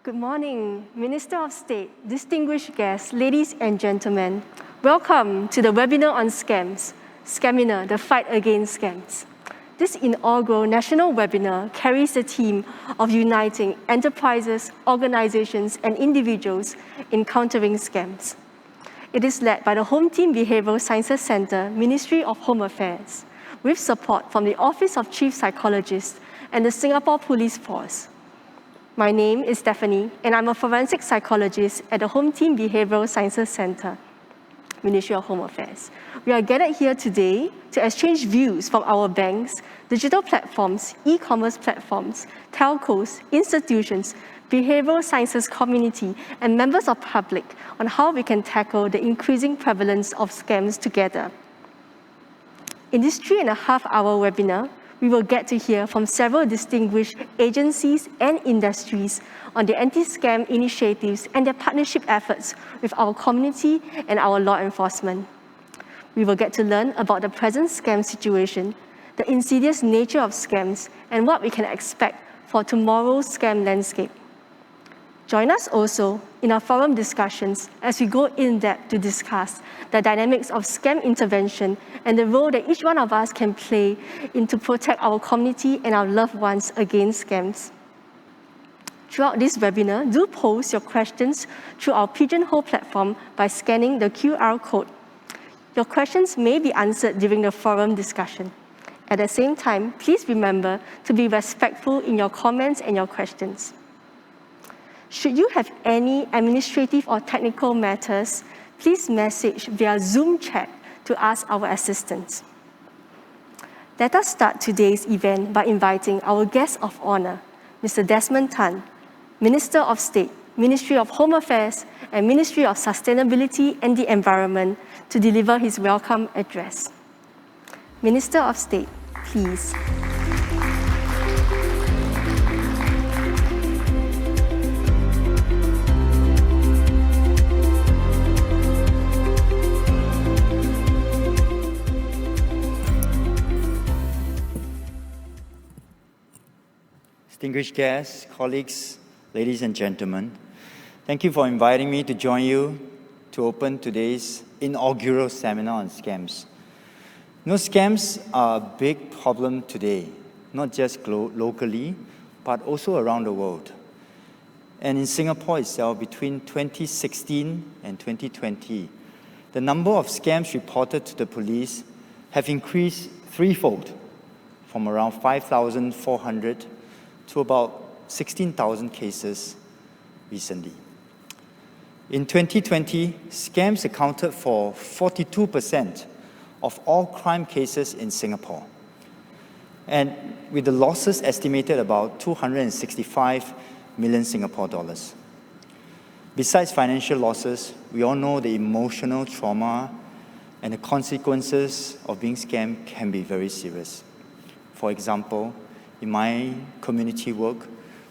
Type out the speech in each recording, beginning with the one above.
Good morning, Minister of State, distinguished guests, ladies and gentlemen. Welcome to the webinar on scams, Scaminar, the fight against scams. This inaugural national webinar carries the theme of uniting enterprises, organizations, and individuals in countering scams. It is led by the Home Team Behavioural Sciences Centre, Ministry of Home Affairs, with support from the Office of Chief Psychologist and the Singapore Police Force. My name is Stephanie, and I'm a forensic psychologist at the Home Team Behavioural Sciences Centre, Ministry of Home Affairs. We are gathered here today to exchange views from our banks, digital platforms, e-commerce platforms, telcos, institutions, behavioural sciences community, and members of public on how we can tackle the increasing prevalence of scams together. In this 3.5-hour webinar, we will get to hear from several distinguished agencies and industries on the anti-scam initiatives and their partnership efforts with our community and our law enforcement. We will get to learn about the present scam situation, the insidious nature of scams, and what we can expect for tomorrow's scam landscape. Join us also in our forum discussions as we go in depth to discuss the dynamics of scam intervention and the role that each one of us can play in to protect our community and our loved ones against scams. Throughout this webinar, do post your questions through our Pigeonhole platform by scanning the QR code. Your questions may be answered during the forum discussion. At the same time, please remember to be respectful in your comments and your questions. Should you have any administrative or technical matters, please message via Zoom chat to ask our assistants. Let us start today's event by inviting our guest of honor, Mr. Desmond Tan, Minister of State, Ministry of Home Affairs, and Ministry of Sustainability and the Environment, to deliver his welcome address. Minister of State, please. Distinguished guests, colleagues, ladies and gentlemen, thank you for inviting me to join you to open today's inaugural seminar on scams. You know, scams are a big problem today, not just locally, but also around the world. And in Singapore itself, between 2016 and 2020, the number of scams reported to the police have increased threefold, from around 5,400 to about 16,000 cases recently. In 2020, scams accounted for 42% of all crime cases in Singapore, and with the losses estimated about 265 million Singapore dollars. Besides financial losses, we all know the emotional trauma and the consequences of being scammed can be very serious. For example, in my community work,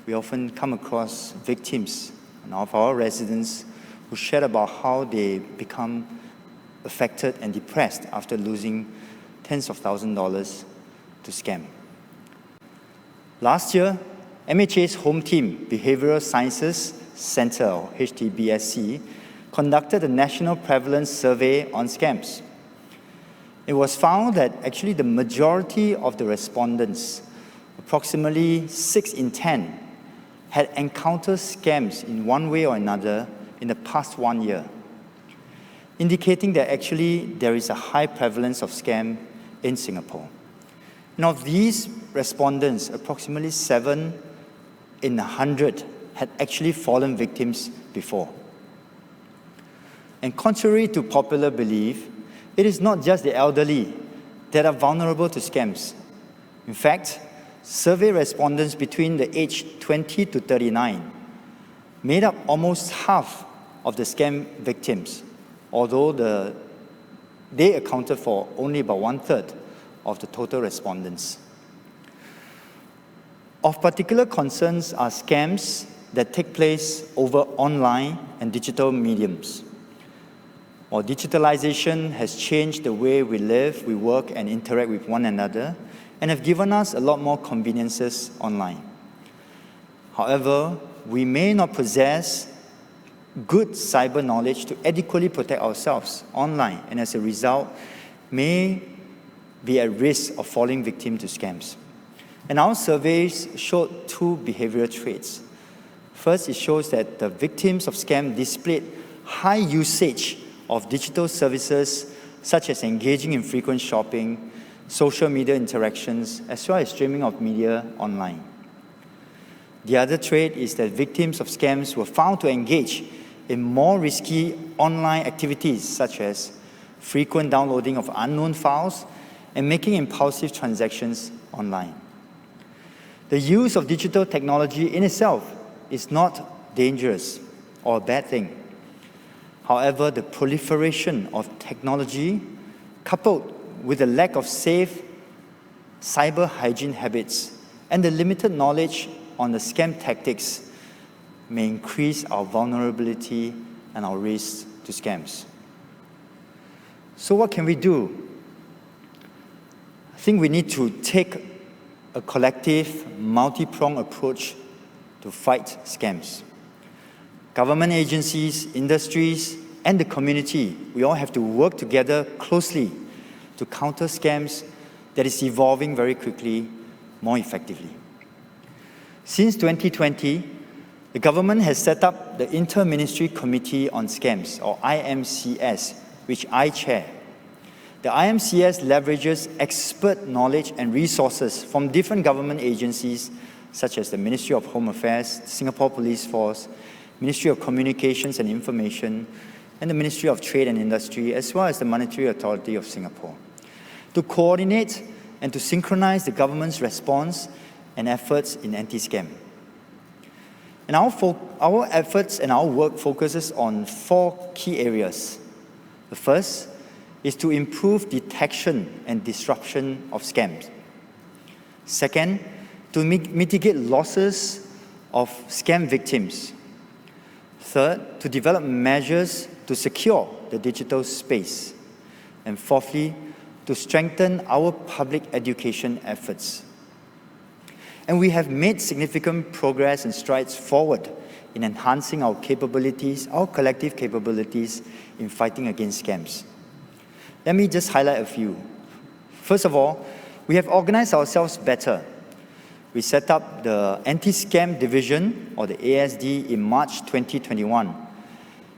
we often come across victims of our residents who share about how they become affected and depressed after losing tens of thousands of dollars to scam. Last year, MHA's Home Team Behavioural Sciences Centre, or HTBSC, conducted a national prevalence survey on scams. It was found that actually the majority of the respondents, approximately 6 in 10, had encountered scams in one way or another in the past 1 year, indicating that actually there is a high prevalence of scam in Singapore. Now, of these respondents, approximately 7 in 100 had actually fallen victims before. And contrary to popular belief, it is not just the elderly that are vulnerable to scams. In fact, survey respondents between the age 20 to 39 made up almost half of the scam victims, although they accounted for only about 1/3 of the total respondents. Of particular concerns are scams that take place over online and digital mediums. While digitalization has changed the way we live, we work, and interact with one another, and have given us a lot more conveniences online. However, we may not possess good cyber knowledge to adequately protect ourselves online, and as a result, may be at risk of falling victim to scams. And our surveys showed two behavioral traits. First, it shows that the victims of scam displayed high usage of digital services, such as engaging in frequent shopping, social media interactions, as well as streaming of media online. The other trait is that victims of scams were found to engage in more risky online activities, such as frequent downloading of unknown files and making impulsive transactions online. The use of digital technology in itself is not dangerous or a bad thing. However, the proliferation of technology, coupled with the lack of safe cyber hygiene habits and the limited knowledge on the scam tactics, may increase our vulnerability and our risk to scams. So what can we do? I think we need to take a collective, multi-pronged approach to fight scams. Government agencies, industries, and the community, we all have to work together closely to counter scams that is evolving very quickly, more effectively. Since 2020, the government has set up the Inter-Ministry Committee on Scams, or IMCS, which I chair. The IMCS leverages expert knowledge and resources from different government agencies, such as the Ministry of Home Affairs, Singapore Police Force, Ministry of Communications and Information, and the Ministry of Trade and Industry, as well as the Monetary Authority of Singapore, to coordinate and to synchronize the government's response and efforts in anti-scam. And our efforts and our work focuses on 4 key areas. The first is to improve detection and disruption of scams. Second, to mitigate losses of scam victims. Third, to develop measures to secure the digital space. And fourthly, to strengthen our public education efforts. And we have made significant progress and strides forward in enhancing our capabilities, our collective capabilities in fighting against scams. Let me just highlight a few. First of all, we have organized ourselves better. We set up the Anti-Scam Division, or the ASD, in March 2021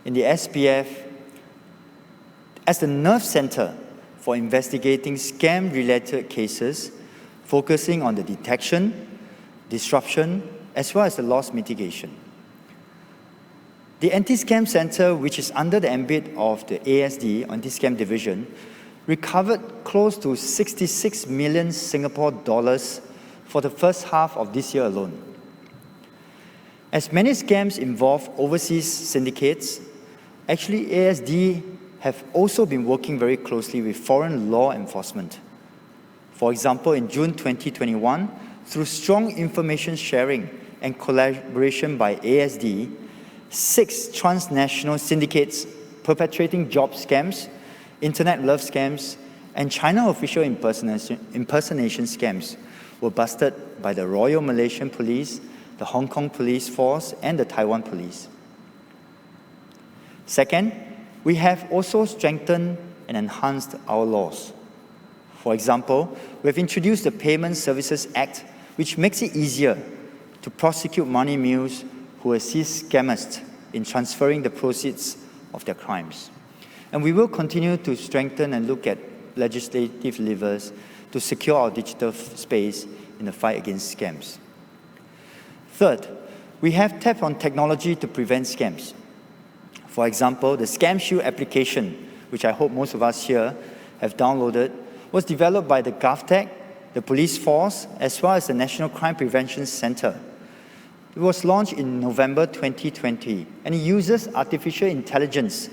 in the SPF as the nerve center for investigating scam-related cases, focusing on the detection, disruption, as well as the loss mitigation. The Anti-Scam Center, which is under the ambit of the ASD, Anti-Scam Division, recovered close to 66 million Singapore dollars for the first half of this year alone. As many scams involve overseas syndicates, actually ASD have also been working very closely with foreign law enforcement. For example, in June 2021, through strong information sharing and collaboration by ASD, 6 transnational syndicates perpetrating job scams, internet love scams, and China official impersonation scams were busted by the Royal Malaysian Police, the Hong Kong Police Force, and the Taiwan Police. Second, we have also strengthened and enhanced our laws. For example, we have introduced the Payment Services Act, which makes it easier to prosecute money mules who assist scammers in transferring the proceeds of their crimes. And we will continue to strengthen and look at legislative levers to secure our digital space in the fight against scams. Third, we have tapped on technology to prevent scams. For example, the Scam Shield application, which I hope most of us here have downloaded, was developed by the GovTech, the Police Force, as well as the National Crime Prevention Center. It was launched in November 2020, and it uses artificial intelligence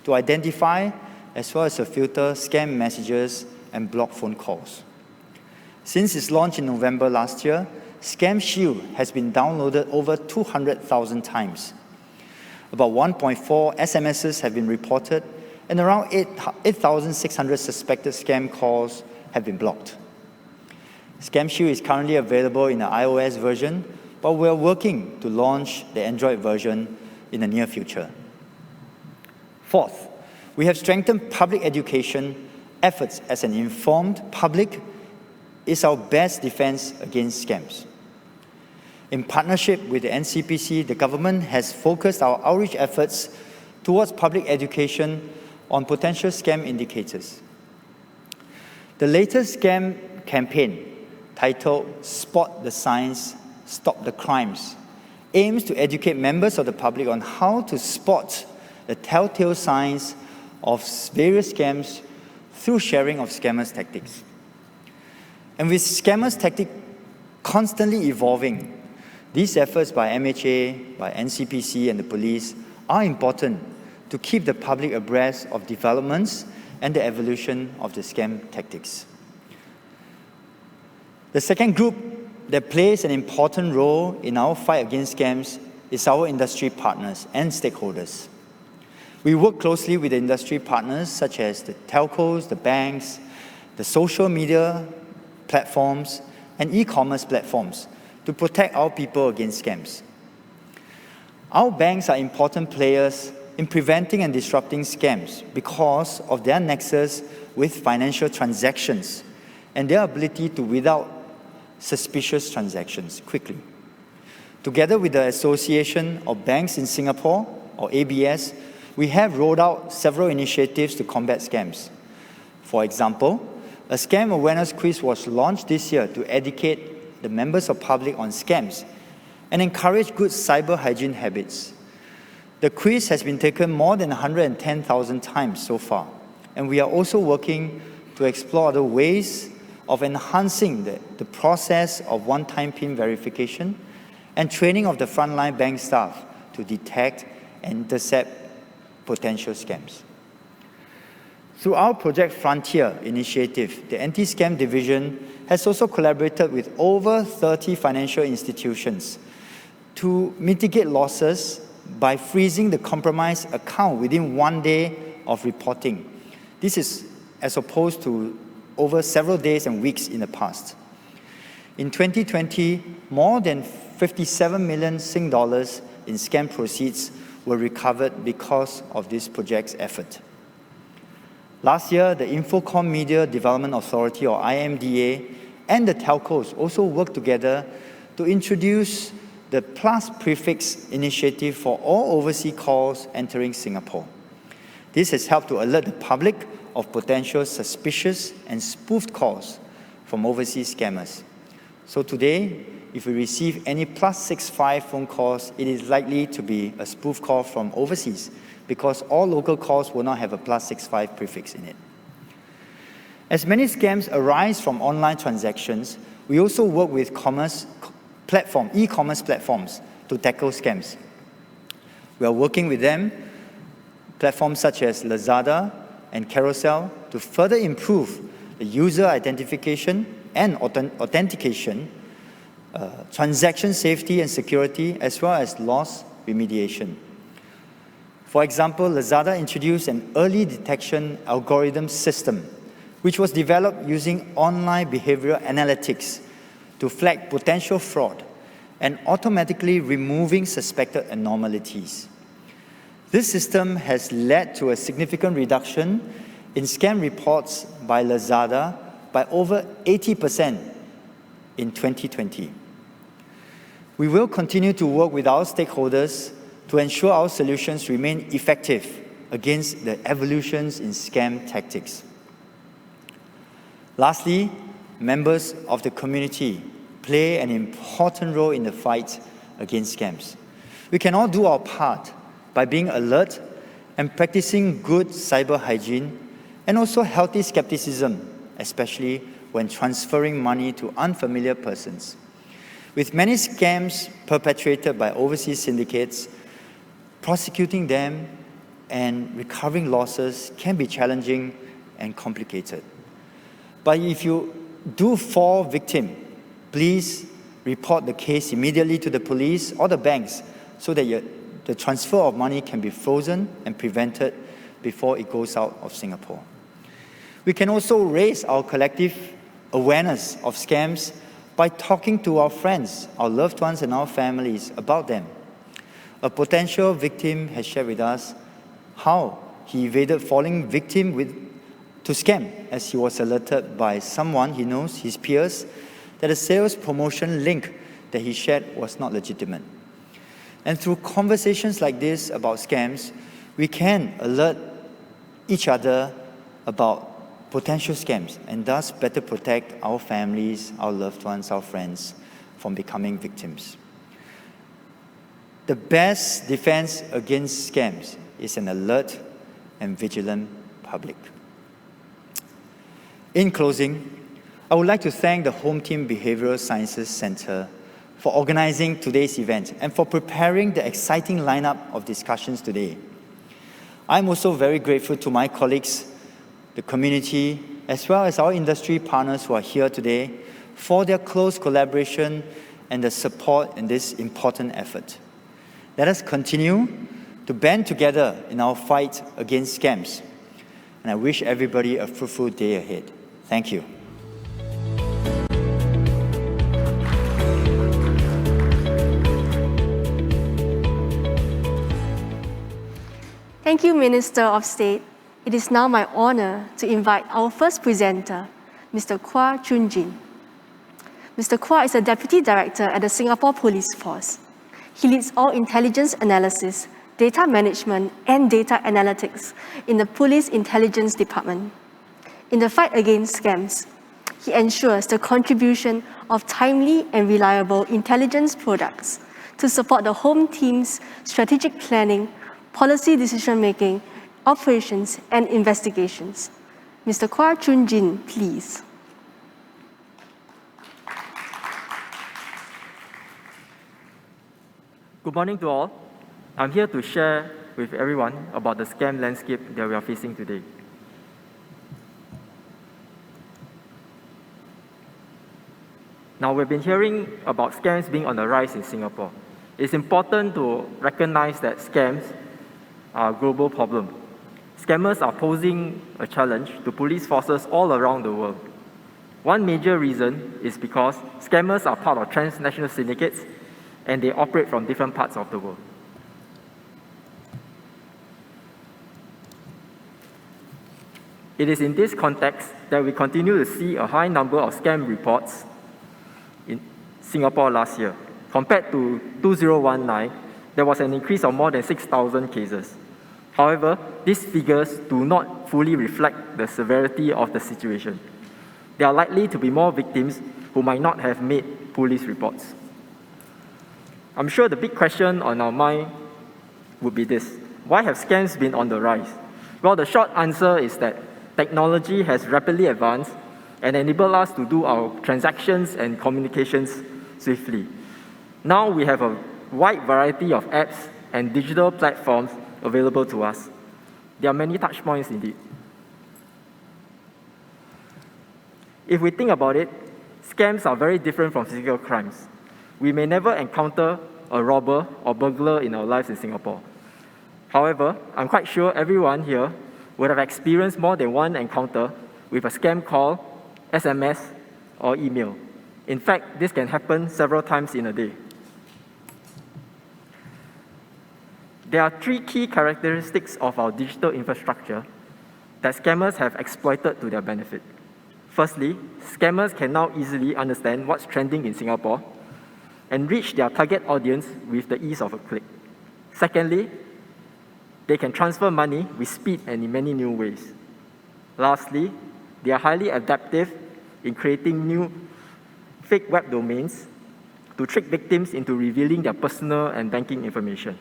to identify as well as to filter scam messages and block phone calls. Since its launch in November last year, Scam Shield has been downloaded over 200,000 times. About 1.4 SMSs have been reported, and around 8,600 suspected scam calls have been blocked. Scam Shield is currently available in the iOS version, but we're working to launch the Android version in the near future. Fourth, we have strengthened public education efforts as an informed public is our best defense against scams. In partnership with the NCPC, the government has focused our outreach efforts towards public education on potential scam indicators. The latest scam campaign, titled Spot the Signs, Stop the Crimes, aims to educate members of the public on how to spot the telltale signs of various scams through sharing of scammers' tactics. And with scammers' tactics constantly evolving, these efforts by MHA, by NCPC and the police are important to keep the public abreast of developments and the evolution of the scam tactics. The second group that plays an important role in our fight against scams is our industry partners and stakeholders. We work closely with the industry partners such as the telcos, the banks, the social media platforms, and e-commerce platforms to protect our people against scams. Our banks are important players in preventing and disrupting scams because of their nexus with financial transactions and their ability to weed out suspicious transactions quickly. Together with the Association of Banks in Singapore, or ABS, we have rolled out several initiatives to combat scams. For example, a scam awareness quiz was launched this year to educate the members of the public on scams and encourage good cyber hygiene habits. The quiz has been taken more than 110,000 times so far, and we are also working to explore other ways of enhancing the process of one-time PIN verification and training of the frontline bank staff to detect and intercept potential scams. Through our Project Frontier initiative, the Anti-Scam Division has also collaborated with over 30 financial institutions to mitigate losses by freezing the compromised account within 1 day of reporting. This is as opposed to over several days and weeks in the past. In 2020, more than 57 million Sing dollars in scam proceeds were recovered because of this project's effort. Last year, the Infocom Media Development Authority, or IMDA, and the telcos also worked together to introduce the Plus Prefix initiative for all overseas calls entering Singapore. This has helped to alert the public of potential suspicious and spoofed calls from overseas scammers. So today, if we receive any +65 phone calls, it is likely to be a spoof call from overseas because all local calls will not have a +65 prefix in it. As many scams arise from online transactions, we also work with e-commerce platforms to tackle scams. We are working with them, platforms such as Lazada and Carousel, to further improve the user identification and authentication, transaction safety and security, as well as loss remediation. For example, Lazada introduced an early detection algorithm system, which was developed using online behavioral analytics to flag potential fraud and automatically removing suspected anomalies. This system has led to a significant reduction in scam reports by Lazada by over 80% in 2020. We will continue to work with our stakeholders to ensure our solutions remain effective against the evolutions in scam tactics. Lastly, members of the community play an important role in the fight against scams. We can all do our part by being alert and practicing good cyber hygiene and also healthy skepticism, especially when transferring money to unfamiliar persons. With many scams perpetrated by overseas syndicates, prosecuting them and recovering losses can be challenging and complicated. But if you do fall victim, please report the case immediately to the police or the banks so that the transfer of money can be frozen and prevented before it goes out of Singapore. We can also raise our collective awareness of scams by talking to our friends, our loved ones, and our families about them. A potential victim has shared with us how he evaded falling victim to scam as he was alerted by someone he knows, his peers, that a sales promotion link that he shared was not legitimate. And through conversations like this about scams, we can alert each other about potential scams and thus better protect our families, our loved ones, our friends from becoming victims. The best defense against scams is an alert and vigilant public. In closing, I would like to thank the Home Team Behavioural Sciences Centre for organizing today's event and for preparing the exciting lineup of discussions today. I'm also very grateful to my colleagues, the community, as well as our industry partners who are here today for their close collaboration and the support in this important effort. Let us continue to band together in our fight against scams. And I wish everybody a fruitful day ahead. Thank you. Thank you, Minister of State. It is now my honor to invite our first presenter, Mr. Kwa Chun Jin. Mr. Kwa is a Deputy Director at the Singapore Police Force. He leads all intelligence analysis, data management, and data analytics in the Police Intelligence Department. In the fight against scams, he ensures the contribution of timely and reliable intelligence products to support the Home Team's strategic planning, policy decision-making, operations, and investigations. Mr. Kwa Chun Jin, please. Good morning to all. I'm here to share with everyone about the scam landscape that we are facing today. Now, we've been hearing about scams being on the rise in Singapore. It's important to recognize that scams are a global problem. Scammers are posing a challenge to police forces all around the world. One major reason is because scammers are part of transnational syndicates and they operate from different parts of the world. It is in this context that we continue to see a high number of scam reports in Singapore last year. Compared to 2019, there was an increase of more than 6,000 cases. However, these figures do not fully reflect the severity of the situation. There are likely to be more victims who might not have made police reports. I'm sure the big question on our mind would be this: why have scams been on the rise? Well, the short answer is that technology has rapidly advanced and enabled us to do our transactions and communications swiftly. Now we have a wide variety of apps and digital platforms available to us. There are many touch points indeed. If we think about it, scams are very different from physical crimes. We may never encounter a robber or burglar in our lives in Singapore. However, I'm quite sure everyone here would have experienced more than one encounter with a scam call, SMS, or email. In fact, this can happen several times in a day. There are three key characteristics of our digital infrastructure that scammers have exploited to their benefit. Firstly, scammers can now easily understand what's trending in Singapore and reach their target audience with the ease of a click. Secondly, they can transfer money with speed and in many new ways. Lastly, they are highly adaptive in creating new fake web domains to trick victims into revealing their personal and banking information.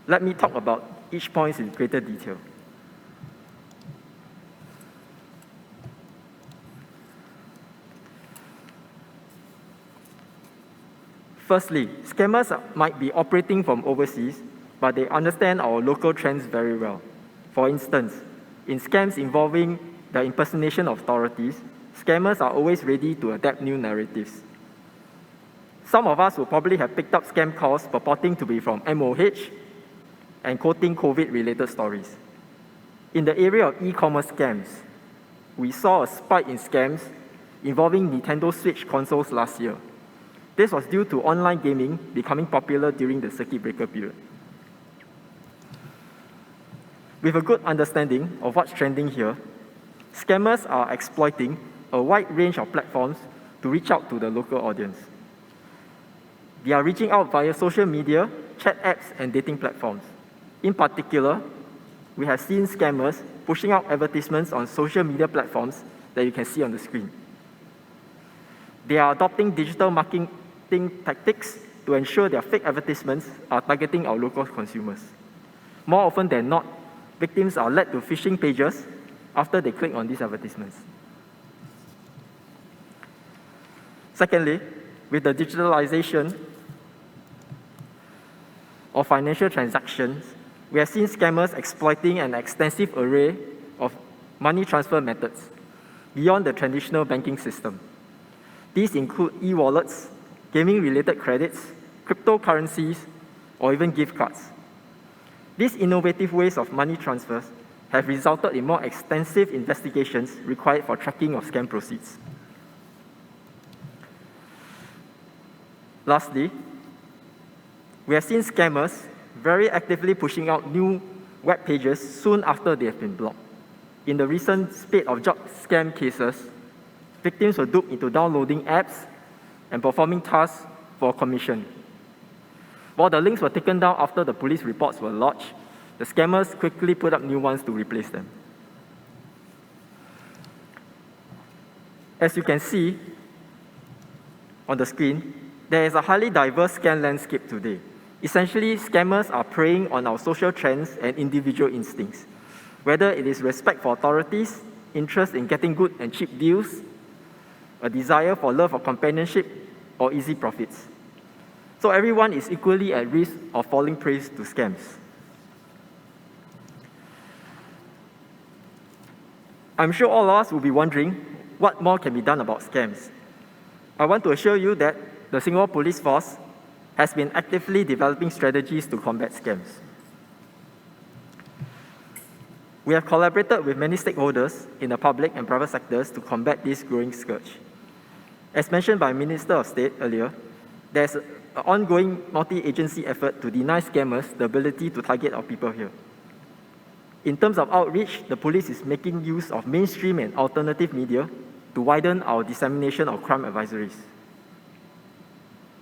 Let me talk about each point in greater detail. Firstly, scammers might be operating from overseas, but they understand our local trends very well. For instance, in scams involving the impersonation of authorities, scammers are always ready to adapt new narratives. Some of us will probably have picked up scam calls purporting to be from MOH and quoting COVID-related stories. In the area of e-commerce scams, we saw a spike in scams involving Nintendo Switch consoles last year. This was due to online gaming becoming popular during the circuit breaker period. With a good understanding of what's trending here, scammers are exploiting a wide range of platforms to reach out to the local audience. They are reaching out via social media, chat apps, and dating platforms. In particular, we have seen scammers pushing out advertisements on social media platforms that you can see on the screen. They are adopting digital marketing tactics to ensure their fake advertisements are targeting our local consumers. More often than not, victims are led to phishing pages after they click on these advertisements. Secondly, with the digitalization of financial transactions, we have seen scammers exploiting an extensive array of money transfer methods beyond the traditional banking system. These include e-wallets, gaming-related credits, cryptocurrencies, or even gift cards. These innovative ways of money transfers have resulted in more extensive investigations required for tracking of scam proceeds. Lastly, we have seen scammers very actively pushing out new web pages soon after they have been blocked. In the recent spate of job scam cases, victims were duped into downloading apps and performing tasks for commission. While the links were taken down after the police reports were lodged, the scammers quickly put up new ones to replace them. As you can see on the screen, there is a highly diverse scam landscape today. Essentially, scammers are preying on our social trends and individual instincts, whether it is respect for authorities, interest in getting good and cheap deals, a desire for love or companionship, or easy profits. So everyone is equally at risk of falling prey to scams. I'm sure all of us will be wondering what more can be done about scams. I want to assure you that the Singapore Police Force has been actively developing strategies to combat scams. We have collaborated with many stakeholders in the public and private sectors to combat this growing scourge. As mentioned by Minister of State earlier, there's an ongoing multi-agency effort to deny scammers the ability to target our people here. In terms of outreach, the police is making use of mainstream and alternative media to widen our dissemination of crime advisories.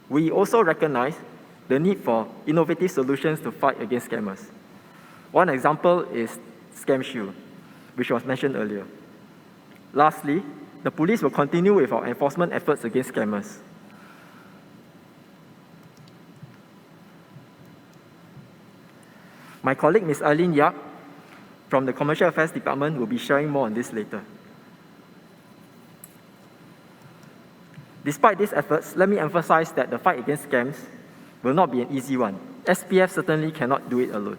We also recognize the need for innovative solutions to fight against scammers. One example is Scam Shield, which was mentioned earlier. Lastly, the police will continue with our enforcement efforts against scammers. My colleague, Ms. Eileen Yap, from the Commercial Affairs Department, will be sharing more on this later. Despite these efforts, let me emphasize that the fight against scams will not be an easy one. SPF certainly cannot do it alone.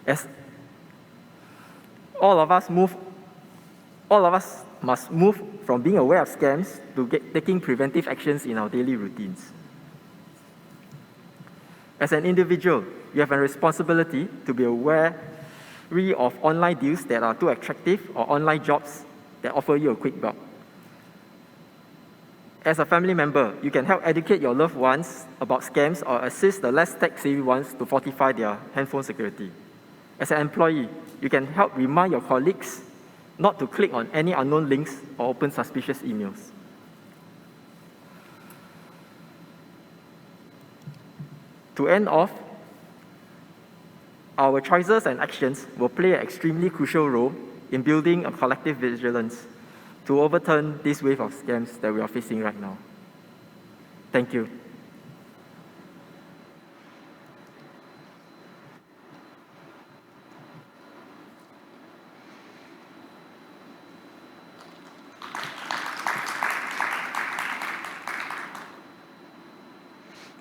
As all of us must move from being aware of scams to taking preventive actions in our daily routines. As an individual, you have a responsibility to be aware of online deals that are too attractive or online jobs that offer you a quick buck. As a family member, you can help educate your loved ones about scams or assist the less tech-savvy ones to fortify their handphone security. As an employee, you can help remind your colleagues not to click on any unknown links or open suspicious emails. To end off, our choices and actions will play an extremely crucial role in building a collective vigilance to overturn this wave of scams that we are facing right now. Thank you.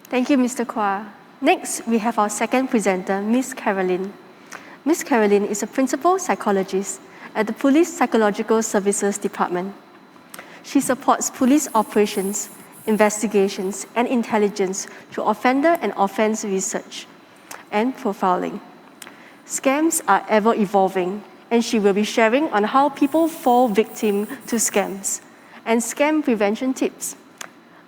Thank you, Mr. Kwa. Next, we have our second presenter, Ms. Caroline. Ms. Caroline is a principal psychologist at the Police Psychological Services Department. She supports police operations, investigations, and intelligence through offender and offense research and profiling. Scams are ever evolving, and she will be sharing on how people fall victim to scams and scam prevention tips.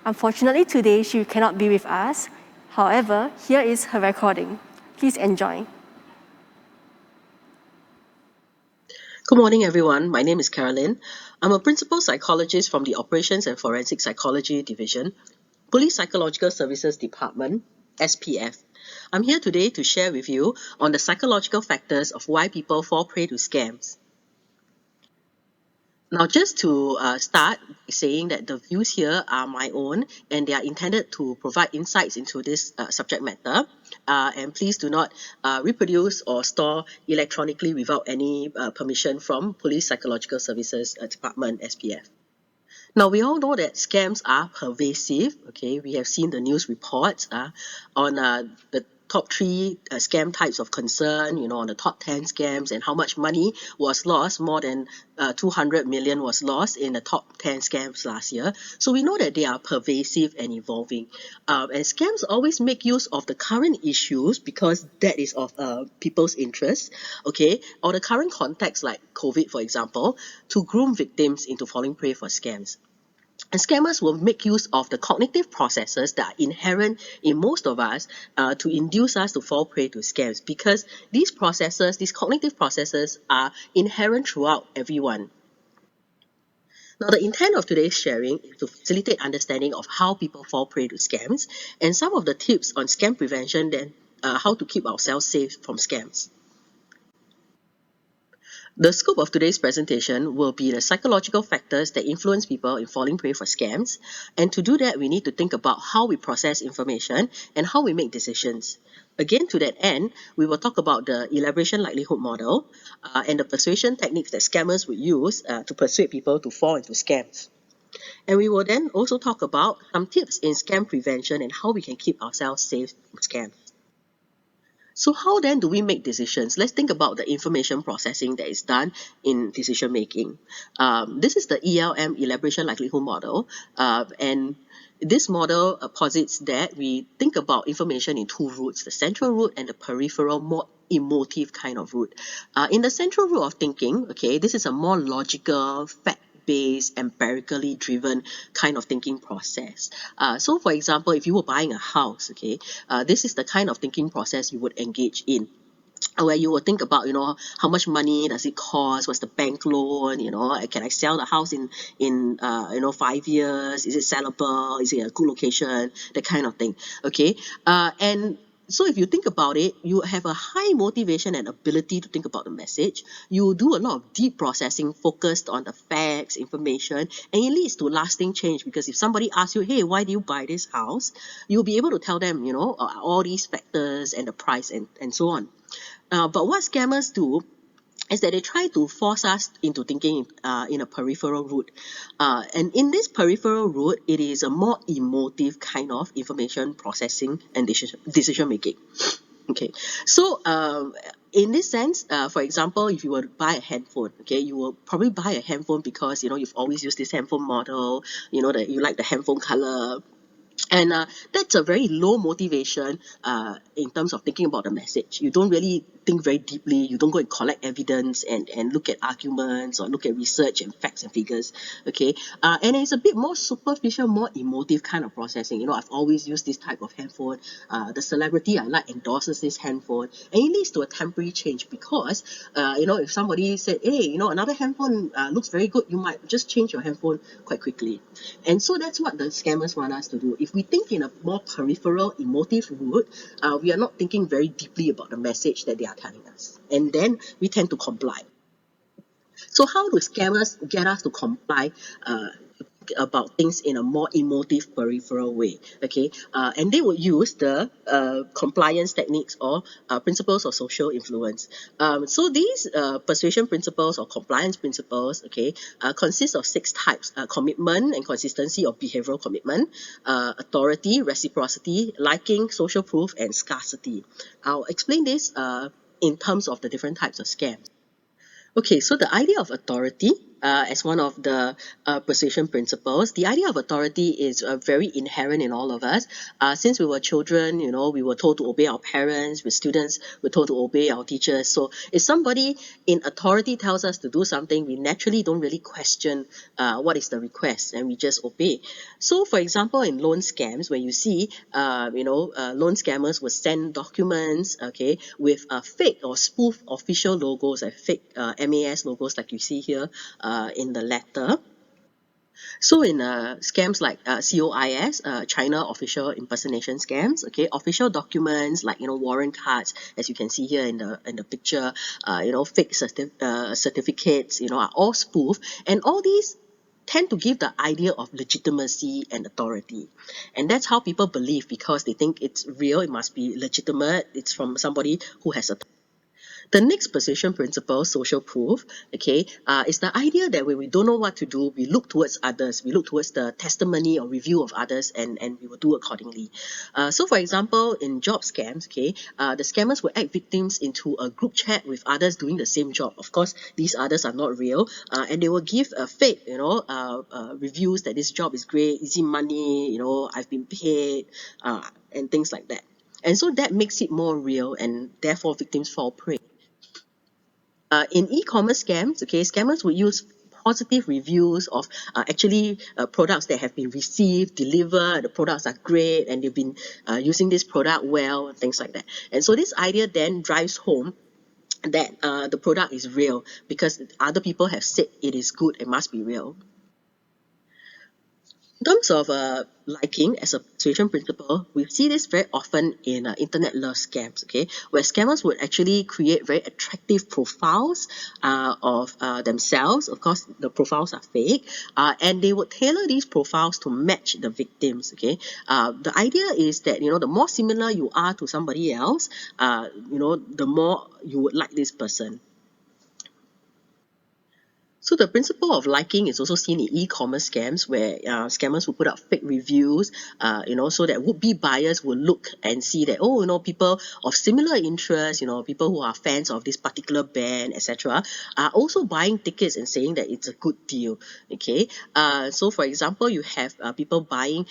Unfortunately, today she cannot be with us. However, here is her recording. Please enjoy. Good morning, everyone. My name is Carolyn. I'm a principal psychologist from the Operations and Forensic Psychology Division, Police Psychological Services Department, SPF. I'm here today to share with you on the psychological factors of why people fall prey to scams. Now, just to start saying that the views here are my own and they are intended to provide insights into this subject matter. And please do not reproduce or store electronically without any permission from Police Psychological Services Department, SPF. Now, we all know that scams are pervasive. Okay, we have seen the news reports on the top 3 scam types of concern, on the top 10 scams and how much money was lost. More than 200 million was lost in the top 10 scams last year. So we know that they are pervasive and evolving. And scams always make use of the current issues because that is of people's interest, okay, or the current context like COVID, for example, to groom victims into falling prey for scams. And scammers will make use of the cognitive processes that are inherent in most of us to induce us to fall prey to scams, because these cognitive processes are inherent throughout everyone. Now, the intent of today's sharing is to facilitate understanding of how people fall prey to scams and some of the tips on scam prevention, then how to keep ourselves safe from scams. The scope of today's presentation will be the psychological factors that influence people in falling prey for scams. And to do that, we need to think about how we process information and how we make decisions. Again, to that end, we will talk about the elaboration likelihood model and the persuasion techniques that scammers would use to persuade people to fall into scams. And we will then also talk about some tips in scam prevention and how we can keep ourselves safe from scams. So how then do we make decisions? Let's think about the information processing that is done in decision making. This is the ELM, elaboration likelihood model, and this model posits that we think about information in 2 routes, the central route and the peripheral, more emotive kind of route. In the central route of thinking, okay, this is a more logical, fact-based, empirically driven kind of thinking process. So for example, if you were buying a house, okay, this is the kind of thinking process you would engage in, where you will think about, how much money does it cost? What's the bank loan? Can I sell the house in 5 years? Is it sellable? Is it a good location? That kind of thing. Okay. And so if you think about it, you have a high motivation and ability to think about the message. You do a lot of deep processing focused on the facts, information, and it leads to lasting change, because if somebody asks you, hey, why do you buy this house? You'll be able to tell them, all these factors and the price and so on. But what scammers do is that they try to force us into thinking in a peripheral route. And in this peripheral route, it is a more emotive kind of information processing and decision making. Okay, so in this sense, for example, if you were to buy a handphone, okay, you will probably buy a handphone because, you've always used this handphone model, that you like the handphone color. And that's a very low motivation in terms of thinking about the message. You don't really think very deeply. You don't go and collect evidence and look at arguments or look at research and facts and figures. Okay, and it's a bit more superficial, more emotive kind of processing. I've always used this type of handphone. The celebrity I like endorses this handphone, and it leads to a temporary change because, if somebody said, hey, another handphone looks very good, you might just change your handphone quite quickly. And so that's what the scammers want us to do. If we think in a more peripheral, emotive route, we are not thinking very deeply about the message that they are telling us. And then we tend to comply. So how do scammers get us to comply about things in a more emotive peripheral way? Okay, and they would use the compliance techniques or principles of social influence. So these persuasion principles or compliance principles, okay, consist of 6 types: commitment and consistency or behavioral commitment, authority, reciprocity, liking, social proof, and scarcity. I'll explain this in terms of the different types of scams. Okay, so the idea of authority as one of the persuasion principles. The idea of authority is very inherent in all of us. Since we were children, we were told to obey our parents. With students, we're told to obey our teachers. So if somebody in authority tells us to do something, we naturally don't really question what is the request, and we just obey. So, for example, in loan scams, where you see, loan scammers will send documents, okay, with fake or spoof official logos, like fake MAS logos, like you see here in the letter. So in scams like COIS, China official impersonation scams, okay, official documents like warrant cards, as you can see here in the picture, fake certificates, are all spoof, and all these tend to give the idea of legitimacy and authority, and that's how people believe, because they think it's real, it must be legitimate, it's from somebody who has authority. The next persuasion principle, social proof, okay, is the idea that when we don't know what to do, we look towards others, we look towards the testimony or review of others, and we will do accordingly. So, for example, in job scams, okay, the scammers will act victims into a group chat with others doing the same job. Of course, these others are not real, and they will give a fake, reviews that this job is great, easy money, I've been paid, and things like that. And so that makes it more real, and therefore victims fall prey. In e-commerce scams, okay, scammers would use positive reviews of products that have been received, delivered, the products are great, and they've been using this product well, and things like that. And so this idea then drives home that the product is real because other people have said it is good, it must be real. In terms of liking as a persuasion principle, we see this very often in internet love scams, okay, where scammers would actually create very attractive profiles of themselves. Of course, the profiles are fake, and they would tailor these profiles to match the victims, okay. The idea is that, the more similar you are to somebody else, the more you would like this person. So the principle of liking is also seen in e-commerce scams, where scammers will put up fake reviews, so that would-be buyers will look and see that, people of similar interests, people who are fans of this particular band, etc., are also buying tickets and saying that it's a good deal. Okay, so for example, you have people buying,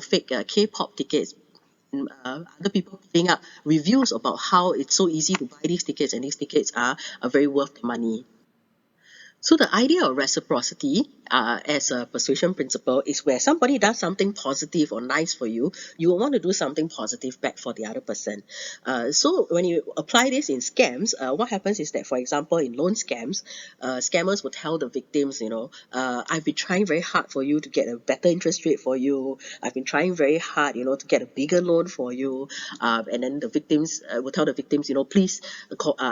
fake K-pop tickets. Other people putting up reviews about how it's so easy to buy these tickets, and these tickets are very worth the money. So the idea of reciprocity as a persuasion principle is where somebody does something positive or nice for you, you will want to do something positive back for the other person. So when you apply this in scams, what happens is that, for example, in loan scams, scammers will tell the victims, I've been trying very hard for you to get a better interest rate for you. I've been trying very hard, to get a bigger loan for you. And then the victims will tell the victims, please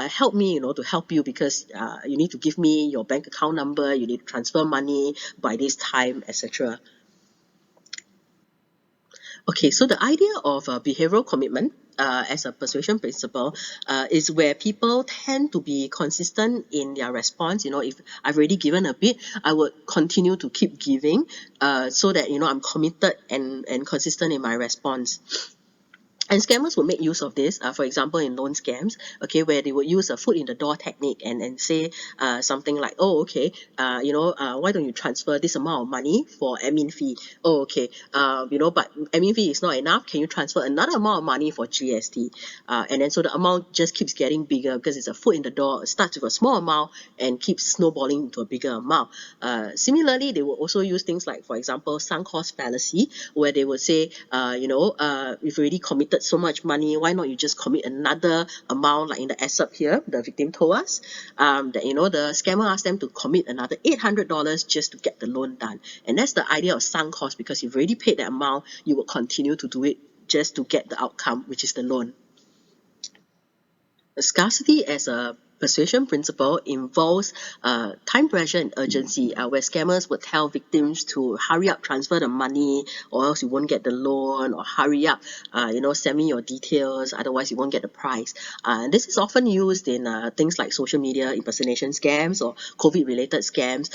help me, to help you, because you need to give me your bank account number, you need to transfer money by this time, etc. Okay, so the idea of behavioral commitment as a persuasion principle is where people tend to be consistent in their response. If I've already given a bit, I would continue to keep giving so that, I'm committed and consistent in my response. And scammers will make use of this, for example, in loan scams, okay, where they would use a foot in the door technique and say something like, oh, okay, why don't you transfer this amount of money for admin fee? Oh, okay, but admin fee is not enough. Can you transfer another amount of money for GST? And then so the amount just keeps getting bigger because it's a foot in the door. It starts with a small amount and keeps snowballing into a bigger amount. Similarly, they will also use things like, for example, sunk cost fallacy, where they will say, we've already committed so much money, why not you just commit another amount, like in the excerpt here, the victim told us that, the scammer asked them to commit another $800 just to get the loan done. And that's the idea of sunk cost, because you've already paid that amount, you will continue to do it just to get the outcome, which is the loan. Scarcity as a persuasion principle involves time pressure and urgency, where scammers would tell victims to hurry up, transfer the money, or else you won't get the loan, or hurry up, send me your details, otherwise you won't get the price. This is often used in things like social media impersonation scams or COVID-related scams,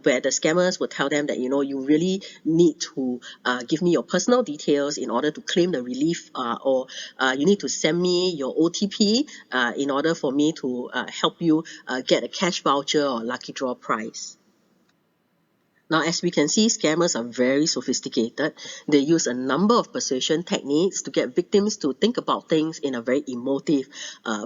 where the scammers would tell them that, you really need to give me your personal details in order to claim the relief, or you need to send me your OTP in order for me to help you get a cash voucher or lucky draw prize. Now, as we can see, scammers are very sophisticated. They use a number of persuasion techniques to get victims to think about things in a very emotive,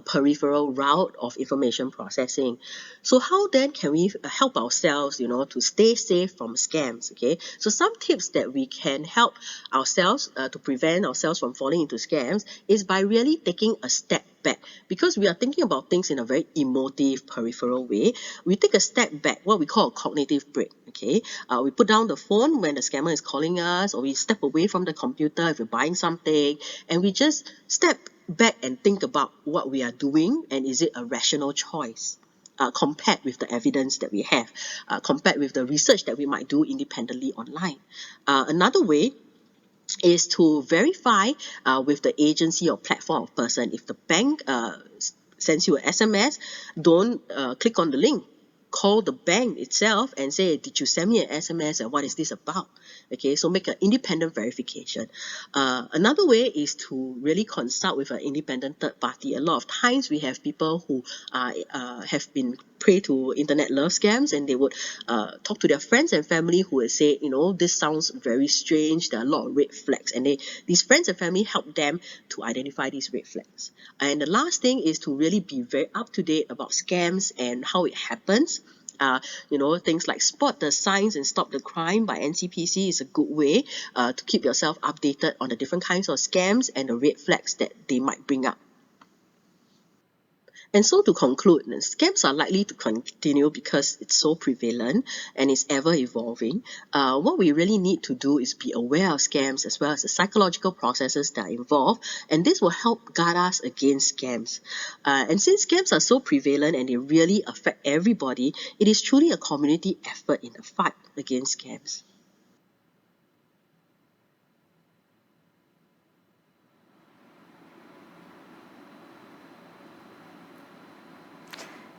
peripheral route of information processing. So how then can we help ourselves, to stay safe from scams? Okay, so some tips that we can help ourselves to prevent ourselves from falling into scams is by really taking a step back, because we are thinking about things in a very emotive, peripheral way. We take a step back, what we call a cognitive break. Okay, we put down the phone when the scammer is calling us, or we step away from the computer if we're buying something, and we just step back and think about what we are doing and is it a rational choice. Compared with the evidence that we have, compared with the research that we might do independently online. Another way is to verify with the agency or platform or person. If the bank sends you an SMS, don't click on the link. Call the bank itself and say, did you send me an SMS and what is this about? Okay, so make an independent verification. Another way is to really consult with an independent third party. A lot of times we have people who have been prey to internet love scams, and they would talk to their friends and family who would say, this sounds very strange, there are a lot of red flags, and these friends and family help them to identify these red flags. And the last thing is to really be very up to date about scams and how it happens. Things like Spot the Signs and Stop the Crime by NCPC is a good way to keep yourself updated on the different kinds of scams and the red flags that they might bring up. And so to conclude, scams are likely to continue because it's so prevalent and it's ever evolving. What we really need to do is be aware of scams as well as the psychological processes that are involved, and this will help guard us against scams. And since scams are so prevalent and they really affect everybody, it is truly a community effort in the fight against scams.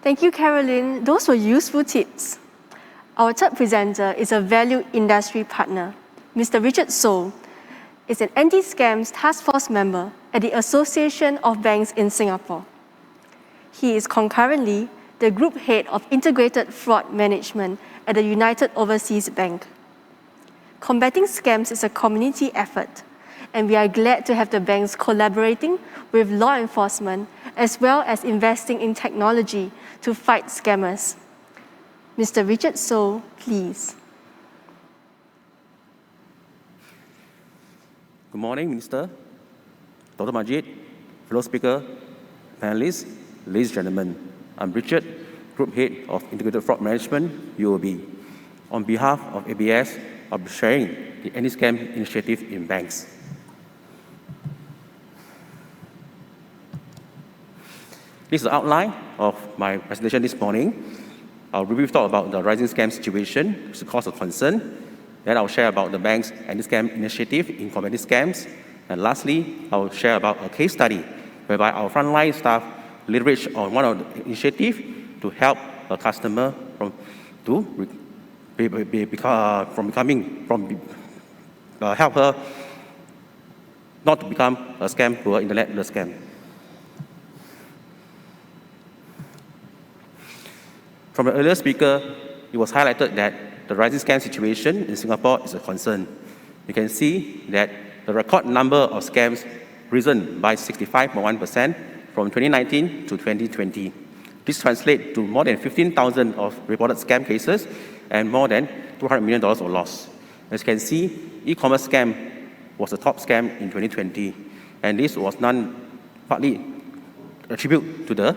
Thank you, Caroline. Those were useful tips. Our third presenter is a valued industry partner. Mr. Richard So is an anti-scams task force member at the Association of Banks in Singapore. He is concurrently the group head of integrated fraud management at the United Overseas Bank. Combating scams is a community effort, and we are glad to have the banks collaborating with law enforcement as well as investing in technology to fight scammers. Mr. Richard So, please. Good morning, Minister, Dr. Majid, fellow speaker, panelists, ladies and gentlemen. I'm Richard, Group Head of Integrated Fraud Management, UOB. On behalf of ABS, I'll be sharing the anti-scam initiative in banks. This is the outline of my presentation this morning. I'll briefly talk about the rising scam situation, which is a cause of concern. Then I'll share about the bank's anti-scam initiative in combating scams. And lastly, I'll share about a case study whereby our frontline staff leverage on one of the initiatives to help a customer help her not to become a scam to an internet scam. From the earlier speaker, it was highlighted that the rising scam situation in Singapore is a concern. You can see that the record number of scams risen by 65.1% from 2019 to 2020. This translates to more than 15,000 of reported scam cases and more than $200 million of loss. As you can see, e-commerce scam was the top scam in 2020, and this was partly attributed to the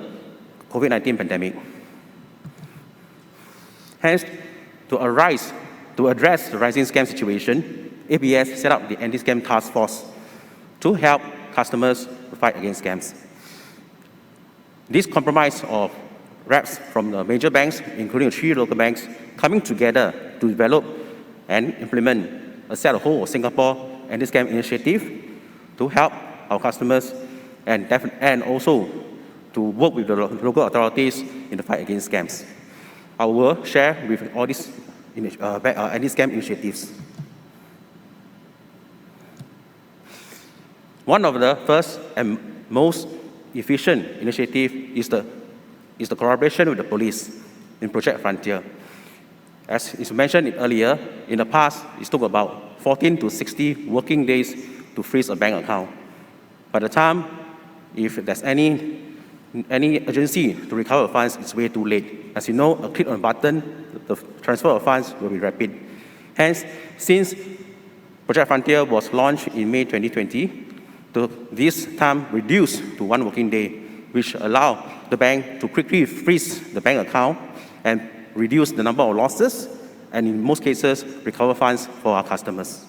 COVID-19 pandemic. Hence, to address the rising scam situation, ABS set up the anti-scam task force to help customers fight against scams. This comprised of reps from the major banks, including 3 local banks, coming together to develop and implement a set of whole Singapore anti-scam initiative to help our customers and also to work with the local authorities in the fight against scams. I will share with all these anti-scam initiatives. One of the first and most efficient initiative is the collaboration with the police in Project Frontier. As is mentioned earlier, in the past, it took about 14 to 60 working days to freeze a bank account. By the time, if there's any urgency to recover funds, it's way too late. As you know, a click on a button, the transfer of funds will be rapid. Hence, since Project Frontier was launched in May 2020, this time reduced to 1 working day, which allowed the bank to quickly freeze the bank account and reduce the number of losses, and in most cases, recover funds for our customers.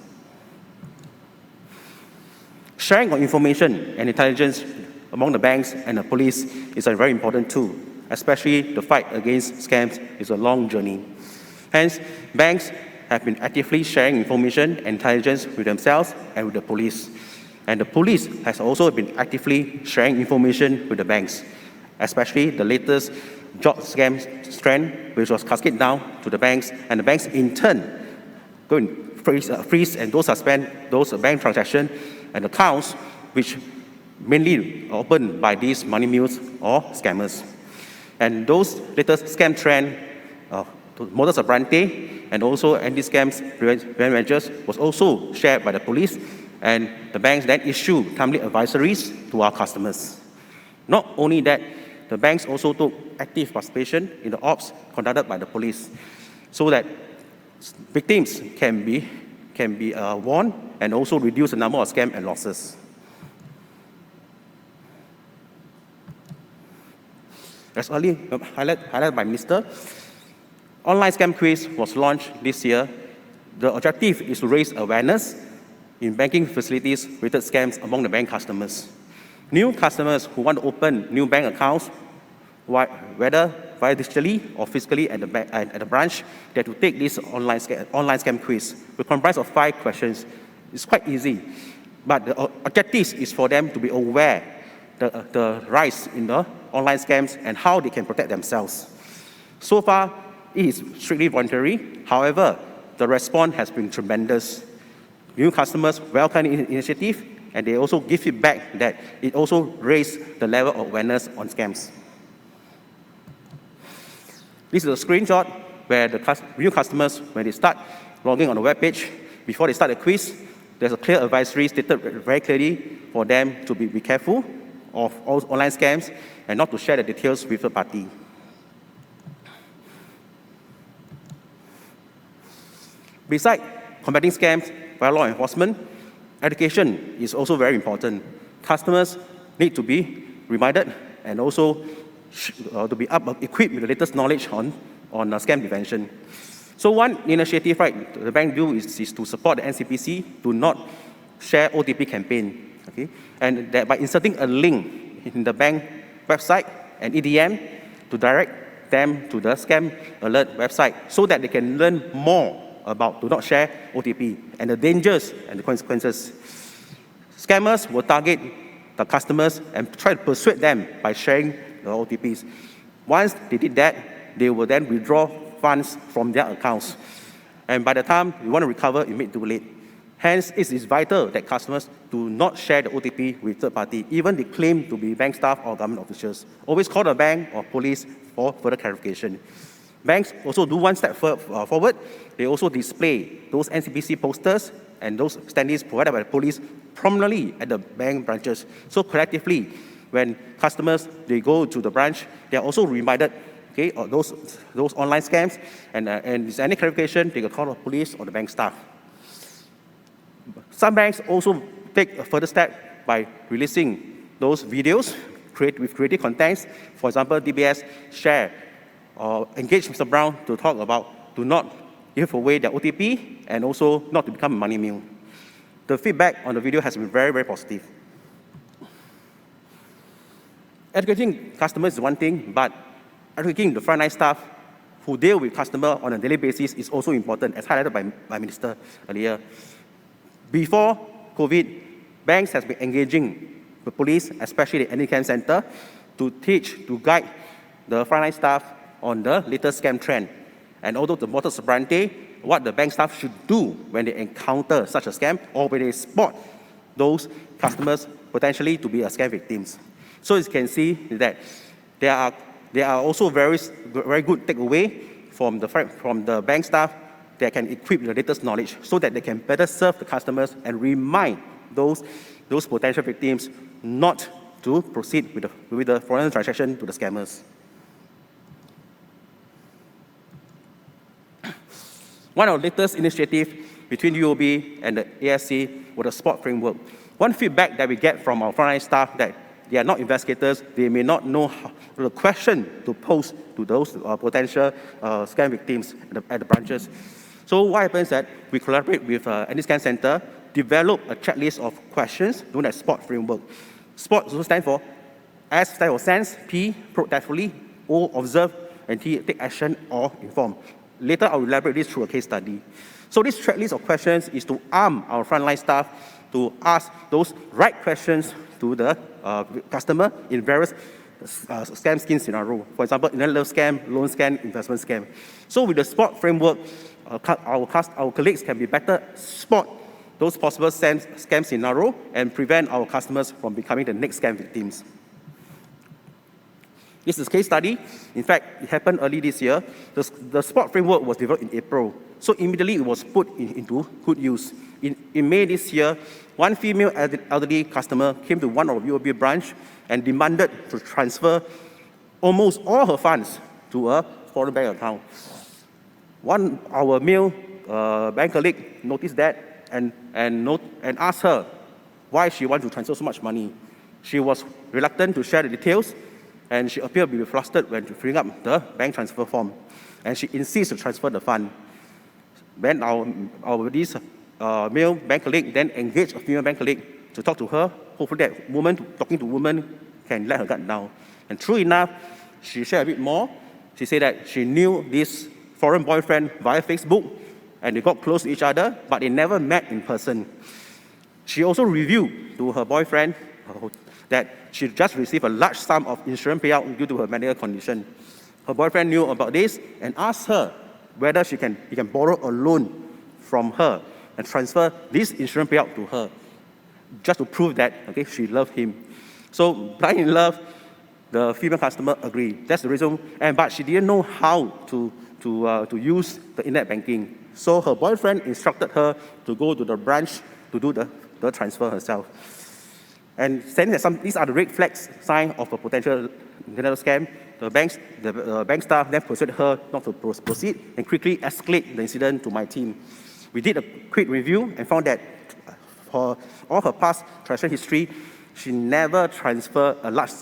Sharing of information and intelligence among the banks and the police is a very important tool, especially the fight against scams is a long journey. Hence, banks have been actively sharing information and intelligence with themselves and with the police. And the police has also been actively sharing information with the banks, especially the latest job scam trend, which was cascaded down to the banks, and the banks in turn go and freeze and those suspend those bank transactions and accounts which mainly opened by these money mules or scammers. And those latest scam trend, modus operandi, and also anti-scams prevention measures was also shared by the police, and the banks then issue timely advisories to our customers. Not only that, the banks also took active participation in the ops conducted by the police, so that victims can be warned and also reduce the number of scams and losses. As earlier highlighted by Minister, online scam quiz was launched this year. The objective is to raise awareness in banking facilities related scams among the bank customers. New customers who want to open new bank accounts, whether via digitally or physically at the branch, they have to take this online scam quiz. It comprises of 5 questions. It's quite easy, but the objective is for them to be aware the rise in the online scams and how they can protect themselves. So far, it is strictly voluntary. However, the response has been tremendous. New customers welcome the initiative, and they also give feedback that it also raised the level of awareness on scams. This is a screenshot where the new customers, when they start logging on the web page, before they start the quiz, there's a clear advisory stated very clearly for them to be careful of all online scams and not to share the details with the party. Besides combating scams by law enforcement, education is also very important. Customers need to be reminded and also to be equipped with the latest knowledge on scam prevention. So one initiative, the bank do is to support the NCPC to not share OTP campaign, okay? And that by inserting a link in the bank website and EDM to direct them to the scam alert website so that they can learn more about do not share OTP and the dangers and the consequences. Scammers will target the customers and try to persuade them by sharing the OTPs. Once they did that, they will then withdraw funds from their accounts. And by the time you want to recover, it may be too late. Hence, it is vital that customers do not share the OTP with third party, even they claim to be bank staff or government officials. Always call the bank or police for further clarification. Banks also do one step forward. They also display those NCPC posters and those standees provided by the police prominently at the bank branches. So collectively, when customers, they go to the branch, they are also reminded, okay, of those online scams, and if there's any clarification, they can call the police or the bank staff. Some banks also take a further step by releasing those videos with creative contents. For example, DBS share or engage Mr. Brown to talk about do not give away their OTP and also not to become a money mule. The feedback on the video has been very, very positive. Educating customers is one thing, but educating the frontline staff who deal with customers on a daily basis is also important, as highlighted by Minister earlier. Before COVID, banks have been engaging the police, especially the anti-scam center, to teach, to guide the frontline staff on the latest scam trend. And although the modus operandi, what the bank staff should do when they encounter such a scam or when they spot those customers potentially to be a scam victims. So as you can see that there are also very good takeaway from the bank staff that can equip the latest knowledge so that they can better serve the customers and remind those potential victims not to proceed with the foreign transaction to the scammers. One of the latest initiatives between UOB and the ASC was the SPOT framework. One feedback that we get from our frontline staff that they are not investigators, they may not know the question to pose to those potential scam victims at the branches. So what happens is that we collaborate with Anti-Scam Center, develop a checklist of questions known as SPOT framework. SPOT also stands for S stands for sense, P, proactively, O, observe, and T, take action or inform. Later, I'll elaborate this through a case study. So this checklist of questions is to arm our frontline staff to ask those right questions to the customer in various scam scheme scenario. For example, internet love scam, loan scam, investment scam. So with the SPOT framework, our colleagues can be better spot those possible scam scenario and prevent our customers from becoming the next scam victims. This is a case study. In fact, it happened early this year. The SPOT framework was developed in April. So immediately it was put into good use. In May this year, one female elderly customer came to one of UOB branch and demanded to transfer almost all her funds to a foreign bank account. Our male bank colleague noticed that and asked her why she wanted to transfer so much money. She was reluctant to share the details, and she appeared to be flustered when filling up the bank transfer form. And she insists to transfer the fund. Then this male bank colleague then engaged a female bank colleague to talk to her. Hopefully that woman, talking to woman, can let her guard down. And true enough, she shared a bit more. She said that she knew this foreign boyfriend via Facebook, and they got close to each other, but they never met in person. She also revealed to her boyfriend that she just received a large sum of insurance payout due to her medical condition. Her boyfriend knew about this and asked her whether he can borrow a loan from her and transfer this insurance payout to her, just to prove that she loved him. So, blind in love, the female customer agreed. That's the reason, but she didn't know how to use the internet banking. So her boyfriend instructed her to go to the branch to do the transfer herself. And saying that these are the red flags sign of a potential internet scam, the bank staff then persuaded her not to proceed and quickly escalate the incident to my team. We did a quick review and found that for all her past transaction history, she never transferred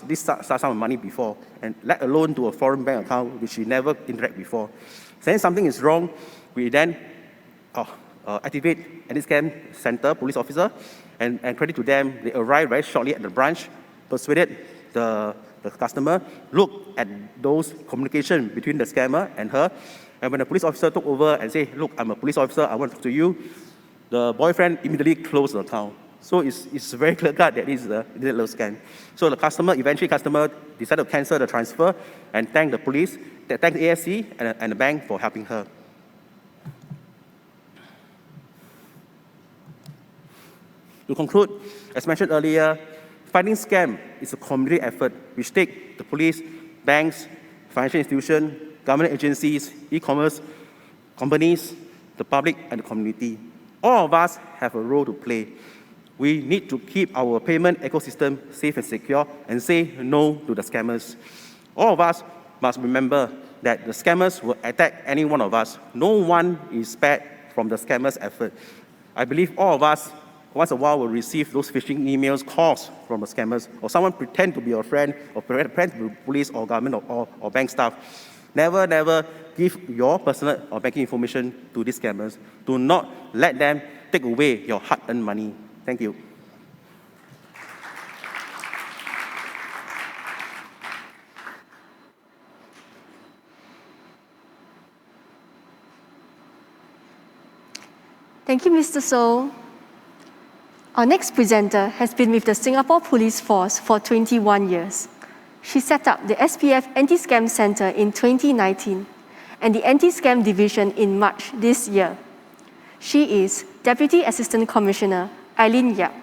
this sum of money before, and let alone to a foreign bank account which she never interacted before. Saying something is wrong, we then activate Anti-Scam Center police officer, and credit to them, they arrived very shortly at the branch, persuaded the customer, look at those communication between the scammer and her, and when the police officer took over and said, look, I'm a police officer, I want to talk to you, the boyfriend immediately closed the account. So it's very clear cut that this is a little scam. So the customer decided to cancel the transfer and thank the police, thank the ASC and the bank for helping her. To conclude, as mentioned earlier, fighting scam is a community effort which takes the police, banks, financial institutions, government agencies, e-commerce companies, the public, and the community. All of us have a role to play. We need to keep our payment ecosystem safe and secure and say no to the scammers. All of us must remember that the scammers will attack any one of us. No one is spared from the scammers' effort. I believe all of us, once in a while, will receive those phishing emails, calls from the scammers, or someone pretend to be your friend, or pretend to be police or government or bank staff. Never, never give your personal or banking information to these scammers. Do not let them take away your hard-earned money. Thank you. Thank you, Mr. So. Our next presenter has been with the Singapore Police Force for 21 years. She set up the SPF Anti-Scam Center in 2019 and the Anti-Scam Division in March this year. She is Deputy Assistant Commissioner Eileen Yap,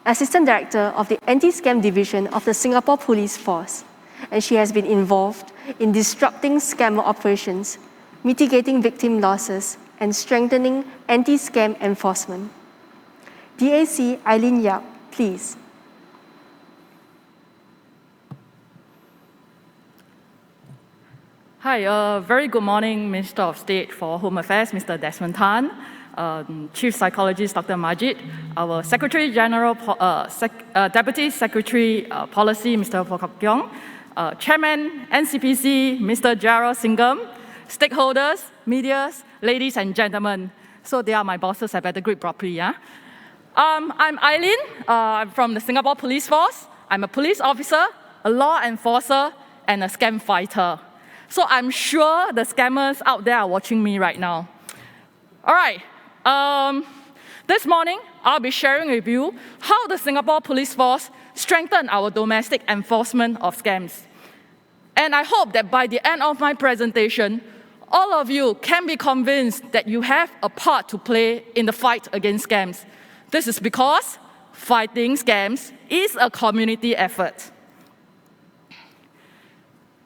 Assistant Director of the Anti-Scam Division of the Singapore Police Force, and she has been involved in disrupting scammer operations mitigating victim losses, and strengthening anti-scam enforcement. DAC Eileen Yap, please. Hi, very good morning, Minister of State for Home Affairs, Mr. Desmond Tan, Chief Psychologist, Dr. Majid, our Secretary General, Deputy Secretary Policy, Mr. Phokap Kyong, Chairman, NCPC, Mr. Gerald Singham, stakeholders, media, ladies and gentlemen. So they are my bosses, I better greet properly, yeah? I'm Eileen, I'm from the Singapore Police Force. I'm a police officer, a law enforcer, and a scam fighter. So I'm sure the scammers out there are watching me right now. All right, this morning, I'll be sharing with you how the Singapore Police Force strengthened our domestic enforcement of scams. And I hope that by the end of my presentation, all of you can be convinced that you have a part to play in the fight against scams. This is because fighting scams is a community effort.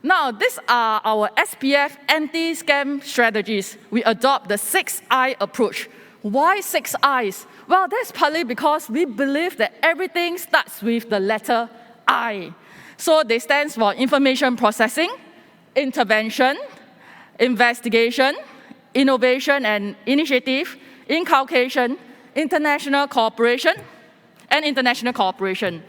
Now, these are our SPF anti-scam strategies. We adopt the 6I approach. Why 6 I's? Well, that's partly because we believe that everything starts with the letter I. So they stand for information processing, intervention, investigation, innovation and initiative, inculcation, international cooperation, and international cooperation.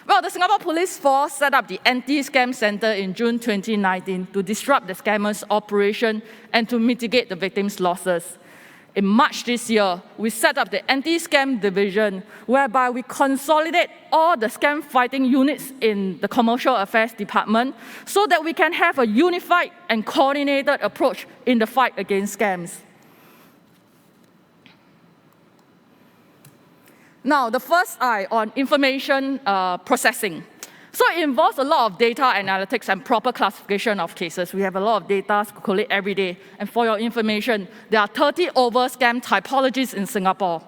Well, the Singapore Police Force set up the Anti-Scam Center in June 2019 to disrupt the scammers' operation and to mitigate the victims' losses. In March this year, we set up the Anti-Scam Division, whereby we consolidate all the scam fighting units in the Commercial Affairs Department so that we can have a unified and coordinated approach in the fight against scams. Now, the first I on information processing. So it involves a lot of data analytics and proper classification of cases. We have a lot of data to collect every day. And for your information, there are 30 over scam typologies in Singapore.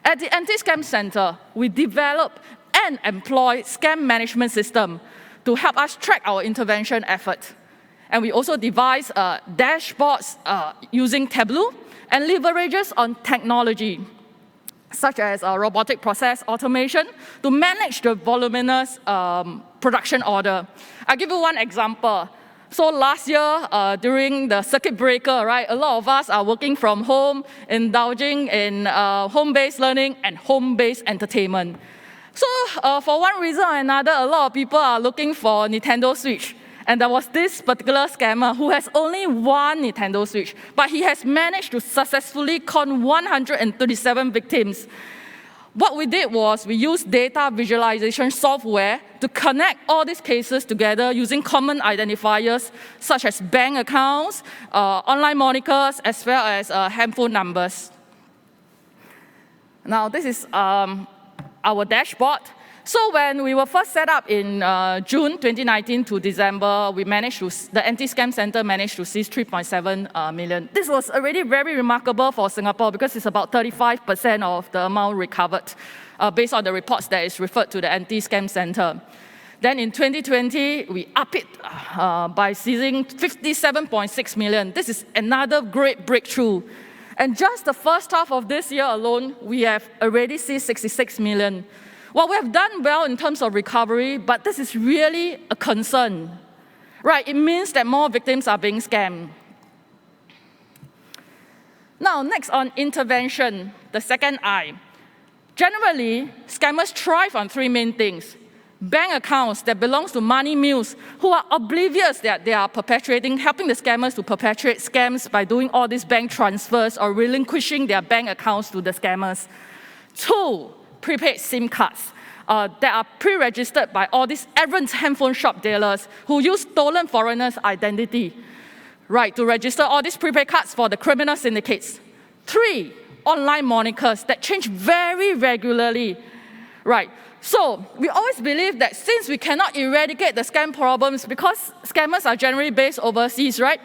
At the Anti-Scam Center, we develop and employ scam management system to help us track our intervention effort. And we also devise dashboards using Tableau and leverages on technology, such as robotic process automation, to manage the voluminous production order. I'll give you one example. So last year, during the circuit breaker, right, a lot of us are working from home, indulging in home-based learning and home-based entertainment. So for one reason or another, a lot of people are looking for Nintendo Switch. And there was this particular scammer who has only one Nintendo Switch, but he has managed to successfully con 137 victims. What we did was we used data visualization software to connect all these cases together using common identifiers such as bank accounts, online monikers, as well as handphone numbers. Now, this is our dashboard. So when we were first set up in June 2019 to December, the Anti-Scam Center managed to seize 3.7 million. This was already very remarkable for Singapore because it's about 35% of the amount recovered based on the reports that is referred to the Anti-Scam Center. Then in 2020, we up it by seizing 57.6 million. This is another great breakthrough. And just the first half of this year alone, we have already seized 66 million. Well, we have done well in terms of recovery, but this is really a concern. Right, it means that more victims are being scammed. Now, next on intervention, the second I. Generally, scammers thrive on three main things. Bank accounts that belong to money mules who are oblivious that they are helping the scammers to perpetrate scams by doing all these bank transfers or relinquishing their bank accounts to the scammers. 2, prepaid SIM cards that are pre-registered by all these errant handphone shop dealers who use stolen foreigners' identity, right, to register all these prepaid cards for the criminal syndicates. 3, online monikers that change very regularly, right. So we always believe that since we cannot eradicate the scam problems because scammers are generally based overseas, right?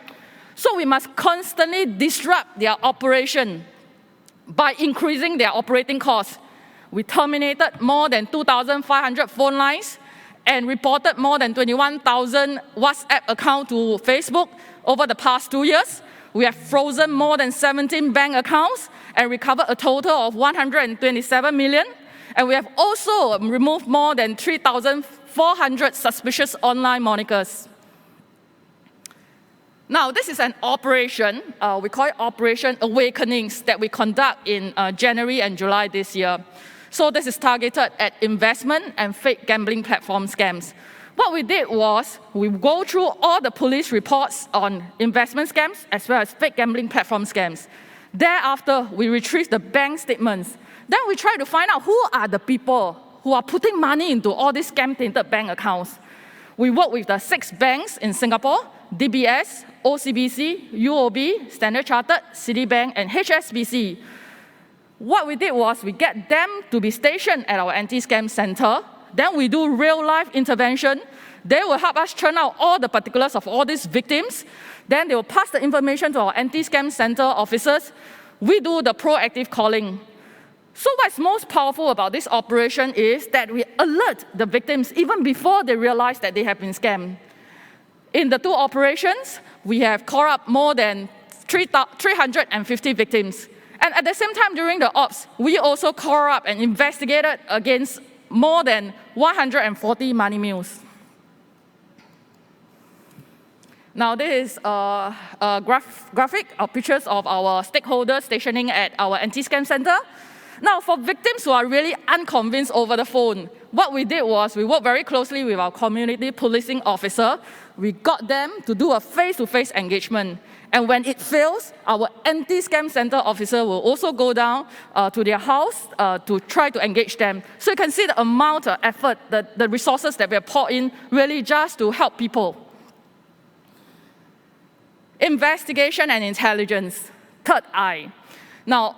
So we must constantly disrupt their operation by increasing their operating costs. We terminated more than 2,500 phone lines and reported more than 21,000 WhatsApp accounts to Facebook over the past 2 years. we have frozen more than 17 bank accounts and recovered a total of 127 million. And we have also removed more than 3,400 suspicious online monikers. Now, this is an operation, we call it Operation Awakenings, that we conduct in January and July this year. So this is targeted at investment and fake gambling platform scams. What we did was, we go through all the police reports on investment scams as well as fake gambling platform scams. Thereafter, we retrieve the bank statements. Then we try to find out who are the people who are putting money into all these scam-tainted bank accounts. We work with the 6 banks in Singapore: DBS, OCBC, UOB, Standard Chartered, Citibank, and HSBC. What we did was we get them to be stationed at our anti-scam center. Then we do real-life intervention. They will help us churn out all the particulars of all these victims. Then they will pass the information to our anti-scam center officers. We do the proactive calling. So what's most powerful about this operation is that we alert the victims even before they realize that they have been scammed. In the 2 operations, we have called up more than 350 victims. And at the same time, during the ops, we also called up and investigated against more than 140 money mules. Now, this is a graphic of pictures of our stakeholders stationing at our anti-scam center. Now, for victims who are really unconvinced over the phone, what we did was we worked very closely with our community policing officer. We got them to do a face-to-face engagement. And when it fails, our anti-scam center officer will also go down to their house to try to engage them. So you can see the amount of effort, the resources that we have poured in really just to help people. Investigation and intelligence, third eye. Now,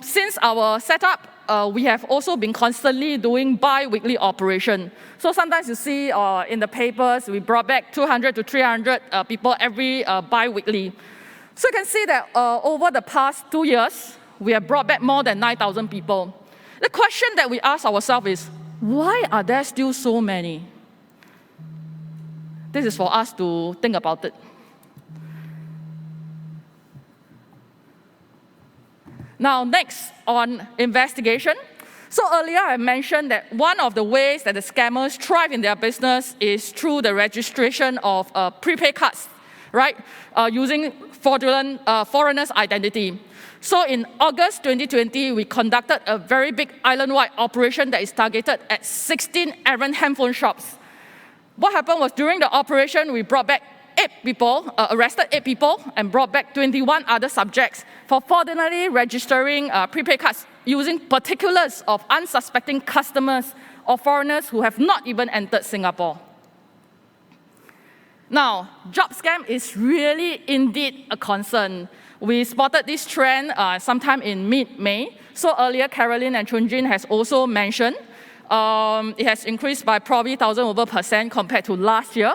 since our setup, we have also been constantly doing bi-weekly operation. So sometimes you see in the papers, we brought back 200 to 300 people every bi-weekly. So you can see that over the past 2 years, we have brought back more than 9,000 people. The question that we ask ourselves is, why are there still so many? This is for us to think about it. Now, next on investigation. So earlier I mentioned that one of the ways that the scammers thrive in their business is through the registration of prepaid cards, right? Using fraudulent foreigners' identity. So in August 2020, we conducted a very big island-wide operation that is targeted at 16 errant handphone shops. What happened was during the operation, we brought back 8 people, arrested 8 people, and brought back 21 other subjects for fraudulently registering prepaid cards using particulars of unsuspecting customers or foreigners who have not even entered Singapore. Now, job scam is really indeed a concern. We spotted this trend sometime in mid-May. So earlier, Caroline and Chunjin has also mentioned it has increased by probably 1,000% compared to last year.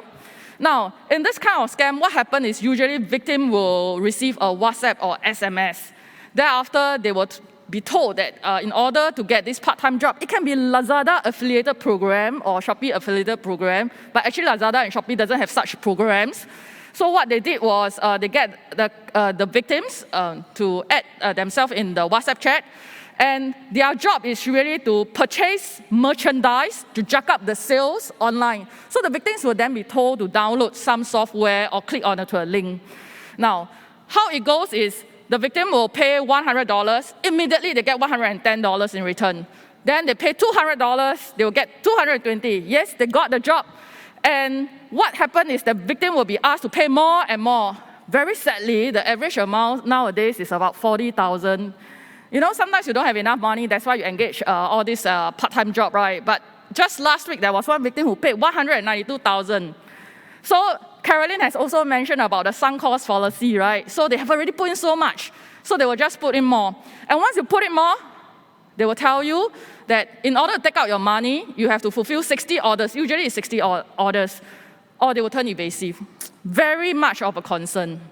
Now, in this kind of scam, what happens is usually victim will receive a WhatsApp or SMS. Thereafter, they will be told that in order to get this part-time job, it can be Lazada affiliated program or Shopee affiliated program, but actually Lazada and Shopee doesn't have such programs. So what they did was they get the victims to add themselves in the WhatsApp chat, and their job is really to purchase merchandise to jack up the sales online. So the victims will then be told to download some software or click onto a link. Now, how it goes is the victim will pay $100, immediately they get $110 in return. Then they pay $200, they will get $220. Yes, they got the job. And what happened is the victim will be asked to pay more and more. Very sadly, the average amount nowadays is about $40,000. You know, sometimes you don't have enough money, that's why you engage all this part-time job, right? But just last week, there was one victim who paid $192,000. So Caroline has also mentioned about the sunk cost fallacy, right? So they have already put in so much, so they will just put in more. And once you put in more, they will tell you that in order to take out your money, you have to fulfill 60 orders. Usually it's 60 orders, or they will turn evasive. Very much of a concern.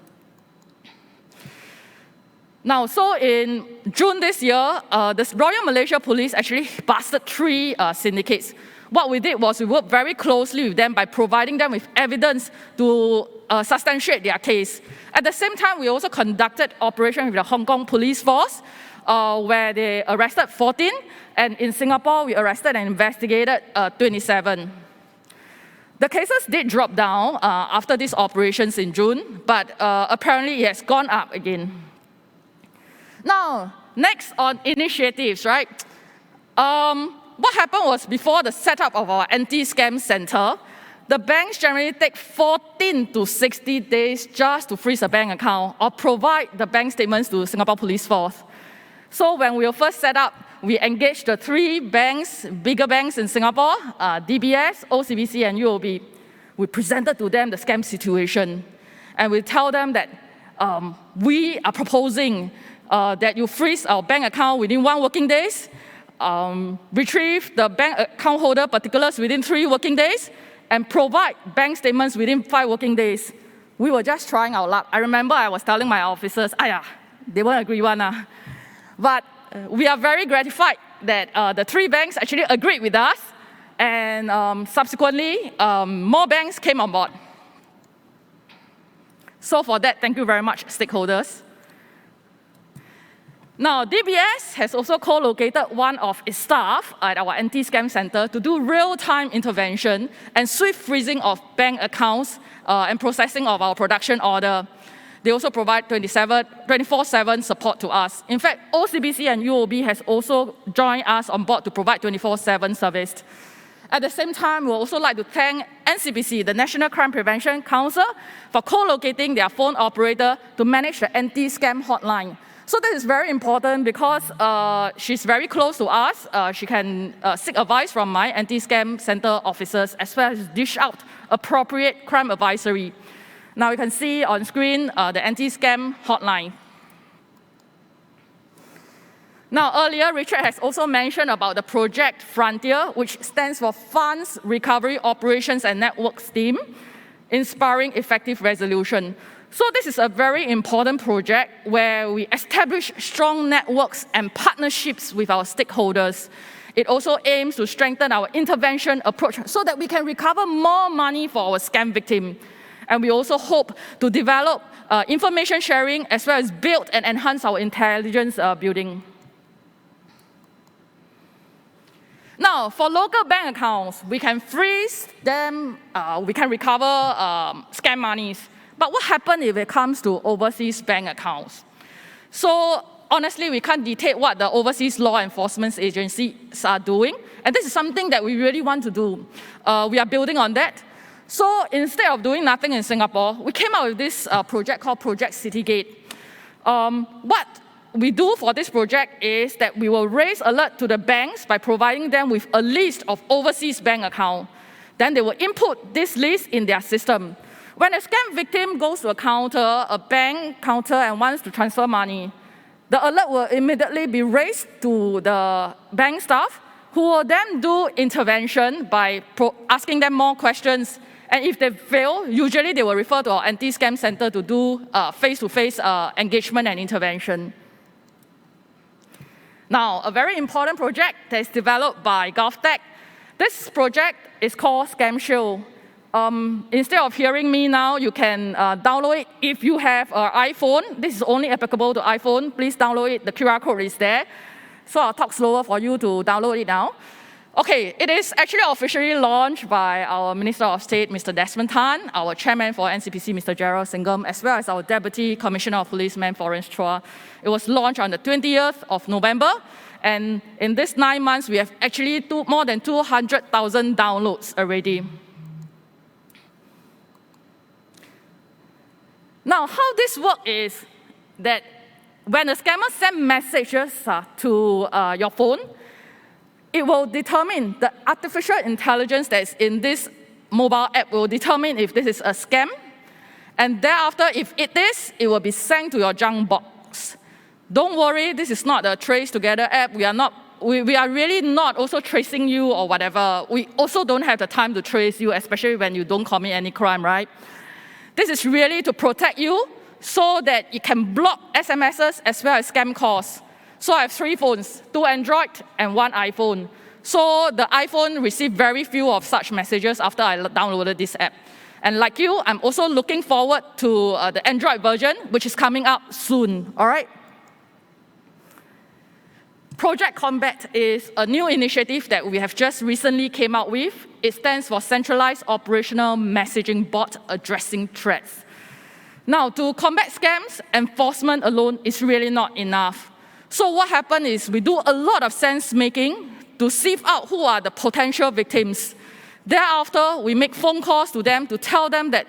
Now, so in June this year, the Royal Malaysia Police actually busted 3 syndicates. what we did was we worked very closely with them by providing them with evidence to substantiate their case. At the same time, we also conducted operation with the Hong Kong police force, where they arrested 14, and in Singapore, we arrested and investigated 27. The cases did drop down after these operations in June, but apparently it has gone up again. Now, next on initiatives, right? What happened was before the setup of our anti-scam center, the banks generally take 14 to 60 days just to freeze a bank account or provide the bank statements to Singapore Police Force. So when we were first set up, we engaged the 3 banks, bigger banks in Singapore, DBS, OCBC, and UOB. We presented to them the scam situation, and we tell them that we are proposing that you freeze our bank account within 1 working days, retrieve the bank account holder particulars within 3 working days, and provide bank statements within 5 working days. We were just trying our luck. I remember I was telling my officers, they won't agree one. But we are very gratified that the 3 banks actually agreed with us, and subsequently, more banks came on board. So for that, thank you very much, stakeholders. Now, DBS has also co-located one of its staff at our anti-scam center to do real-time intervention and swift freezing of bank accounts and processing of our production order. They also provide 24/7 support to us. In fact, OCBC and UOB has also joined us on board to provide 24/7 service. At the same time, we would also like to thank NCPC, the National Crime Prevention Council, for co-locating their phone operator to manage the anti-scam hotline. So this is very important because she's very close to us. She can seek advice from my anti-scam center officers as well as dish out appropriate crime advisory. Now you can see on screen the anti-scam hotline. Now earlier, Richard has also mentioned about the Project Frontier, which stands for Funds Recovery Operations and Networks Team, Inspiring Effective Resolution. So this is a very important project where we establish strong networks and partnerships with our stakeholders. It also aims to strengthen our intervention approach so that we can recover more money for our scam victim. And we also hope to develop information sharing as well as build and enhance our intelligence building. Now, for local bank accounts, we can freeze them, we can recover scam monies. But what happens if it comes to overseas bank accounts? So honestly, we can't dictate what the overseas law enforcement agencies are doing. And this is something that we really want to do. We are building on that. So instead of doing nothing in Singapore, we came out with this project called Project Citygate. What we do for this project is that we will raise alert to the banks by providing them with a list of overseas bank accounts. Then they will input this list in their system. When a scam victim goes to a counter, a bank counter, and wants to transfer money, the alert will immediately be raised to the bank staff, who will then do intervention by asking them more questions. And if they fail, usually they will refer to our anti-scam center to do face-to-face engagement and intervention. Now, a very important project that is developed by GovTech. This project is called Scam Shield. Instead of hearing me now, you can download it. If you have an iPhone, this is only applicable to iPhone, please download it. The QR code is there. So I'll talk slower for you to download it now. Okay, it is actually officially launched by our Minister of State, Mr. Desmond Tan, our Chairman for NCPC, Mr. Gerald Singham, as well as our Deputy Commissioner of Police, Ma'am Florence Chua. It was launched on the 20th of November, and in this 9 months, we have actually more than 200,000 downloads already. Now, how this works is that when a scammer sends messages to your phone, it will determine, the artificial intelligence that is in this mobile app will determine if this is a scam. And thereafter, if it is, it will be sent to your junk box. Don't worry, this is not a trace together app. We are really not also tracing you or whatever. We also don't have the time to trace you, especially when you don't commit any crime, right? This is really to protect you so that you can block SMSs as well as scam calls. So I have 3 phones, 2 Android and 1 iPhone. So the iPhone received very few of such messages after I downloaded this app. And like you, I'm also looking forward to the Android version, which is coming up soon, all right? Project Combat is a new initiative that we have just recently came out with. It stands for Centralized Operational Messaging Bot Addressing Threats. Now, to combat scams, enforcement alone is really not enough. So what happened is we do a lot of sense making to sieve out who are the potential victims. Thereafter, we make phone calls to them to tell them that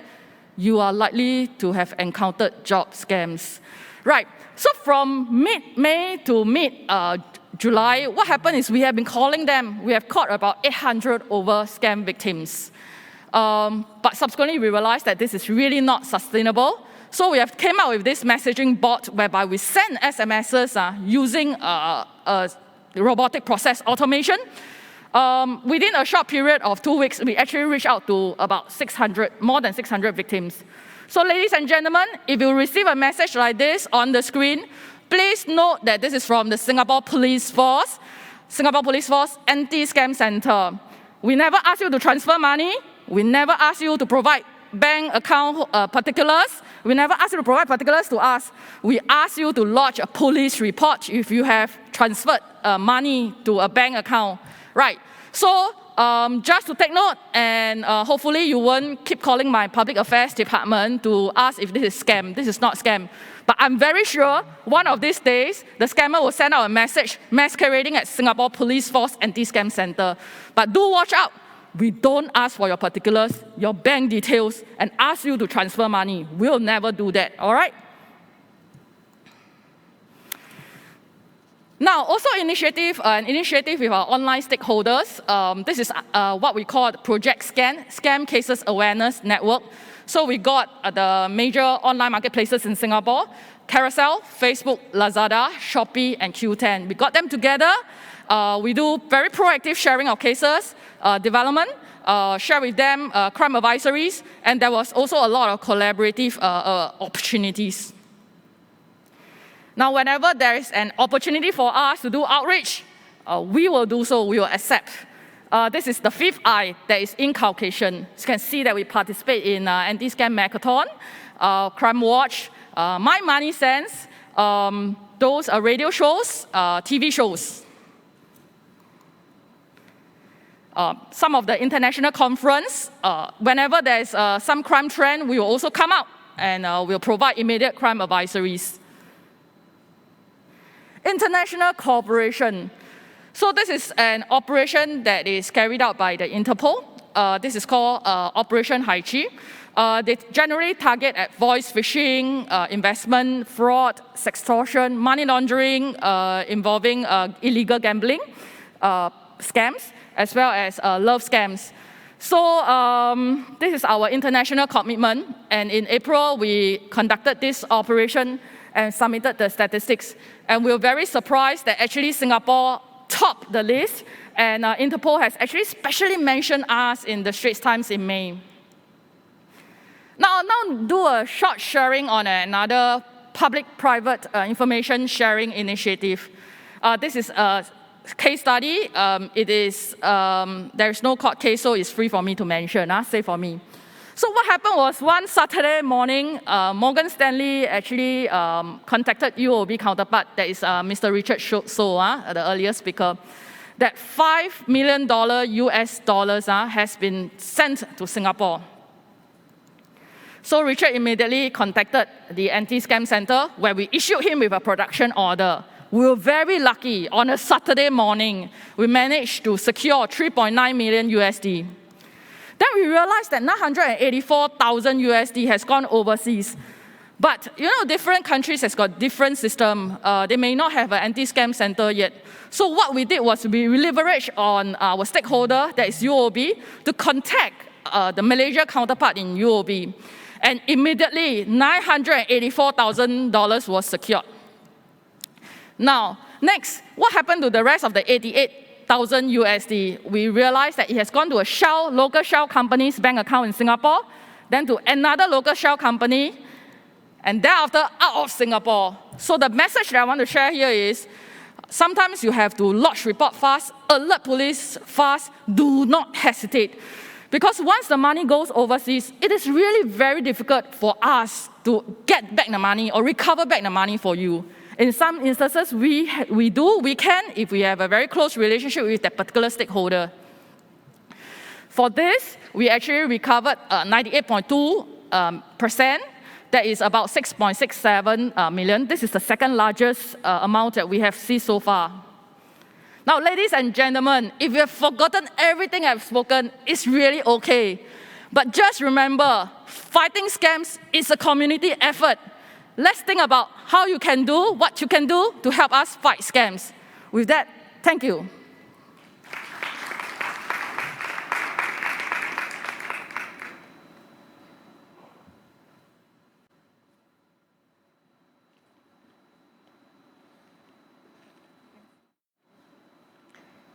you are likely to have encountered job scams. Right, so from mid-May to mid-July, what happened is we have been calling them. We have caught about 800 over scam victims. But subsequently, we realized that this is really not sustainable. So we have came out with this messaging bot whereby we send SMSs using robotic process automation. Within a short period of 2 weeks, we actually reached out to about more than 600 victims. So ladies and gentlemen, if you receive a message like this on the screen, please note that this is from the Singapore Police Force Anti-Scam Center. We never ask you to transfer money. We never ask you to provide bank account particulars. We never ask you to provide particulars to us. We ask you to lodge a police report if you have transferred money to a bank account. Right, so just to take note, and hopefully you won't keep calling my public affairs department to ask if this is scam. This is not scam. But I'm very sure one of these days, the scammer will send out a message masquerading at Singapore Police Force Anti-Scam Center. But do watch out. We don't ask for your particulars, your bank details, and ask you to transfer money. We'll never do that, all right? Now, also an initiative with our online stakeholders. This is what we call the Project Scam Cases Awareness Network. So we got the major online marketplaces in Singapore, Carousel, Facebook, Lazada, Shopee, and Q10. We got them together. We do very proactive sharing of cases, development, share with them crime advisories, and there was also a lot of collaborative opportunities. Now, whenever there is an opportunity for us to do outreach, we will do so, we will accept. This is the 5th I, that is inculcation. You can see that we participate in Anti-Scam Hackathon, Crime Watch, My MoneySense, those are radio shows, TV shows. Some of the international conference, whenever there's some crime trend, we will also come out and we'll provide immediate crime advisories. International cooperation. So this is an operation that is carried out by the Interpol. This is called Operation Haichi. They generally target at voice phishing, investment, fraud, sextortion, money laundering involving illegal gambling, scams, as well as love scams. So this is our international commitment. And in April, we conducted this operation and submitted the statistics. And we were very surprised that actually Singapore topped the list. And Interpol has actually specially mentioned us in the Straits Times in May. Now do a short sharing on another public-private information sharing initiative. This is a case study. There is no court case, so it's free for me to mention, safe for me. So what happened was one Saturday morning, Morgan Stanley actually contacted UOB counterpart, that is Mr. Richard So, the earlier speaker, that $5 million US dollars has been sent to Singapore. So Richard immediately contacted the Anti-Scam Center, where we issued him with a production order. We were very lucky. On a Saturday morning, we managed to secure 3.9 million USD. Then we realized that 984,000 USD has gone overseas. But, different countries has got different system. They may not have an anti-scam center yet. So what we did was we leveraged on our stakeholder, that is UOB, to contact the Malaysia counterpart in UOB. And immediately, $984,000 was secured. Now, next, what happened to the rest of the 88,000 USD? We realized that it has gone to a local shell company's bank account in Singapore, then to another local shell company, and thereafter out of Singapore. So the message that I want to share here is, Sometimes you have to lodge report fast, alert police fast, do not hesitate. Because once the money goes overseas, it is really very difficult for us to get back the money or recover back the money for you. In some instances, we can, if we have a very close relationship with that particular stakeholder. For this, we actually recovered 98.2%. That is about 6.67 million. This is the second largest amount that we have seen so far. Now, ladies and gentlemen, if you have forgotten everything I've spoken, it's really okay. But just remember, fighting scams is a community effort. Let's think about how you can do what you can do to help us fight scams. With that, thank you.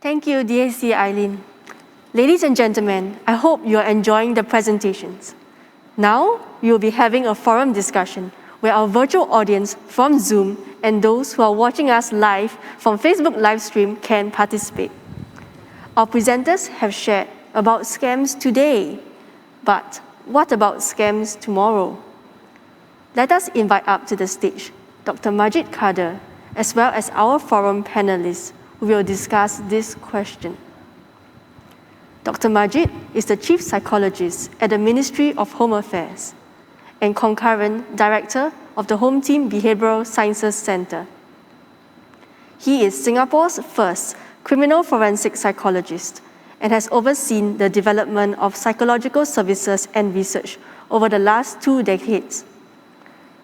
Thank you, DAC Eileen. Ladies and gentlemen, I hope you are enjoying the presentations. Now, we will be having a forum discussion where our virtual audience from Zoom and those who are watching us live from Facebook livestream can participate. Our presenters have shared about scams today, but what about scams tomorrow? Let us invite up to the stage Dr. Majid Kader, as well as our forum panelists, who will discuss this question. Dr. Majid is the Chief Psychologist at the Ministry of Home Affairs and concurrent Director of the Home Team Behavioural Sciences Centre. He is Singapore's first criminal forensic psychologist and has overseen the development of psychological services and research over the last 2 decades.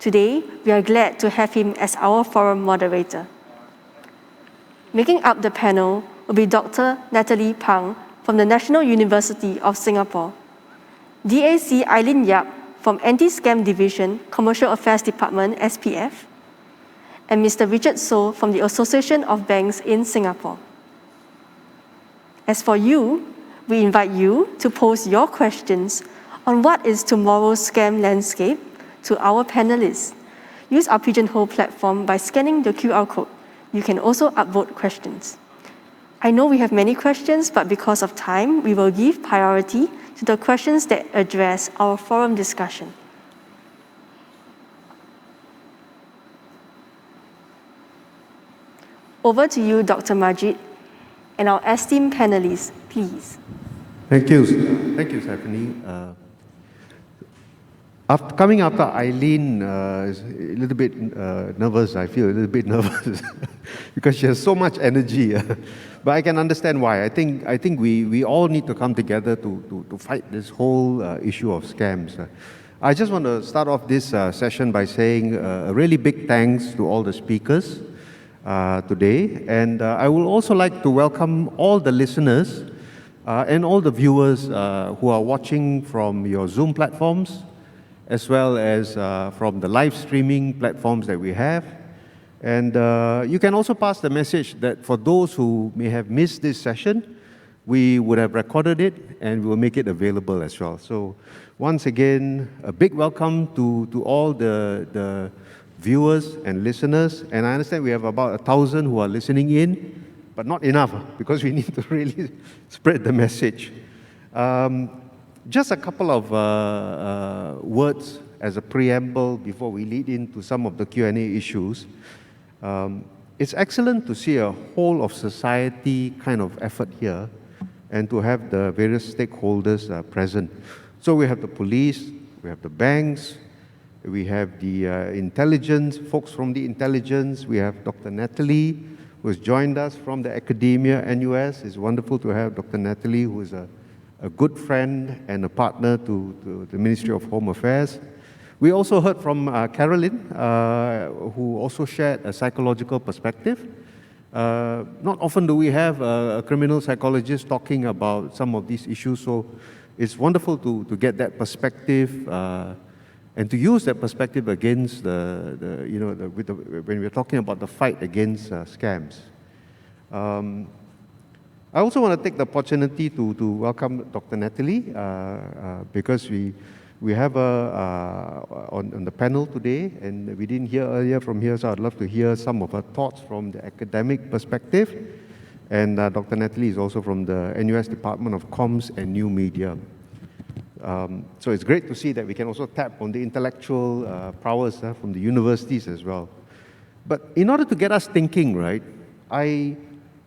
Today, we are glad to have him as our forum moderator. Making up the panel will be Dr. Natalie Pang from the National University of Singapore, DAC Eileen Yap from Anti-Scam Division, Commercial Affairs Department, SPF, and Mr. Richard So from the Association of Banks in Singapore. As for you, we invite you to pose your questions on what is tomorrow's scam landscape to our panelists. Use our Pigeonhole platform by scanning the QR code. You can also upvote questions. I know we have many questions, but because of time, we will give priority to the questions that address our forum discussion. Over to you, Dr. Majid, and our esteemed panelists, please. Thank you, Stephanie. Coming after Eileen is a little bit nervous. I feel a little bit nervous because she has so much energy. But I can understand why. I think we all need to come together to fight this whole issue of scams. I just want to start off this session by saying a really big thanks to all the speakers today. And I would also like to welcome all the listeners and all the viewers who are watching from your Zoom platforms, as well as from the live streaming platforms that we have. And you can also pass the message that for those who may have missed this session, we would have recorded it and we will make it available as well. So once again, a big welcome to all the viewers and listeners. And I understand we have about 1,000 who are listening in, but not enough because we need to really spread the message. Just a couple of words as a preamble before we lead into some of the Q&A issues. It's excellent to see a whole of society kind of effort here and to have the various stakeholders present. So we have the police, we have the banks, we have the intelligence, folks from the intelligence, we have Dr. Natalie, who has joined us from the academia, NUS. It's wonderful to have Dr. Natalie, who is a good friend and a partner to the Ministry of Home Affairs. We also heard from Carolyn, who also shared a psychological perspective. Not often do we have a criminal psychologist talking about some of these issues, so it's wonderful to get that perspective and to use that perspective against when we're talking about the fight against scams. I also want to take the opportunity to welcome Dr. Natalie because we We have on the panel today, and we didn't hear earlier from here, so I'd love to hear some of her thoughts from the academic perspective. And Dr. Natalie is also from the NUS Department of Comms and New Media. So it's great to see that we can also tap on the intellectual prowess from the universities as well. But in order to get us thinking, right, I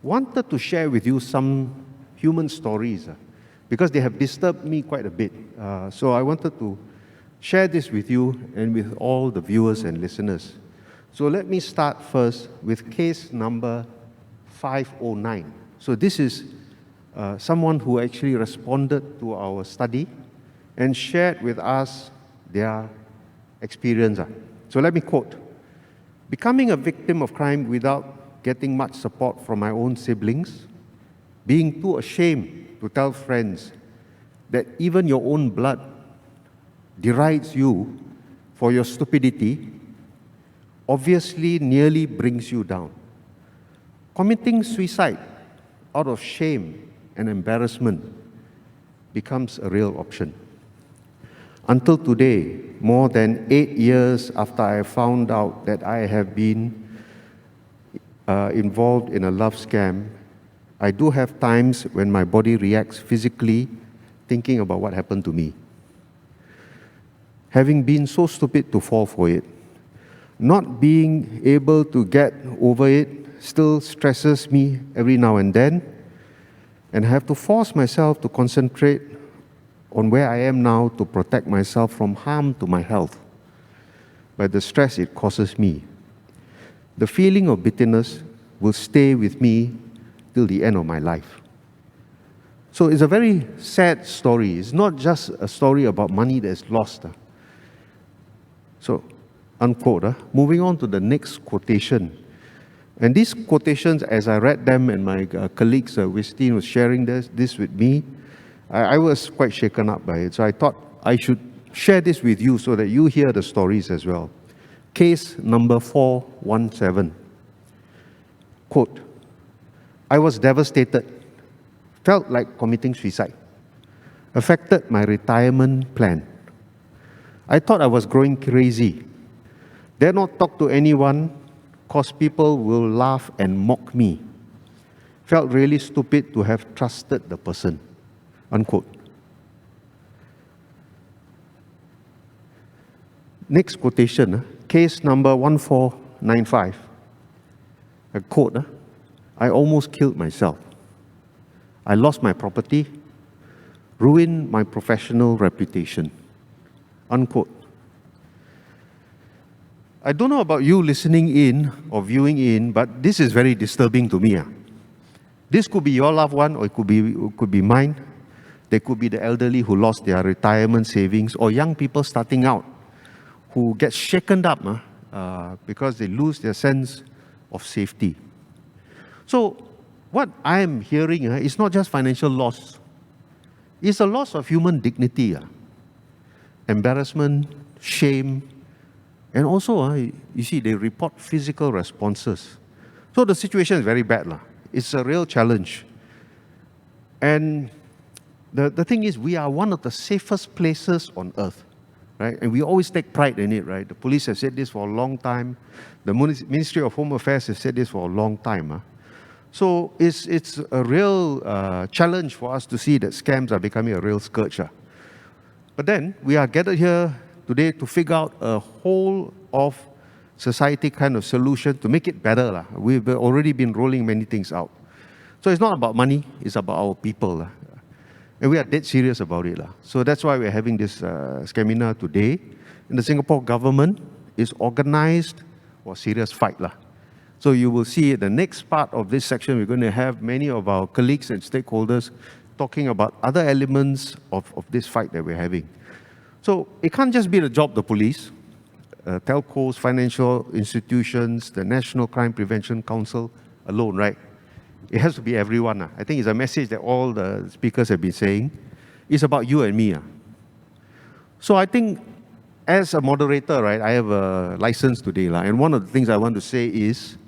wanted to share with you some human stories because they have disturbed me quite a bit. So I wanted to share this with you and with all the viewers and listeners. So let me start first with case number 509. So this is someone who actually responded to our study and shared with us their experience. So let me quote, "Becoming a victim of crime without getting much support from my own siblings, being too ashamed to tell friends that even your own blood derides you for your stupidity, obviously nearly brings you down. Committing suicide out of shame and embarrassment becomes a real option. Until today, more than 8 years after I found out that I have been involved in a love scam, I do have times when my body reacts physically thinking about what happened to me. Having been so stupid to fall for it, not being able to get over it still stresses me every now and then, and I have to force myself to concentrate on where I am now to protect myself from harm to my health, by the stress it causes me. The feeling of bitterness will stay with me till the end of my life." So it's a very sad story. It's not just a story about money that's lost. So, unquote. Moving on to the next quotation. And these quotations, as I read them, and my colleagues, Wistine was sharing this with me, I was quite shaken up by it. So I thought I should share this with you so that you hear the stories as well. Case number 417. Quote, "I was devastated, felt like committing suicide, affected my retirement plan. I thought I was growing crazy, dare not talk to anyone because people will laugh and mock me. Felt really stupid to have trusted the person." Unquote. Next quotation, case number 1495. A quote, "I almost killed myself. I lost my property, ruined my professional reputation." Unquote. I don't know about you listening in or viewing in, but this is very disturbing to me. This could be your loved one, or it could be mine. There could be the elderly who lost their retirement savings, or young people starting out who get shaken up because they lose their sense of safety. So what I am hearing is not just financial loss. It's a loss of human dignity. Embarrassment, shame, and also, you see, they report physical responses. So the situation is very bad. It's a real challenge. And the thing is, we are one of the safest places on earth, right? And we always take pride in it, right? The police have said this for a long time. The Ministry of Home Affairs has said this for a long time. So it's a real challenge for us to see that scams are becoming a real scourge. But then we are gathered here today to figure out a whole of society kind of solution to make it better. We've already been rolling many things out. So it's not about money, it's about our people. And we are dead serious about it. So that's why we're having this Scaminar today. And the Singapore government is organized for serious fight. So you will see the next part of this section, we're going to have many of our colleagues and stakeholders talking about other elements of this fight that we're having. So it can't just be the job of the police, telcos, financial institutions, the National Crime Prevention Council alone, right? It has to be everyone. I think it's a message that all the speakers have been saying. It's about you and me. So I think as a moderator, right, I have a license today. And one of the things I want to say is,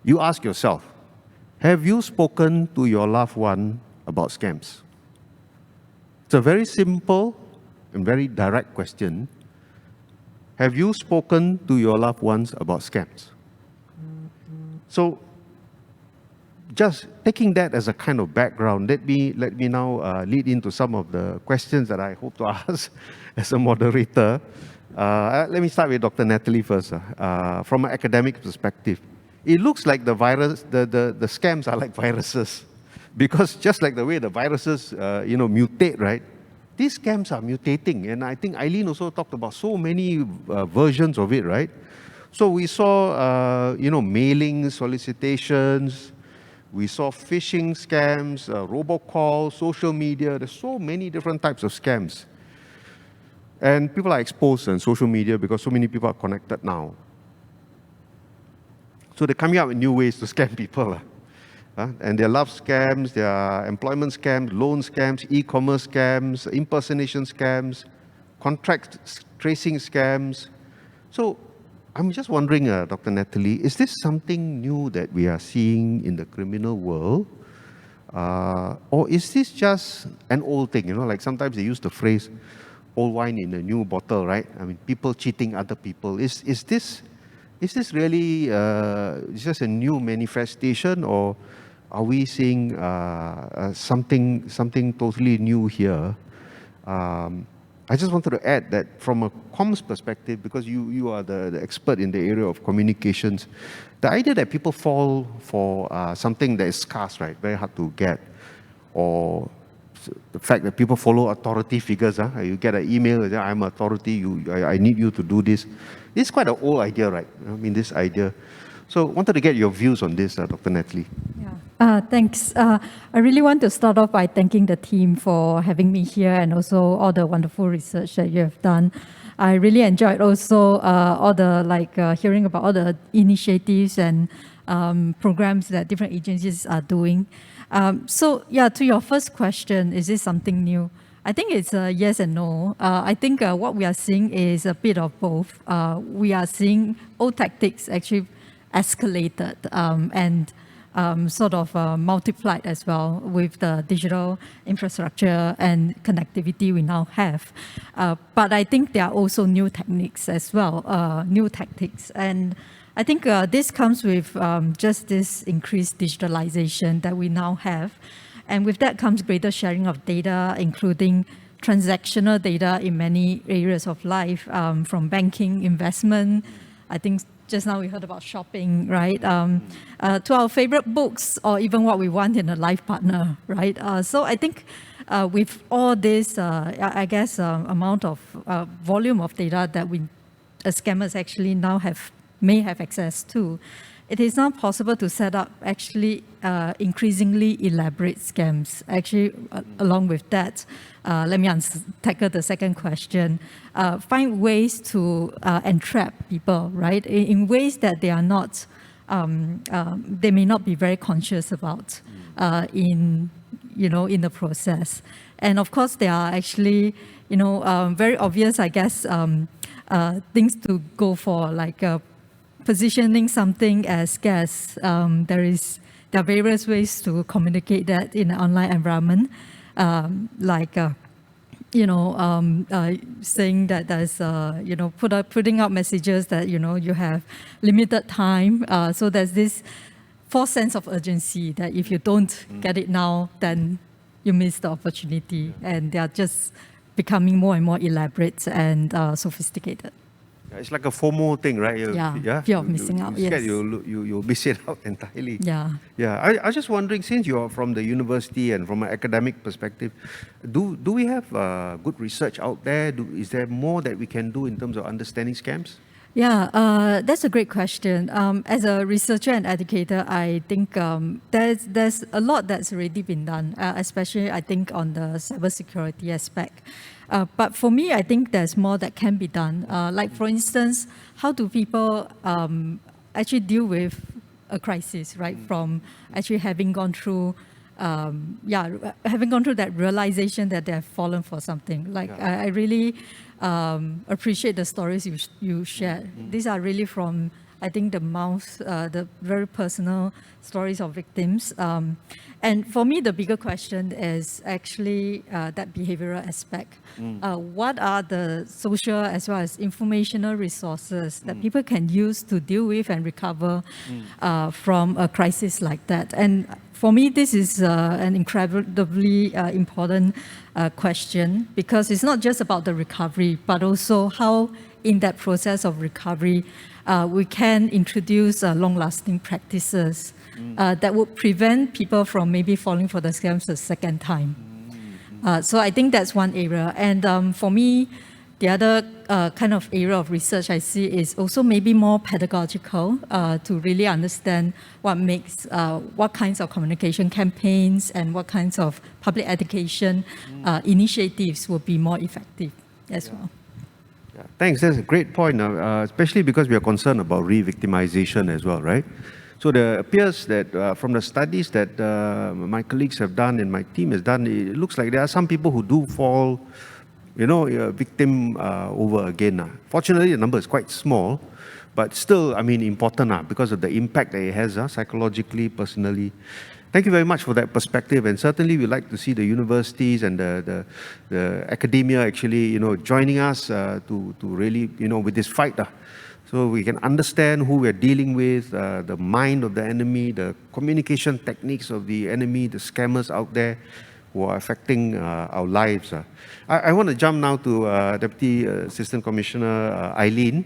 you ask yourself, have you spoken to your loved one about scams? It's a very simple and very direct question. Have you spoken to your loved ones about scams? So, just taking that as a kind of background, let me now lead into some of the questions that I hope to ask as a moderator. Let me start with Dr. Natalie first. From an academic perspective, it looks like the scams are like viruses, because just like the way the viruses, mutate, right? These scams are mutating, and I think Eileen also talked about so many versions of it, right? So we saw, mailing solicitations. We saw phishing scams, robocalls, social media. There's so many different types of scams. And people are exposed on social media because so many people are connected now. So they're coming up with new ways to scam people. And there are love scams, there are employment scams, loan scams, e-commerce scams, impersonation scams, contract tracing scams. So I'm just wondering, Dr. Natalie, is this something new that we are seeing in the criminal world? Or is this just an old thing? Like sometimes they use the phrase, old wine in a new bottle, right? I mean, people cheating other people. Is this really just a new manifestation, or are we seeing something totally new here? I just wanted to add that from a comms perspective, because you are the expert in the area of communications, the idea that people fall for something that is scarce, right, very hard to get, or the fact that people follow authority figures, you get an email, I'm authority, I need you to do this. It's quite an old idea, right? I mean, this idea. So wanted to get your views on this, Dr. Natalie. Thanks. I really want to start off by thanking the team for having me here, and also all the wonderful research that you have done. I really enjoyed also all the hearing about all the initiatives and programs that different agencies are doing. To your first question, is this something new? I think it's a yes and no. I think what we are seeing is a bit of both. We are seeing old tactics actually escalated and multiplied as well with the digital infrastructure and connectivity we now have. But I think there are also new techniques as well, new tactics. And I think this comes with just this increased digitalization that we now have. And with that comes greater sharing of data, including transactional data in many areas of life, from banking, investment. I think just now we heard about shopping, right? To our favorite books, or even what we want in a life partner, right? So I think with all this, amount of volume of data that we, as scammers, actually now may have access to, it is now possible to set up actually increasingly elaborate scams. Actually, along with that, let me tackle the second question. Find ways to entrap people, right? In ways that they are not, they may not be very conscious about in the process. And of course, there are actually, very obvious, I guess, things to go for, like positioning something as scarce. There are various ways to communicate that in an online environment, saying that there's, putting out messages that, you have limited time. So there's this false sense of urgency that if you don't get it now, then you miss the opportunity. And they are just becoming more and more elaborate and sophisticated. It's like a FOMO thing, right? Fear of missing out, you're scared yes. you'll miss it out entirely. Yeah. I was just wondering, since you're from the university and from an academic perspective, do we have good research out there? Is there more that we can do in terms of understanding scams? Yeah, that's a great question. As a researcher and educator, I think there's a lot that's already been done, especially I think on the cybersecurity aspect. But for me, I think there's more that can be done. Like for instance, how do people actually deal with a crisis, right? From actually having gone through that realization that they have fallen for something. Like I really appreciate the stories you shared. These are really from I think, the very personal stories of victims. And for me, the bigger question is actually that behavioral aspect. What are the social as well as informational resources that people can use to deal with and recover from a crisis like that? And for me, this is an incredibly important question, because it's not just about the recovery, but also how in that process of recovery, we can introduce long-lasting practices that would prevent people from maybe falling for the scams a second time. So I think that's one area. And for me, the other kind of area of research I see is also maybe more pedagogical, to really understand what kinds of communication campaigns and what kinds of public education initiatives will be more effective as well. Yeah, thanks, that's a great point, especially because we are concerned about re-victimization as well, right? So it appears that from the studies that my colleagues have done and my team has done, it looks like there are some people who do fall, victim over again. Fortunately, the number is quite small, but still, important because of the impact that it has psychologically, personally. Thank you very much for that perspective, and certainly we'd like to see the universities and the academia actually, joining us to really, with this fight. So we can understand who we're dealing with, the mind of the enemy, the communication techniques of the enemy, the scammers out there who are affecting our lives. I want to jump now to Deputy Assistant Commissioner Eileen.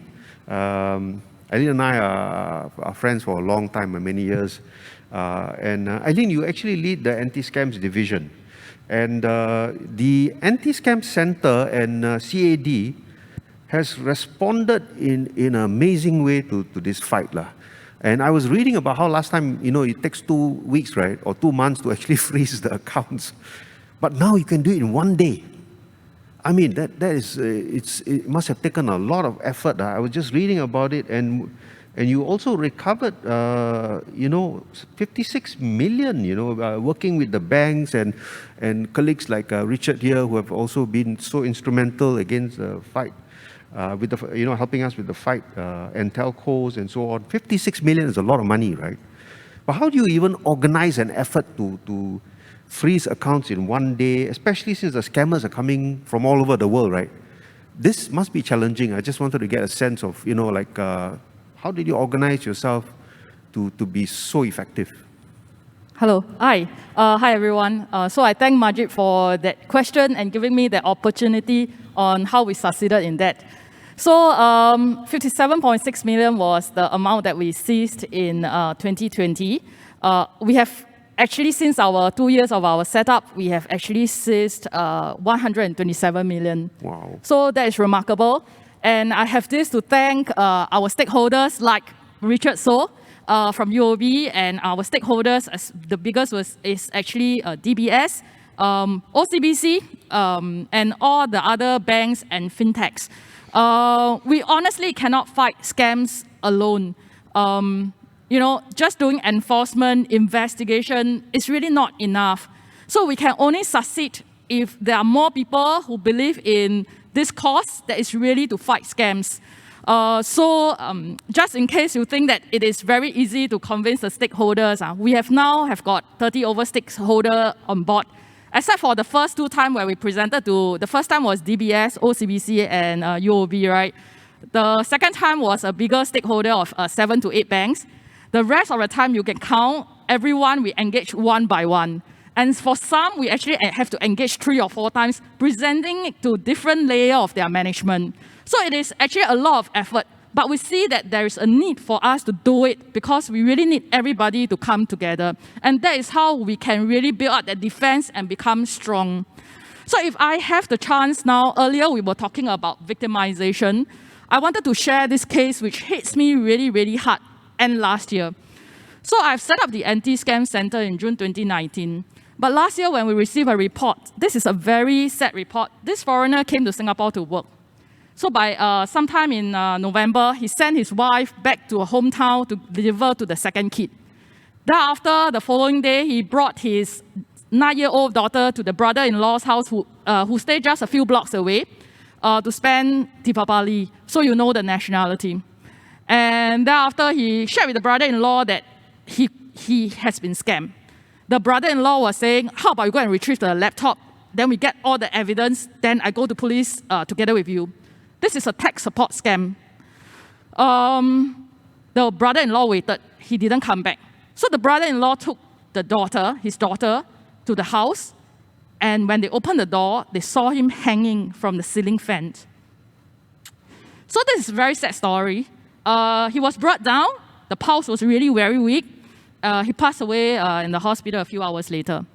Eileen and I are friends for a long time, many years. And Eileen, you actually lead the Anti-Scams Division. And the Anti-Scam Center and CAD has responded in an amazing way to this fight. And I was reading about how last time, it takes 2 weeks, right, or 2 months to actually freeze the accounts. But now you can do it in 1 day. It must have taken a lot of effort. I was just reading about it, and you also recovered, 56 million, working with the banks and colleagues like Richard here, who have also been so instrumental against the fight. With the, helping us with the fight, and telcos and so on. 56 million is a lot of money, right? But how do you even organize an effort to freeze accounts in 1 day, especially since the scammers are coming from all over the world, right? This must be challenging. I just wanted to get a sense of, how did you organize yourself to be so effective? Hello. Hi. Hi, everyone. So I thank Majid for that question and giving me the opportunity on how we succeeded in that. So 57.6 million was the amount that we seized in 2020. We have actually, since our 2 years of our setup, we have actually seized 127 million. Wow. So that is remarkable. And I have this to thank our stakeholders like Richard So from UOB, and our stakeholders, as the biggest is actually DBS, OCBC, and all the other banks and fintechs. We honestly cannot fight scams alone. Just doing enforcement, investigation is really not enough. So we can only succeed if there are more people who believe in this cause that is really to fight scams. Just in case you think that it is very easy to convince the stakeholders, we have got 30 over stakeholders on board. Except for the first 2 times where we presented to, the first time was DBS, OCBC, and UOB, right? The second time was a bigger stakeholder of 7 to 8 banks. The rest of the time, you can count everyone we engage one by one. And for some, we actually have to engage 3 or 4 times, presenting it to different layers of their management. So it is actually a lot of effort. But we see that there is a need for us to do it because we really need everybody to come together. And that is how we can really build up that defense and become strong. So if I have the chance now, earlier we were talking about victimization. I wanted to share this case which hits me really, really hard and last year. So I've set up the Anti-Scam Center in June 2019. But last year when we received a report, this is a very sad report. This foreigner came to Singapore to work. So by sometime in November, he sent his wife back to her hometown to deliver to the second kid. Thereafter, the following day, he brought his 9-year-old daughter to the brother-in-law's house who stayed just a few blocks away to spend Deepavali, so you know the nationality. And thereafter, he shared with the brother-in-law that he has been scammed. The brother-in-law was saying, how about you go and retrieve the laptop? Then we get all the evidence. Then I go to police together with you. This is a tech support scam. The brother-in-law waited. He didn't come back. So the brother-in-law took his daughter, to the house. And when they opened the door, they saw him hanging from the ceiling fan. So this is a very sad story. He was brought down. The pulse was really very weak. He passed away in the hospital a few hours later.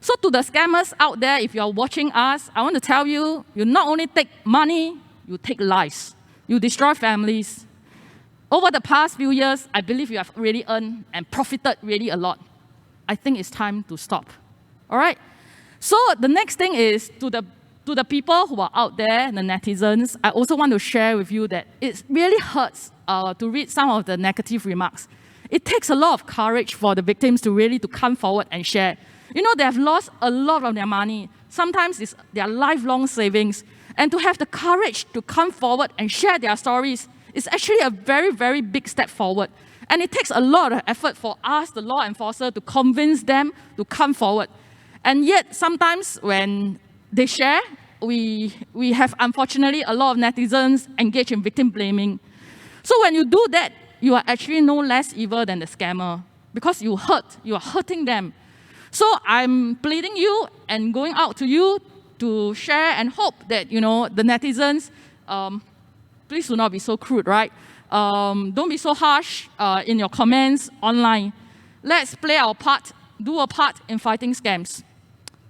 So to the scammers out there, if you're watching us, I want to tell you, you not only take money, you take lives. You destroy families. Over the past few years, I believe you have really earned and profited really a lot. I think it's time to stop. All right? So the next thing is to the people who are out there, the netizens, I also want to share with you that it really hurts to read some of the negative remarks. It takes a lot of courage for the victims to really come forward and share. You know, they have lost a lot of their money. Sometimes it's their lifelong savings. And to have the courage to come forward and share their stories is actually a very, very big step forward. And it takes a lot of effort for us, the law enforcer, to convince them to come forward. And yet, sometimes when they share, we have, unfortunately, a lot of netizens engage in victim blaming. So when you do that, you are actually no less evil than the scammer because you are hurting them. So I'm pleading you and going out to you to share and hope that, you know, the netizens, please do not be so crude, right? Don't be so harsh in your comments online. Let's play our part, do a part in fighting scams.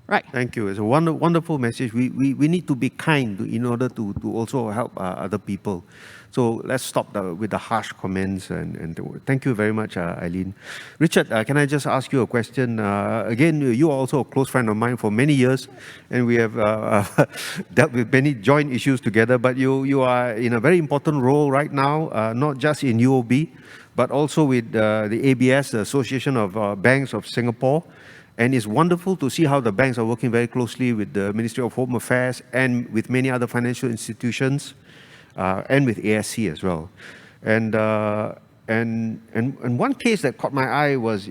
Right. Thank you. It's a wonderful message. We need to be kind in order to also help other people. So let's stop with the harsh comments. And thank you very much, Eileen. Richard, can I just ask you a question? Again, you are also a close friend of mine for many years, and we have dealt with many joint issues together. But you are in a very important role right now, not just in UOB, but also with the ABS, the Association of Banks of Singapore. And it's wonderful to see how the banks are working very closely with the Ministry of Home Affairs and with many other financial institutions, and with ASC as well. And one case that caught my eye was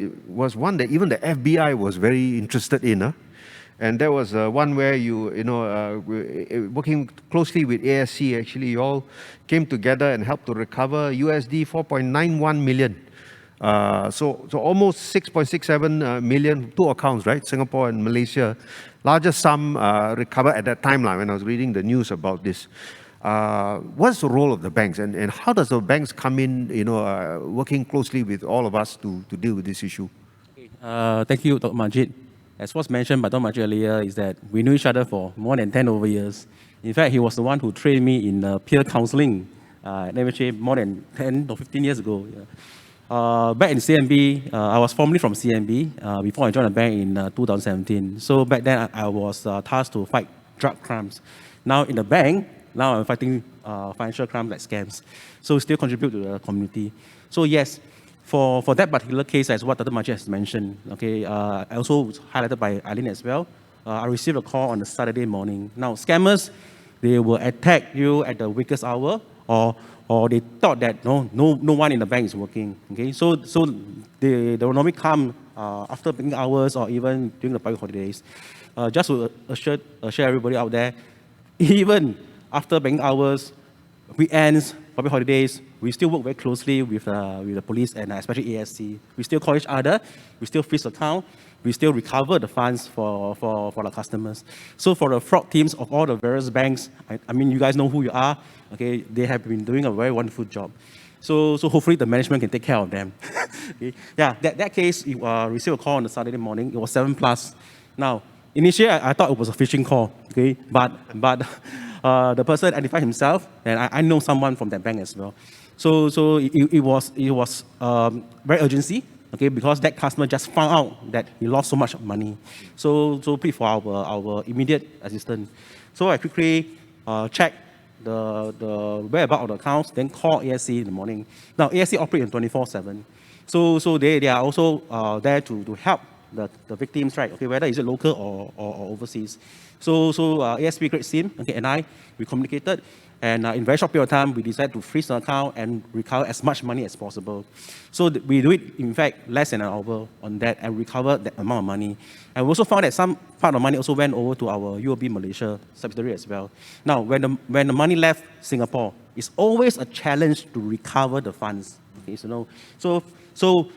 one that even the FBI was very interested in. And there was one where working closely with ASC, actually, you all came together and helped to recover USD 4.91 million. So almost 6.67 million, two accounts, right? Singapore and Malaysia. Largest sum recovered at that time when I was reading the news about this. What's the role of the banks, and how does the banks come in, working closely with all of us to deal with this issue? Thank you, Dr. Majid. As was mentioned by Dr. Majid earlier, is that we knew each other for more than 10 over years. In fact, he was the one who trained me in peer counseling at MHA more than 10 or 15 years ago. Yeah. Back in CMB, I was formerly from CMB before I joined the bank in 2017. So back then, I was tasked to fight drug crimes. Now in the bank, now I'm fighting financial crimes like scams. So still contribute to the community. So yes, for that particular case, as what Dr. Majid has mentioned, okay, also highlighted by Eileen as well, I received a call on a Saturday morning. Now scammers, they will attack you at the weakest hour, or they thought that no one in the bank is working. Okay, so they will normally come after banking hours or even during the public holidays. Just to assure everybody out there, even after banking hours, weekends, public holidays, we still work very closely with the police and especially ASC. We still call each other, we still freeze account, we still recover the funds for the customers. So for the fraud teams of all the various banks, I mean, you guys know who you are, okay? They have been doing a very wonderful job. So hopefully the management can take care of them. Okay? Yeah, that case, we received a call on a Saturday morning. It was 7+. Now, initially, I thought it was a phishing call, okay? But the person identified himself, and I know someone from that bank as well. So it was very urgency, okay, because that customer just found out that he lost so much money. So plead for our immediate assistance. So I quickly checked the whereabouts of the accounts, then call ASC in the morning. Now ASC operates 24/7, so they are also there to help the victims, right? Okay, whether is it local or overseas. So ASP Great Sim, okay, and we communicated, and in a very short period of time, we decided to freeze the account and recover as much money as possible. So we do it, in fact, less than an hour on that, and recover that amount of money. And we also found that some part of money also went over to our UOB Malaysia subsidiary as well. Now, when the money left Singapore, it's always a challenge to recover the funds. Okay, so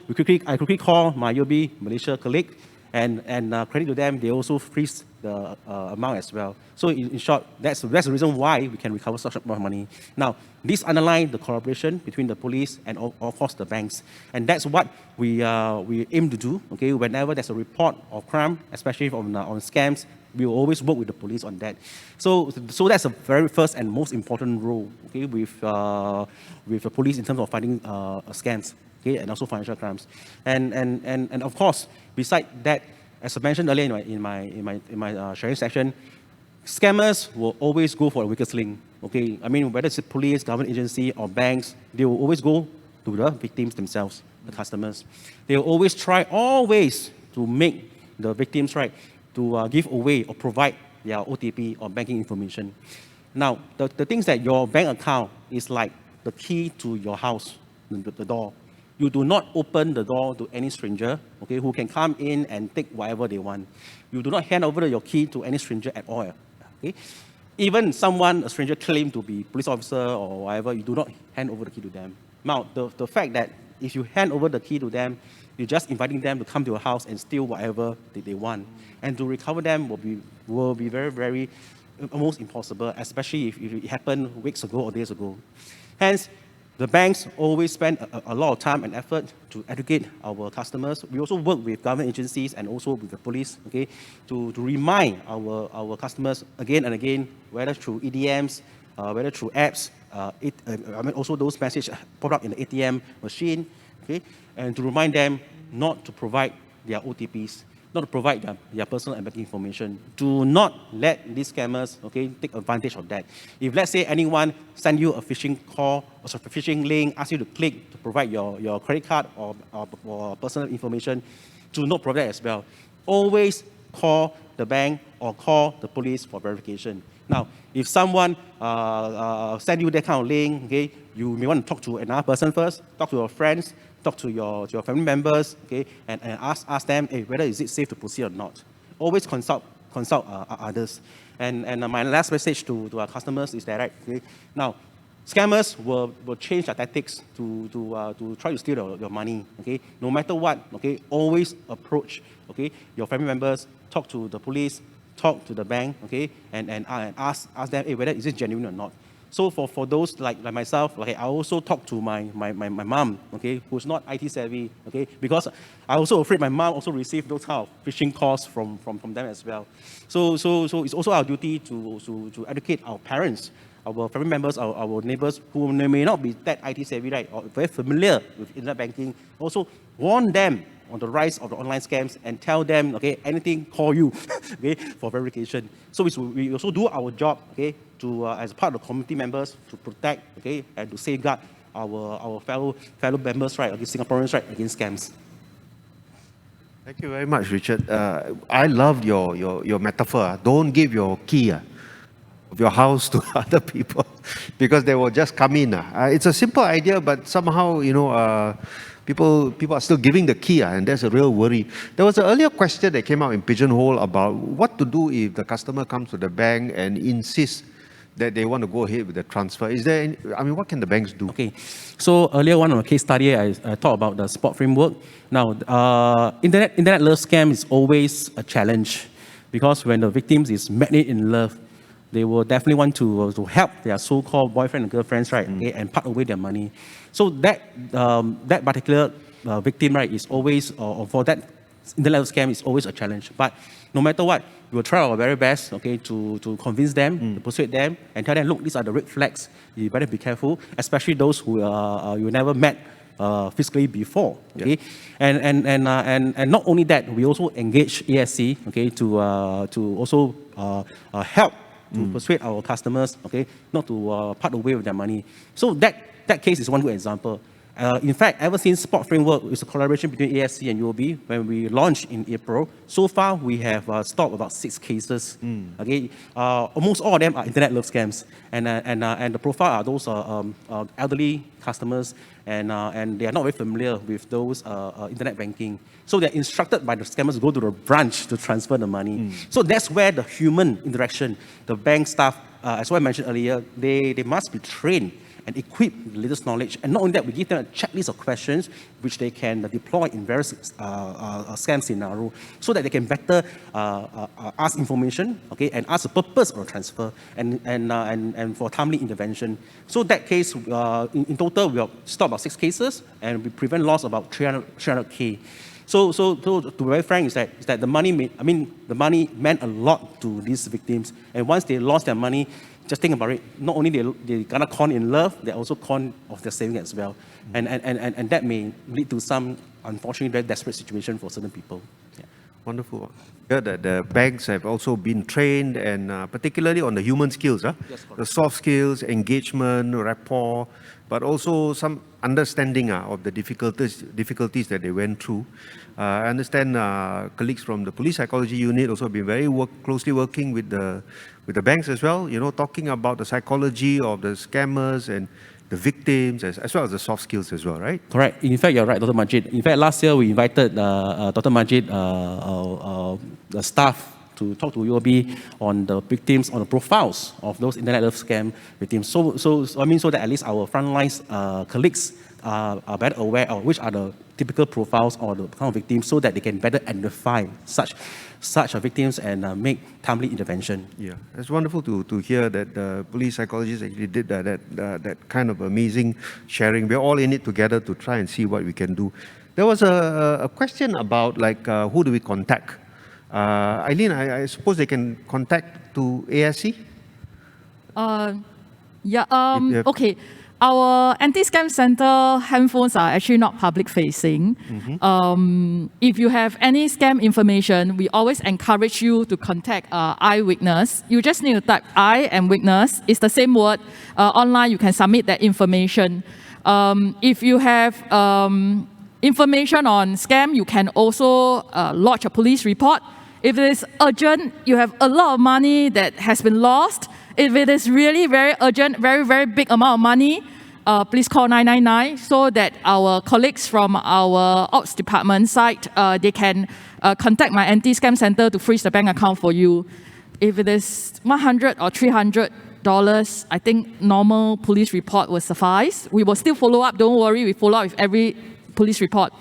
I quickly call my UOB Malaysia colleague, and credit to them, they also freeze the amount as well. So in short, that's the reason why we can recover such amount of money. Now, this underlines the collaboration between the police and of course the banks, and that's what we aim to do. Okay, whenever there's a report of crime, especially on scams, we will always work with the police on that. So that's the very first and most important role, okay, with the police in terms of fighting scams, okay, and also financial crimes. And of course, beside that, as I mentioned earlier in my sharing section, scammers will always go for the weakest link. Okay, I mean, whether it's police, government agency, or banks, they will always go to the victims themselves, the customers. They will always try always to make the victims, right, to give away or provide their OTP or banking information. Now, the things that your bank account is like the key to your house, the door. You do not open the door to any stranger, okay, who can come in and take whatever they want. You do not hand over your key to any stranger at all. Okay? Even a stranger claim to be police officer or whatever, you do not hand over the key to them. Now, the fact that if you hand over the key to them, you're just inviting them to come to your house and steal whatever they want. And to recover them will be very, very almost impossible, especially if it happened weeks ago or days ago. Hence, the banks always spend a lot of time and effort to educate our customers. We also work with government agencies and also with the police, okay, to remind our customers again and again, whether through EDMs, whether through apps, I mean also those messages pop up in the ATM machine, okay, and to remind them not to provide their OTPs, not to provide their personal and banking information. Do not let these scammers, okay, take advantage of that. If let's say anyone send you a phishing call or a phishing link, ask you to click to provide your credit card or personal information, do not provide as well. Always call the bank or call the police for verification. Now, if someone send you that kind of link, okay, you may want to talk to another person first, talk to your friends, talk to your family members, okay, and ask them, hey, whether is it safe to proceed or not. Always consult others. And my last message to our customers is that, right, okay, now, scammers will change their tactics to try to steal your money, okay? No matter what, okay, always approach, okay, your family members, talk to the police, talk to the bank, okay, and ask them, hey, whether is it genuine or not. So for those like myself, okay, I also talk to my mom, okay, who's not IT savvy, okay, because I also afraid my mom also received those kind of phishing calls from them as well. So it's also our duty to educate our parents, our family members, our neighbors who may not be that IT savvy, right, or very familiar with internet banking. Also warn them on the rise of the online scams and tell them, okay, anything, call you, okay, for verification. So we also do our job, okay, to as part of the community members to protect, okay, and to safeguard our fellow members, right, against Singaporeans, right, against scams. Thank you very much, Richard. I loved your metaphor. Don't give your key of your house to other people because they will just come in. It's a simple idea, but somehow, you know, people are still giving the key, and there's a real worry. There was an earlier question that came out in Pigeonhole about what to do if the customer comes to the bank and insists that they want to go ahead with the transfer. Is there any, I mean, what can the banks do? Okay, so earlier one on a case study, I talked about the support framework. Now, internet love scam is always a challenge because when the victims is madly in love, they will definitely want to help their so-called boyfriend and girlfriends, right, okay, and part away their money. So that particular victim, right, is always, or for that internet love scam is always a challenge. But no matter what, we will try our very best, okay, to convince them, to persuade them, and tell them, look, these are the red flags. You better be careful, especially those who you never met physically before, okay, and not only that, we also engage ESC, okay, to also help to persuade our customers, okay, not to part away with their money. So that case is one good example. In fact, ever since Spot Framework is a collaboration between ASC and UOB, when we launched in April, so far we have stopped about 6 cases. Okay, almost all of them are internet love scams, and the profile are those elderly customers, and they are not very familiar with those internet banking. So they're instructed by the scammers to go to the branch to transfer the money. So that's where the human interaction, the bank staff, as I mentioned earlier, they must be trained and equip with the latest knowledge. And not only that, we give them a checklist of questions which they can deploy in various scam scenarios so that they can better ask information, okay, and ask the purpose of the transfer and for timely intervention. So that case, in total, we have stopped about 6 cases and we prevent loss about 300K. So to be very frank, is that the money, the money meant a lot to these victims. And once they lost their money, just think about it. Not only they gonna con in love, they also con of their saving as well, and that may lead to some unfortunately very desperate situation for certain people. Yeah. Wonderful. Yeah, the banks have also been trained, and particularly on the human skills, Yes, the soft skills, engagement, rapport, but also some understanding of the difficulties that they went through. I understand colleagues from the police psychology unit also been very closely working with the banks as well, talking about the psychology of the scammers and the victims, as well as the soft skills as well, right? Correct. In fact, you're right, Dr. Majid. In fact, last year we invited Dr. Majid, the staff, to talk to UOB on the victims, on the profiles of those internet love scam victims. So that at least our frontline colleagues are better aware of which are the typical profiles or the kind of victims, so that they can better identify such victims and make timely intervention. Yeah, it's wonderful to hear that the police psychologists actually did that kind of amazing sharing. We're all in it together to try and see what we can do. There was a question about who do we contact? Eileen, I suppose they can contact to ASC? Okay. Our anti-scam center handphones are actually not public facing. If you have any scam information, we always encourage you to contact eyewitness. You just need to type I and witness. It's the same word. Online, you can submit that information. If you have information on scam, you can also lodge a police report. If it is urgent, you have a lot of money that has been lost. If it is really very urgent, very, very big amount of money, please call 999 so that our colleagues from our ops department side, they can contact my anti-scam center to freeze the bank account for you. If it is $100 or $300, I think normal police report will suffice. We will still follow up. Don't worry, we follow up with every police report.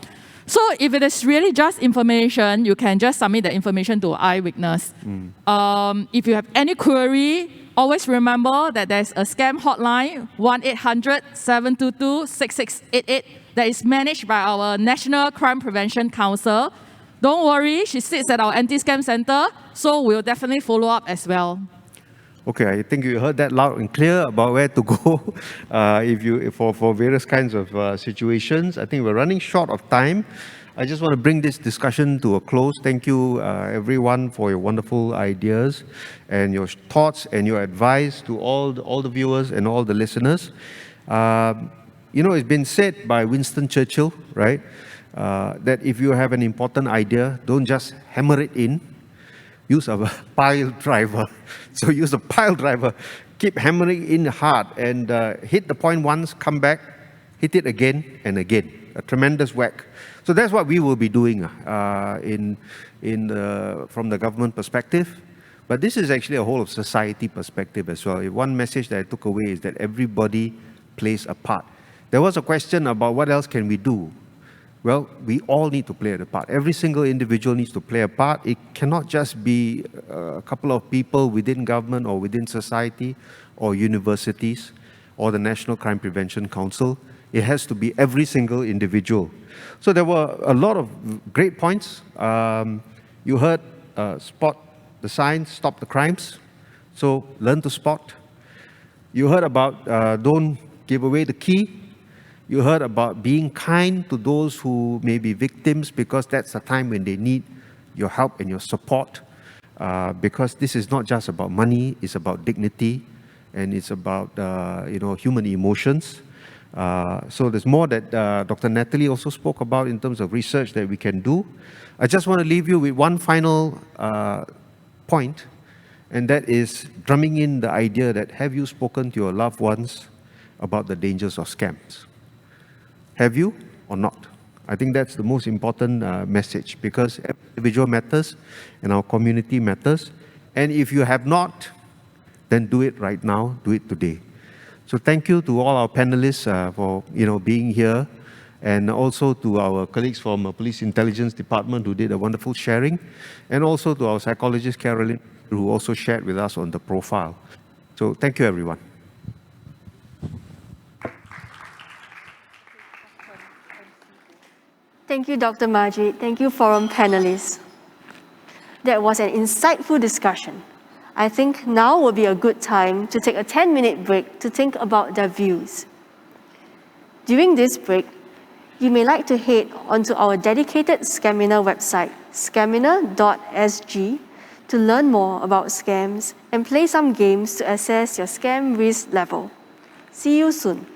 So if it is really just information, you can just submit the information to eyewitness. If you have any query, always remember that there's a scam hotline, 1-800-722-6688, that is managed by our National Crime Prevention Council. Don't worry, she sits at our anti-scam center, so we'll definitely follow up as well. Okay, I think you heard that loud and clear about where to go for various kinds of situations. I think we're running short of time. I just want to bring this discussion to a close. Thank you, everyone, for your wonderful ideas and your thoughts and your advice to all the viewers and all the listeners. It's been said by Winston Churchill, right, that if you have an important idea, don't just hammer it in. Use a pile driver. So use a pile driver. Keep hammering in hard and hit the point once, come back, hit it again and again. A tremendous whack. So that's what we will be doing from the government perspective. But this is actually a whole of society perspective as well. One message that I took away is that everybody plays a part. There was a question about what else can we do. Well, we all need to play a part. Every single individual needs to play a part. It cannot just be a couple of people within government or within society or universities or the National Crime Prevention Council. It has to be every single individual. So there were a lot of great points. You heard spot the signs, stop the crimes. So learn to spot. You heard about don't give away the key. You heard about being kind to those who may be victims, because that's a time when they need your help and your support. Because this is not just about money, it's about dignity, and it's about human emotions. So there's more that Dr. Natalie also spoke about in terms of research that we can do. I just want to leave you with one final point, and that is drumming in the idea that have you spoken to your loved ones about the dangers of scams? Have you or not? I think that's the most important message, because every individual matters and our community matters. And if you have not, then do it right now, do it today. So thank you to all our panelists for being here, and also to our colleagues from Police Intelligence Department who did a wonderful sharing, and also to our psychologist Carolyn who also shared with us on the profile. So thank you, everyone. Thank you, Dr. Majid. Thank you, forum panelists. That was an insightful discussion. I think now will be a good time to take a 10-minute break to think about their views. During this break, you may like to head onto our dedicated Scaminar website, scaminar.sg, to learn more about scams and play some games to assess your scam risk level. See you soon.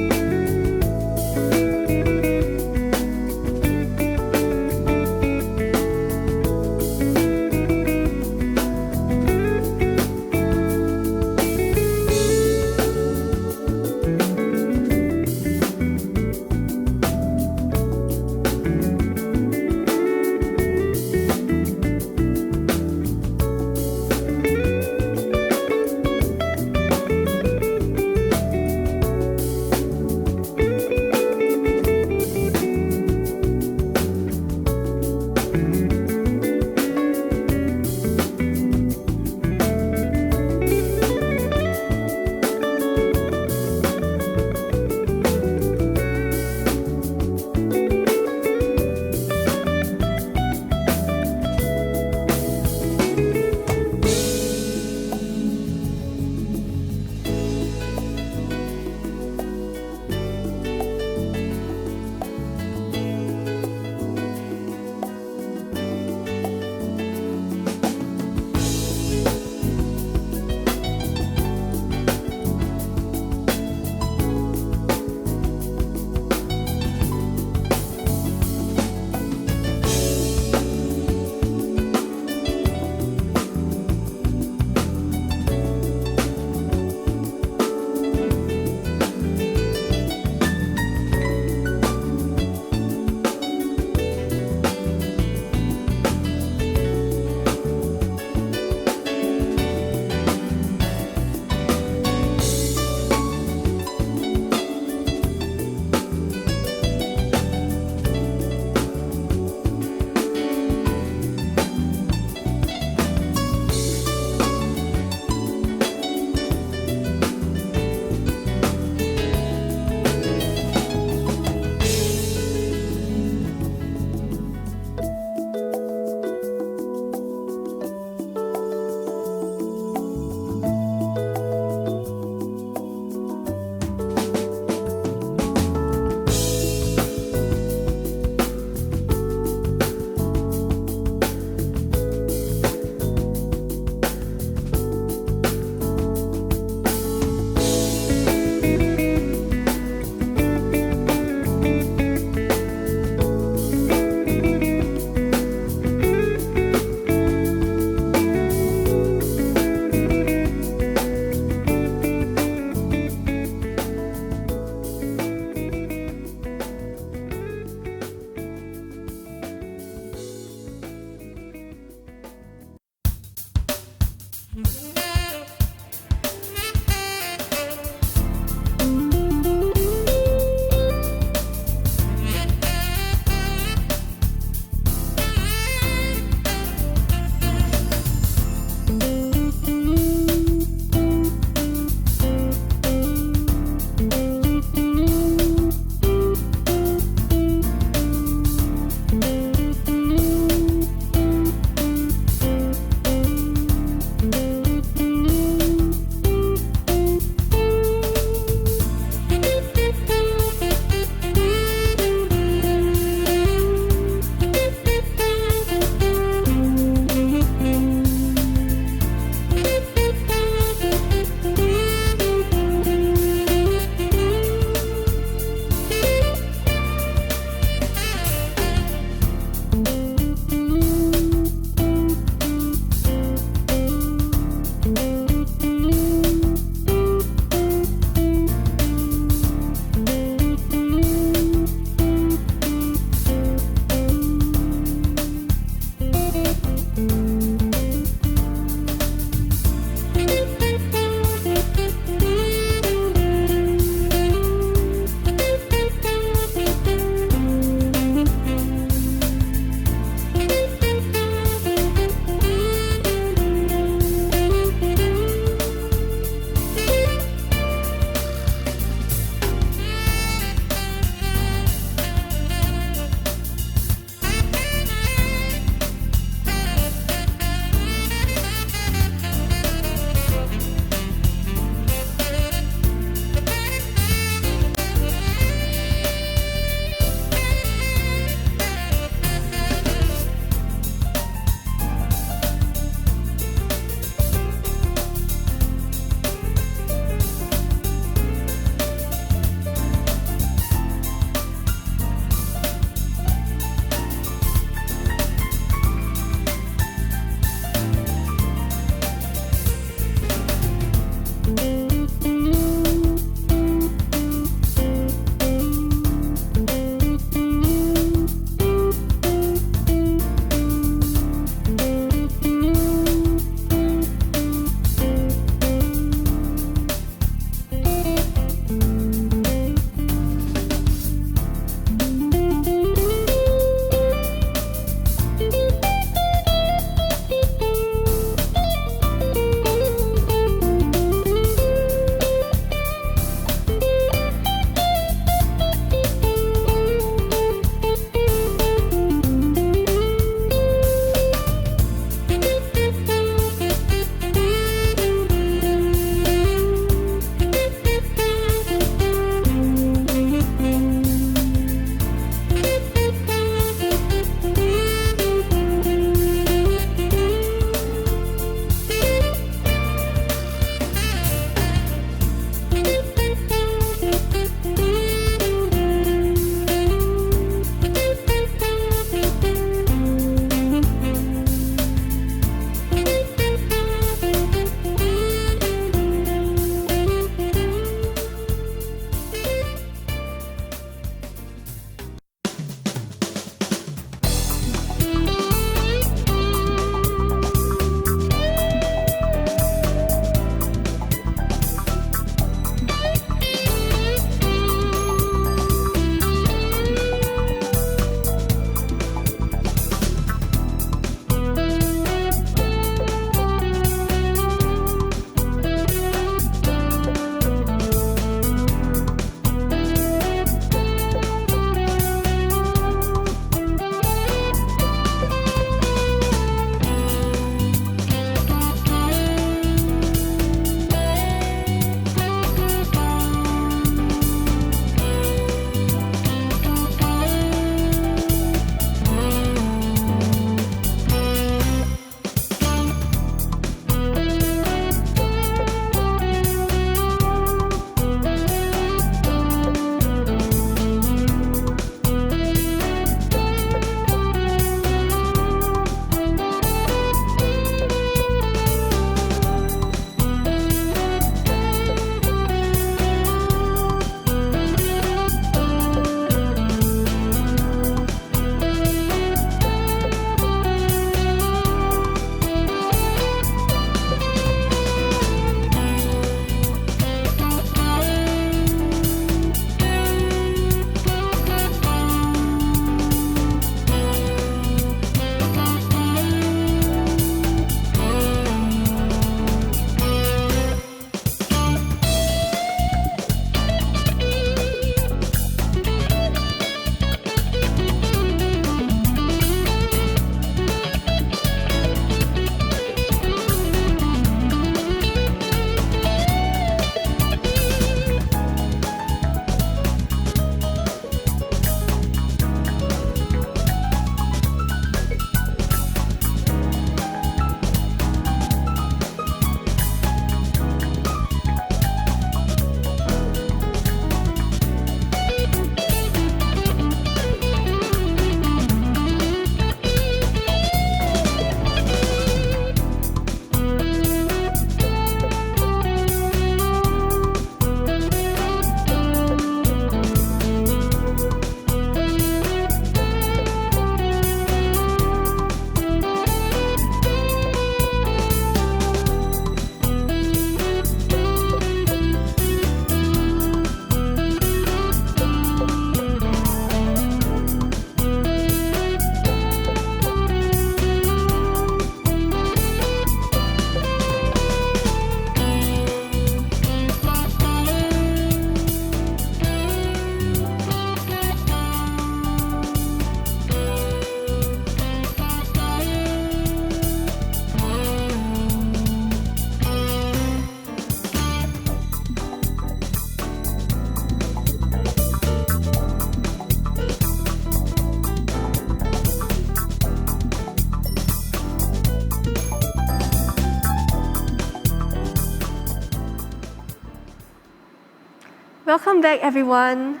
Welcome back, everyone.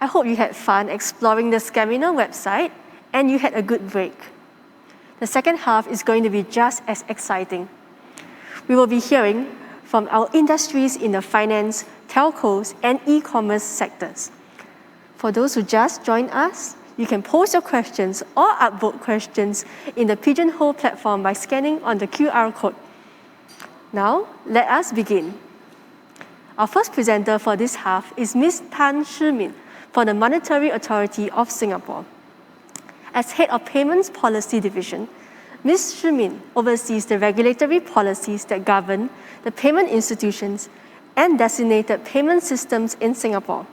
I hope you had fun exploring the Scaminar website and you had a good break. The second half is going to be just as exciting. We will be hearing from our industries in the finance, telcos, and e-commerce sectors. For those who just joined us, you can post your questions or upvote questions in the Pigeonhole platform by scanning on the QR code. Now, let us begin. Our first presenter for this half is Ms. Tan Shi-min from the Monetary Authority of Singapore. As Head of Payments Policy Division, Ms. Shi-min oversees the regulatory policies that govern the payment institutions and designated payment systems in Singapore.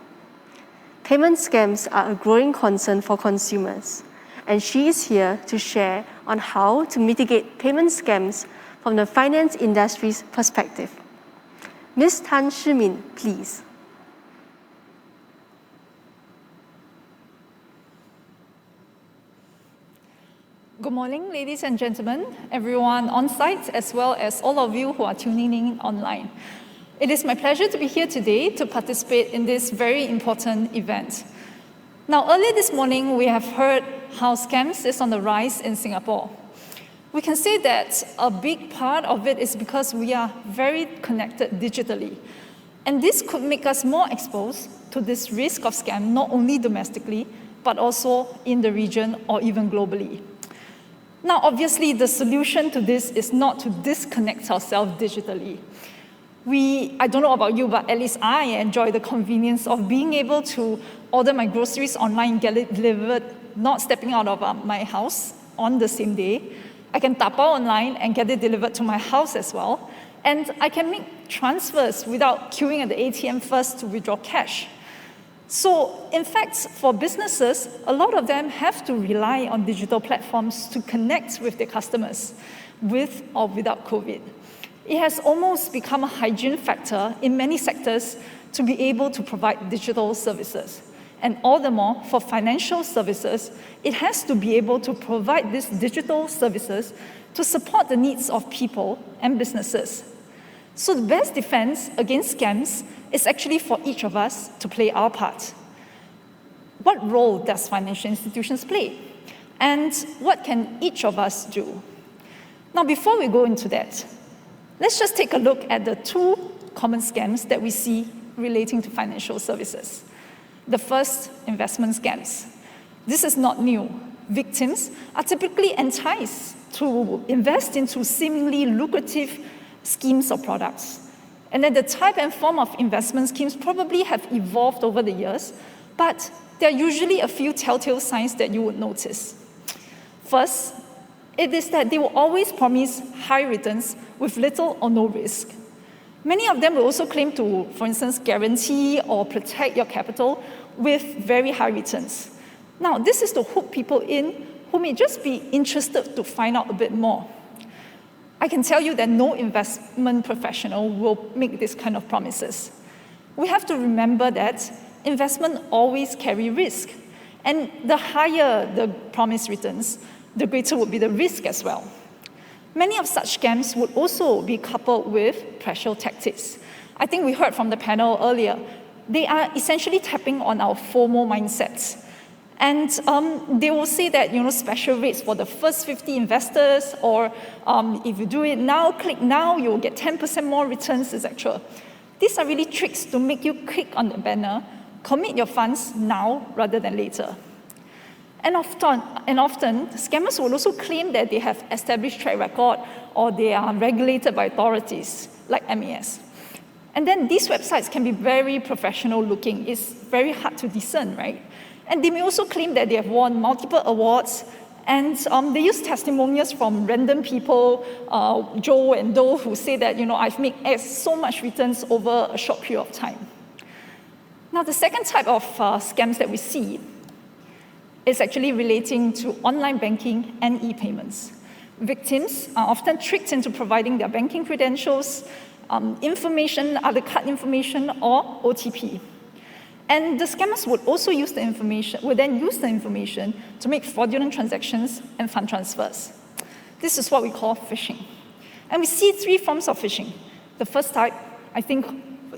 Payment scams are a growing concern for consumers, and she is here to share on how to mitigate payment scams from the finance industry's perspective. Ms. Tan Shi-min, please. Good morning, ladies and gentlemen, everyone on site, as well as all of you who are tuning in online. It is my pleasure to be here today to participate in this very important event. Now, earlier this morning, we have heard how scams is on the rise in Singapore. We can say that a big part of it is because we are very connected digitally. And this could make us more exposed to this risk of scam, not only domestically, but also in the region or even globally. Now, obviously, the solution to this is not to disconnect ourselves digitally. I don't know about you, but at least I enjoy the convenience of being able to order my groceries online, get it delivered, not stepping out of my house on the same day. I can tap out online and get it delivered to my house as well. And I can make transfers without queuing at the ATM first to withdraw cash. So, in fact, for businesses, a lot of them have to rely on digital platforms to connect with their customers, with or without COVID. It has almost become a hygiene factor in many sectors to be able to provide digital services. And all the more for financial services, it has to be able to provide these digital services to support the needs of people and businesses. So the best defense against scams is actually for each of us to play our part. What role does financial institutions play? And what can each of us do? Now, before we go into that, let's just take a look at the two common scams that we see relating to financial services. The first, investment scams. This is not new. Victims are typically enticed to invest into seemingly lucrative schemes or products. And then the type and form of investment schemes probably have evolved over the years, but there are usually a few telltale signs that you would notice. First, it is that they will always promise high returns with little or no risk. Many of them will also claim to, for instance, guarantee or protect your capital with very high returns. Now, this is to hook people in who may just be interested to find out a bit more. I can tell you that no investment professional will make this kind of promises. We have to remember that investment always carry risk. And the higher the promised returns, the greater would be the risk as well. Many of such scams would also be coupled with pressure tactics. I think we heard from the panel earlier, they are essentially tapping on our FOMO mindsets. And they will say that, special rates for the first 50 investors, or if you do it now, click now, you'll get 10% more returns, etc. These are really tricks to make you click on the banner, commit your funds now rather than later. And often, scammers will also claim that they have established track record or they are regulated by authorities like MAS. And then these websites can be very professional looking. It's very hard to discern, right? And they may also claim that they have won multiple awards, and they use testimonials from random people, Joe and Doe, who say that, I've made so much returns over a short period of time. Now, the second type of scams that we see is actually relating to online banking and e-payments. Victims are often tricked into providing their banking credentials, information, other card information, or OTP. And the scammers would also use the information, to make fraudulent transactions and fund transfers. This is what we call phishing. And we see three forms of phishing. The first type, I think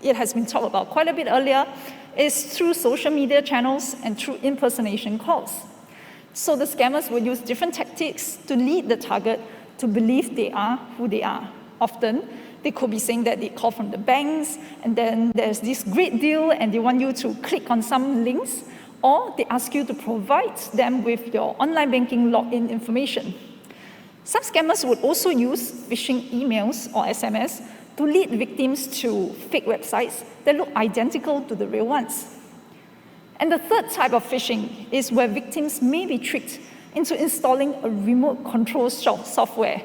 it has been talked about quite a bit earlier, is through social media channels and through impersonation calls. So the scammers will use different tactics to lead the target to believe they are who they are. Often, they could be saying that they call from the banks, and then there's this great deal, and they want you to click on some links, or they ask you to provide them with your online banking login information. Some scammers would also use phishing emails or SMS to lead victims to fake websites that look identical to the real ones. And the third type of phishing is where victims may be tricked into installing a remote control software.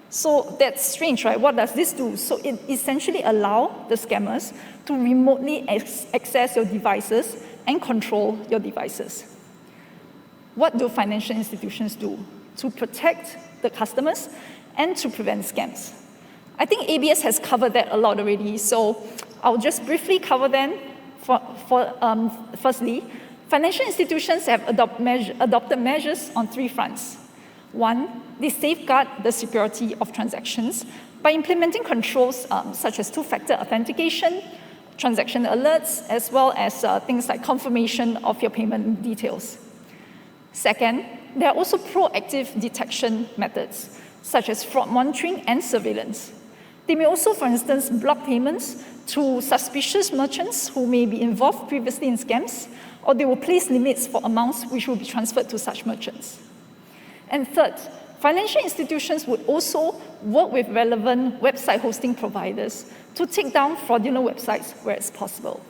So that's strange, right? What does this do? So it essentially allows the scammers to remotely access your devices and control your devices. What do financial institutions do to protect the customers and to prevent scams? I think ABS has covered that a lot already, so I'll just briefly cover them. Firstly, financial institutions have adopted measures on 3 fronts. 1, they safeguard the security of transactions by implementing controls such as 2-factor authentication, transaction alerts, as well as things like confirmation of your payment details. Second, there are also proactive detection methods, such as fraud monitoring and surveillance. They may also, for instance, block payments to suspicious merchants who may be involved previously in scams, or they will place limits for amounts which will be transferred to such merchants. And third, financial institutions would also work with relevant website hosting providers to take down fraudulent websites where it's possible.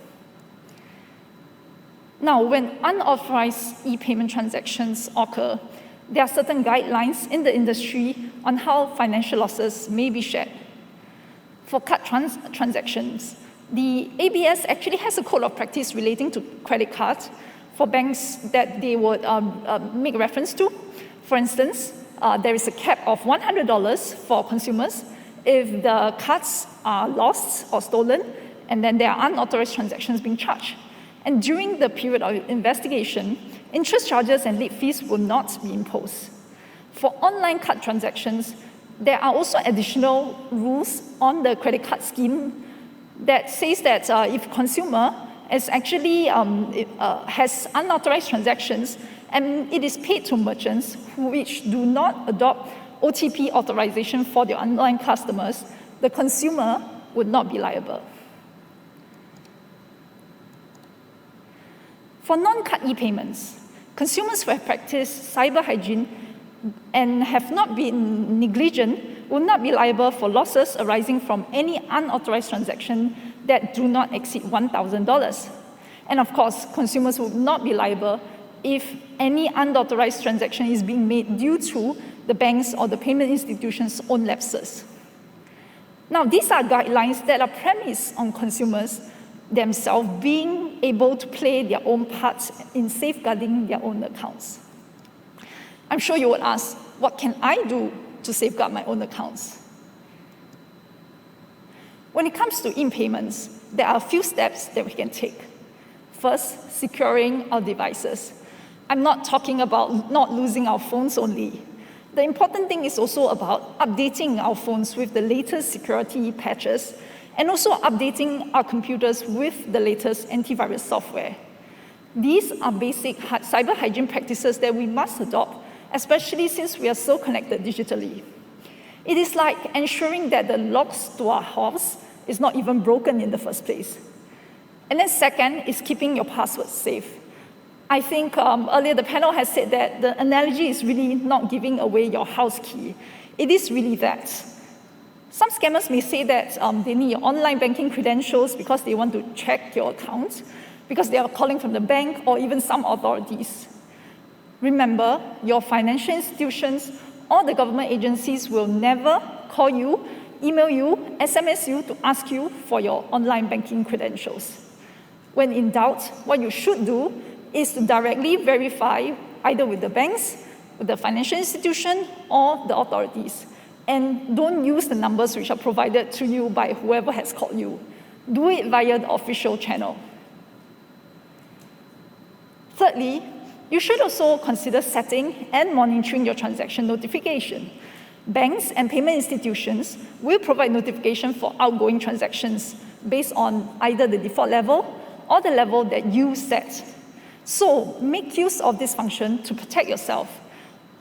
Now, when unauthorized e-payment transactions occur, there are certain guidelines in the industry on how financial losses may be shared. For card transactions, the ABS actually has a code of practice relating to credit cards for banks that they would make reference to. For instance, there is a cap of $100 for consumers if the cards are lost or stolen, and then there are unauthorized transactions being charged. And during the period of investigation, interest charges and late fees will not be imposed. For online card transactions, there are also additional rules on the credit card scheme that says that if consumer is actually has unauthorized transactions and it is paid to merchants which do not adopt OTP authorization for their online customers, the consumer would not be liable. For non-card e-payments, consumers who have practiced cyber hygiene and have not been negligent will not be liable for losses arising from any unauthorized transaction that do not exceed $1,000. And of course, consumers will not be liable if any unauthorized transaction is being made due to the bank's or the payment institution's own lapses. Now, these are guidelines that are premised on consumers themselves being able to play their own part in safeguarding their own accounts. I'm sure you would ask, what can I do to safeguard my own accounts? When it comes to e-payments, there are a few steps that we can take. First, securing our devices. I'm not talking about not losing our phones only. The important thing is also about updating our phones with the latest security patches and also updating our computers with the latest antivirus software. These are basic cyber hygiene practices that we must adopt, especially since we are so connected digitally. It is like ensuring that the locks to our house is not even broken in the first place. And then second is keeping your passwords safe. I think earlier the panel has said that the analogy is really not giving away your house key. It is really that. Some scammers may say that they need your online banking credentials because they want to check your account, because they are calling from the bank or even some authorities. Remember, your financial institutions or the government agencies will never call you, email you, SMS you to ask you for your online banking credentials. When in doubt, what you should do is to directly verify either with the banks, with the financial institution, or the authorities. And don't use the numbers which are provided to you by whoever has called you. Do it via the official channel. Thirdly, you should also consider setting and monitoring your transaction notification. Banks and payment institutions will provide notification for outgoing transactions based on either the default level or the level that you set. So make use of this function to protect yourself.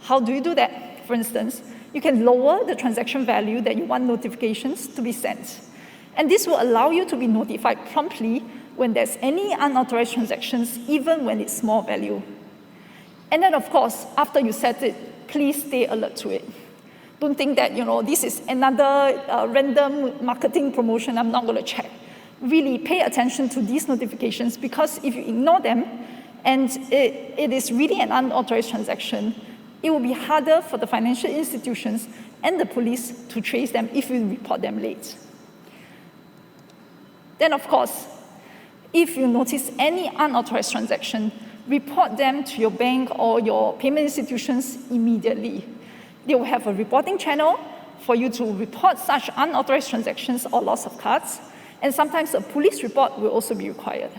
How do you do that? For instance, you can lower the transaction value that you want notifications to be sent. And this will allow you to be notified promptly when there's any unauthorized transactions, even when it's small value. And then, of course, after you set it, please stay alert to it. Don't think that, this is another random marketing promotion I'm not going to check. Really pay attention to these notifications, because if you ignore them and it is really an unauthorized transaction, it will be harder for the financial institutions and the police to trace them if you report them late. Then, of course, if you notice any unauthorized transaction, report them to your bank or your payment institutions immediately. They will have a reporting channel for you to report such unauthorized transactions or loss of cards, and sometimes a police report will also be required.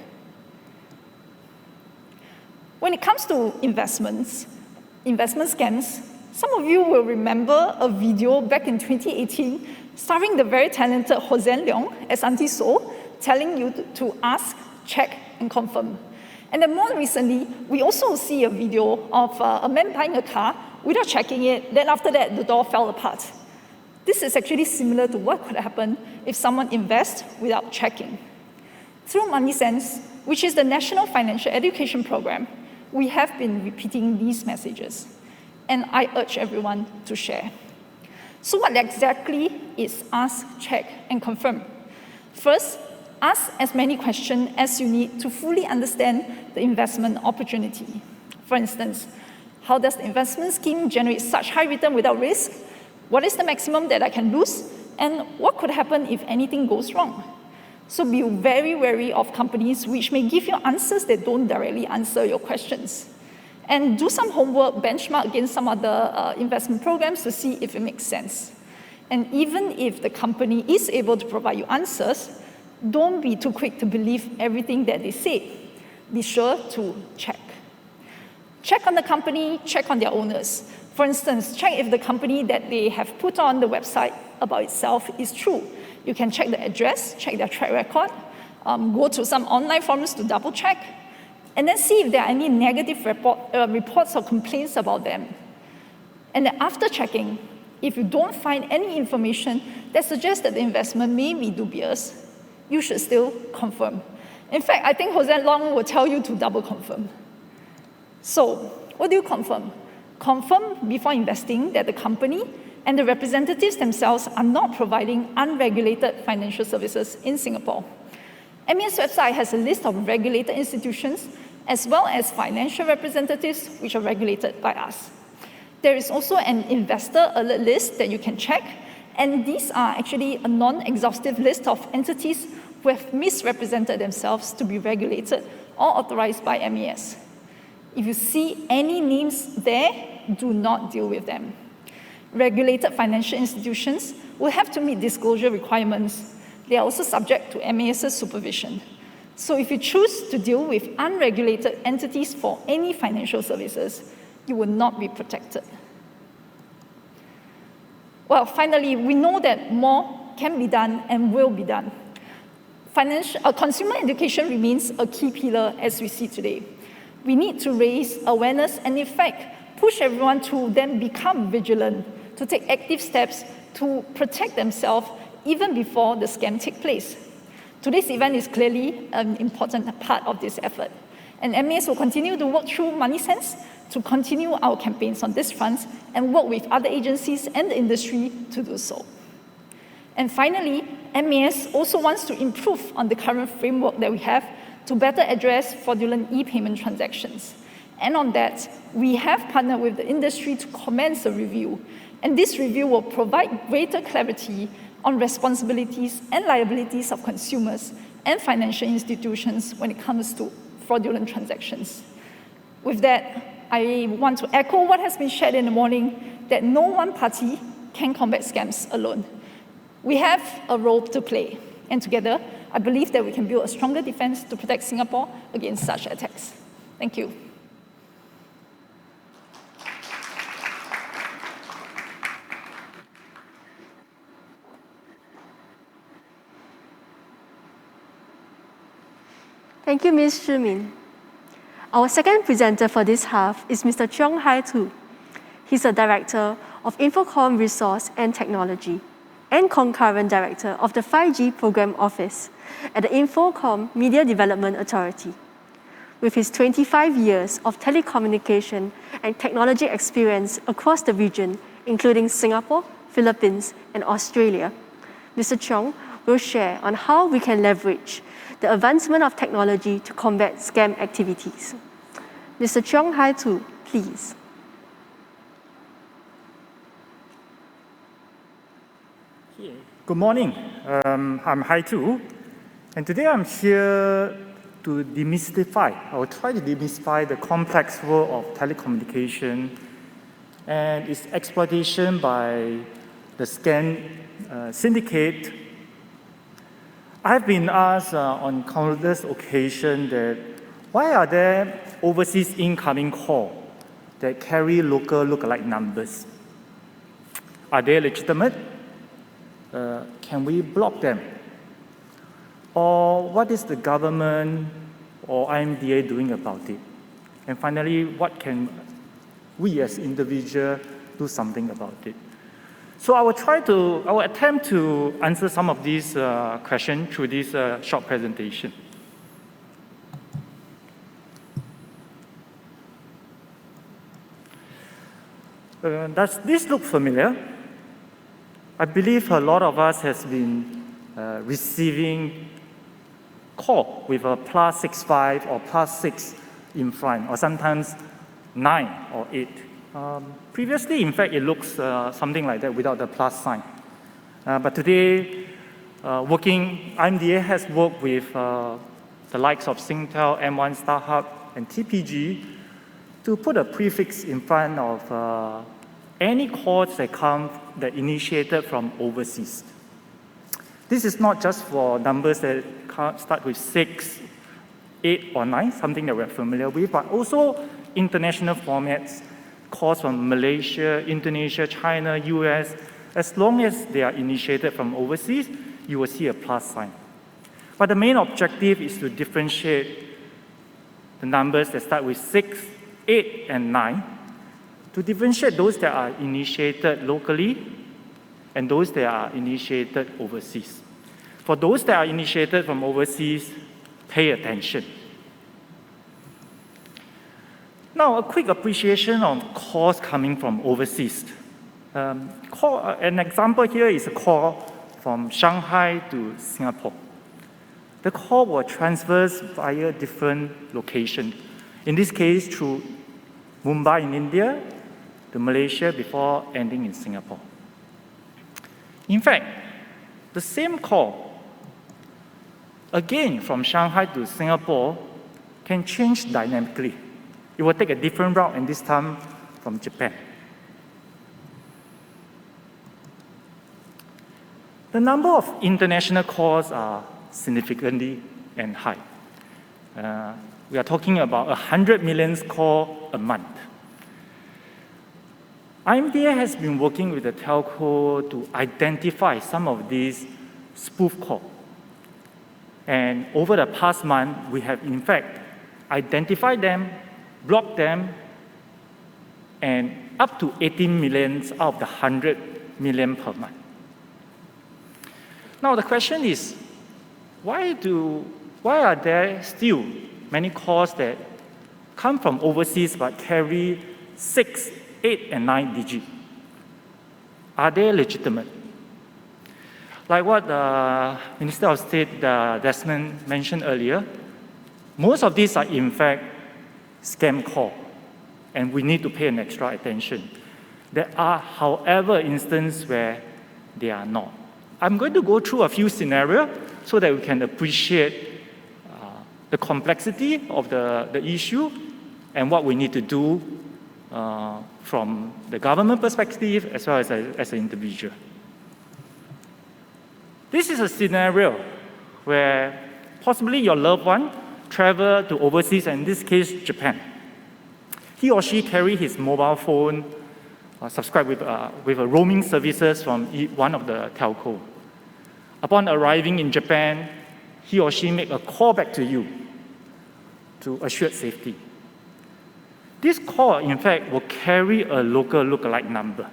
When it comes to investment scams, some of you will remember a video back in 2018 starring the very talented Hossein Leong as Auntie So, telling you to ask, check, and confirm. And then more recently, we also see a video of a man buying a car without checking it, then after that, the door fell apart. This is actually similar to what could happen if someone invests without checking. Through MoneySense, which is the National Financial Education Program, we have been repeating these messages, and I urge everyone to share. So what exactly is ask, check, and confirm? First, ask as many questions as you need to fully understand the investment opportunity. For instance, how does the investment scheme generate such high return without risk? What is the maximum that I can lose? And what could happen if anything goes wrong? So be very wary of companies which may give you answers that don't directly answer your questions. And do some homework, benchmark against some other investment programs to see if it makes sense. And even if the company is able to provide you answers, don't be too quick to believe everything that they say. Be sure to check. Check on the company, check on their owners. For instance, check if the company that they have put on the website about itself is true. You can check the address, check their track record, go to some online forums to double check, and then see if there are any negative reports or complaints about them. And then after checking, if you don't find any information that suggests that the investment may be dubious, you should still confirm. In fact, I think Hossein Leong will tell you to double confirm. So, what do you confirm? Confirm before investing that the company and the representatives themselves are not providing unregulated financial services in Singapore. MES website has a list of regulated institutions as well as financial representatives which are regulated by us. There is also an investor alert list that you can check, and these are actually a non-exhaustive list of entities who have misrepresented themselves to be regulated or authorized by MES. If you see any names there, do not deal with them. Regulated financial institutions will have to meet disclosure requirements. They are also subject to MAS's supervision. So if you choose to deal with unregulated entities for any financial services, you will not be protected. Well, finally, we know that more can be done and will be done. Consumer education remains a key pillar as we see today. We need to raise awareness and, in fact, push everyone to then become vigilant, to take active steps to protect themselves even before the scam takes place. Today's event is clearly an important part of this effort. And MAS will continue to work through MoneySense to continue our campaigns on this front and work with other agencies and the industry to do so. And finally, MAS also wants to improve on the current framework that we have to better address fraudulent e-payment transactions. And on that, we have partnered with the industry to commence a review. And this review will provide greater clarity on responsibilities and liabilities of consumers and financial institutions when it comes to fraudulent transactions. With that, I want to echo what has been shared in the morning, that no one party can combat scams alone. We have a role to play, and together, I believe that we can build a stronger defense to protect Singapore against such attacks. Thank you. Thank you, Ms. Shi Min. Our second presenter for this half is Mr. Cheong Hai Tu. He's a Director of Infocom Resource and Technology and concurrent Director of the 5G Program Office at the Infocom Media Development Authority. With his 25 years of telecommunication and technology experience across the region, including Singapore, Philippines, and Australia, Mr. Cheong will share on how we can leverage the advancement of technology to combat scam activities. Mr. Cheong Hai Tu, please. Good morning. I'm Hai Tu, and today I'm here to demystify, I will try to demystify the complex world of telecommunication and its exploitation by the scam syndicate. I've been asked on countless occasions that why are there overseas incoming calls that carry local lookalike numbers? Are they legitimate? Can we block them? Or what is the government or IMDA doing about it? And finally, what can we as individuals do something about it? So I will attempt to answer some of these questions through this short presentation. Does this look familiar? I believe a lot of us has been receiving call with a +65 or +6 in front, or sometimes 9 or 8. Previously, in fact, it looks something like that without the plus sign. But today, IMDA has worked with the likes of Singtel, M1, StarHub, and TPG to put a prefix in front of any calls that initiated from overseas. This is not just for numbers that start with 6, 8, or 9, something that we're familiar with, but also international formats, calls from Malaysia, Indonesia, China, US. As long as they are initiated from overseas, you will see a plus sign. But the main objective is to differentiate the numbers that start with 6, 8, and 9, to differentiate those that are initiated locally and those that are initiated overseas. For those that are initiated from overseas, pay attention. Now, a quick appreciation on calls coming from overseas. An example here is a call from Shanghai to Singapore. The call was transferred via different locations. In this case, through Mumbai in India to Malaysia before ending in Singapore. In fact, the same call, again from Shanghai to Singapore, can change dynamically. It will take a different route, and this time from Japan. The number of international calls are significantly and high. We are talking about 100 million calls a month. IMDA has been working with the telco to identify some of these spoof calls. And over the past month, we have in fact identified them, blocked them, and up to 18 million out of the 100 million per month. Now the question is, why are there still many calls that come from overseas but carry 6, 8, and 9 digits? Are they legitimate? Like what the Minister of State Desmond mentioned earlier, most of these are in fact scam calls, and we need to pay an extra attention. There are, however, instances where they are not. I'm going to go through a few scenarios so that we can appreciate the complexity of the issue and what we need to do from the government perspective as well as an individual. This is a scenario where possibly your loved one traveled to overseas, and in this case, Japan. He or she carry his mobile phone, subscribed with a roaming services from one of the telco. Upon arriving in Japan, he or she make a call back to you to assured safety. This call, in fact, will carry a local lookalike number.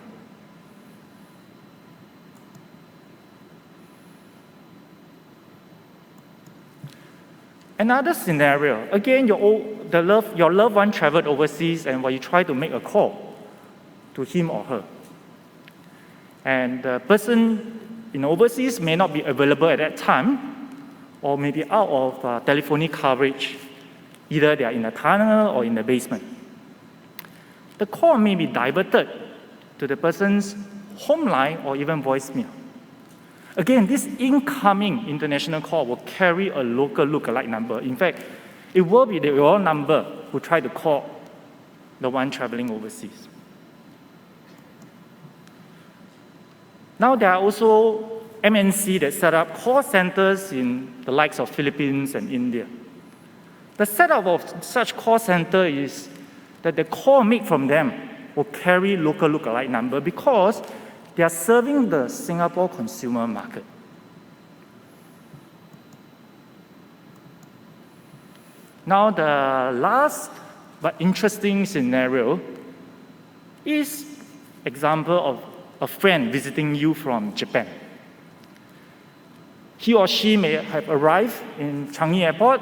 Another scenario, again, your loved one traveled overseas and you try to make a call to him or her. And the person in overseas may not be available at that time, or maybe out of telephonic coverage. Either they are in a tunnel or in the basement. The call may be diverted to the person's home line or even voicemail. Again, this incoming international call will carry a local lookalike number. In fact, it will be your number who try to call the one traveling overseas. Now, there are also MNC that set up call centers in the likes of Philippines and India. The setup of such call center is that the call made from them will carry local lookalike number because they are serving the Singapore consumer market. Now, the last but interesting scenario is example of a friend visiting you from Japan. He or she may have arrived in Changi Airport,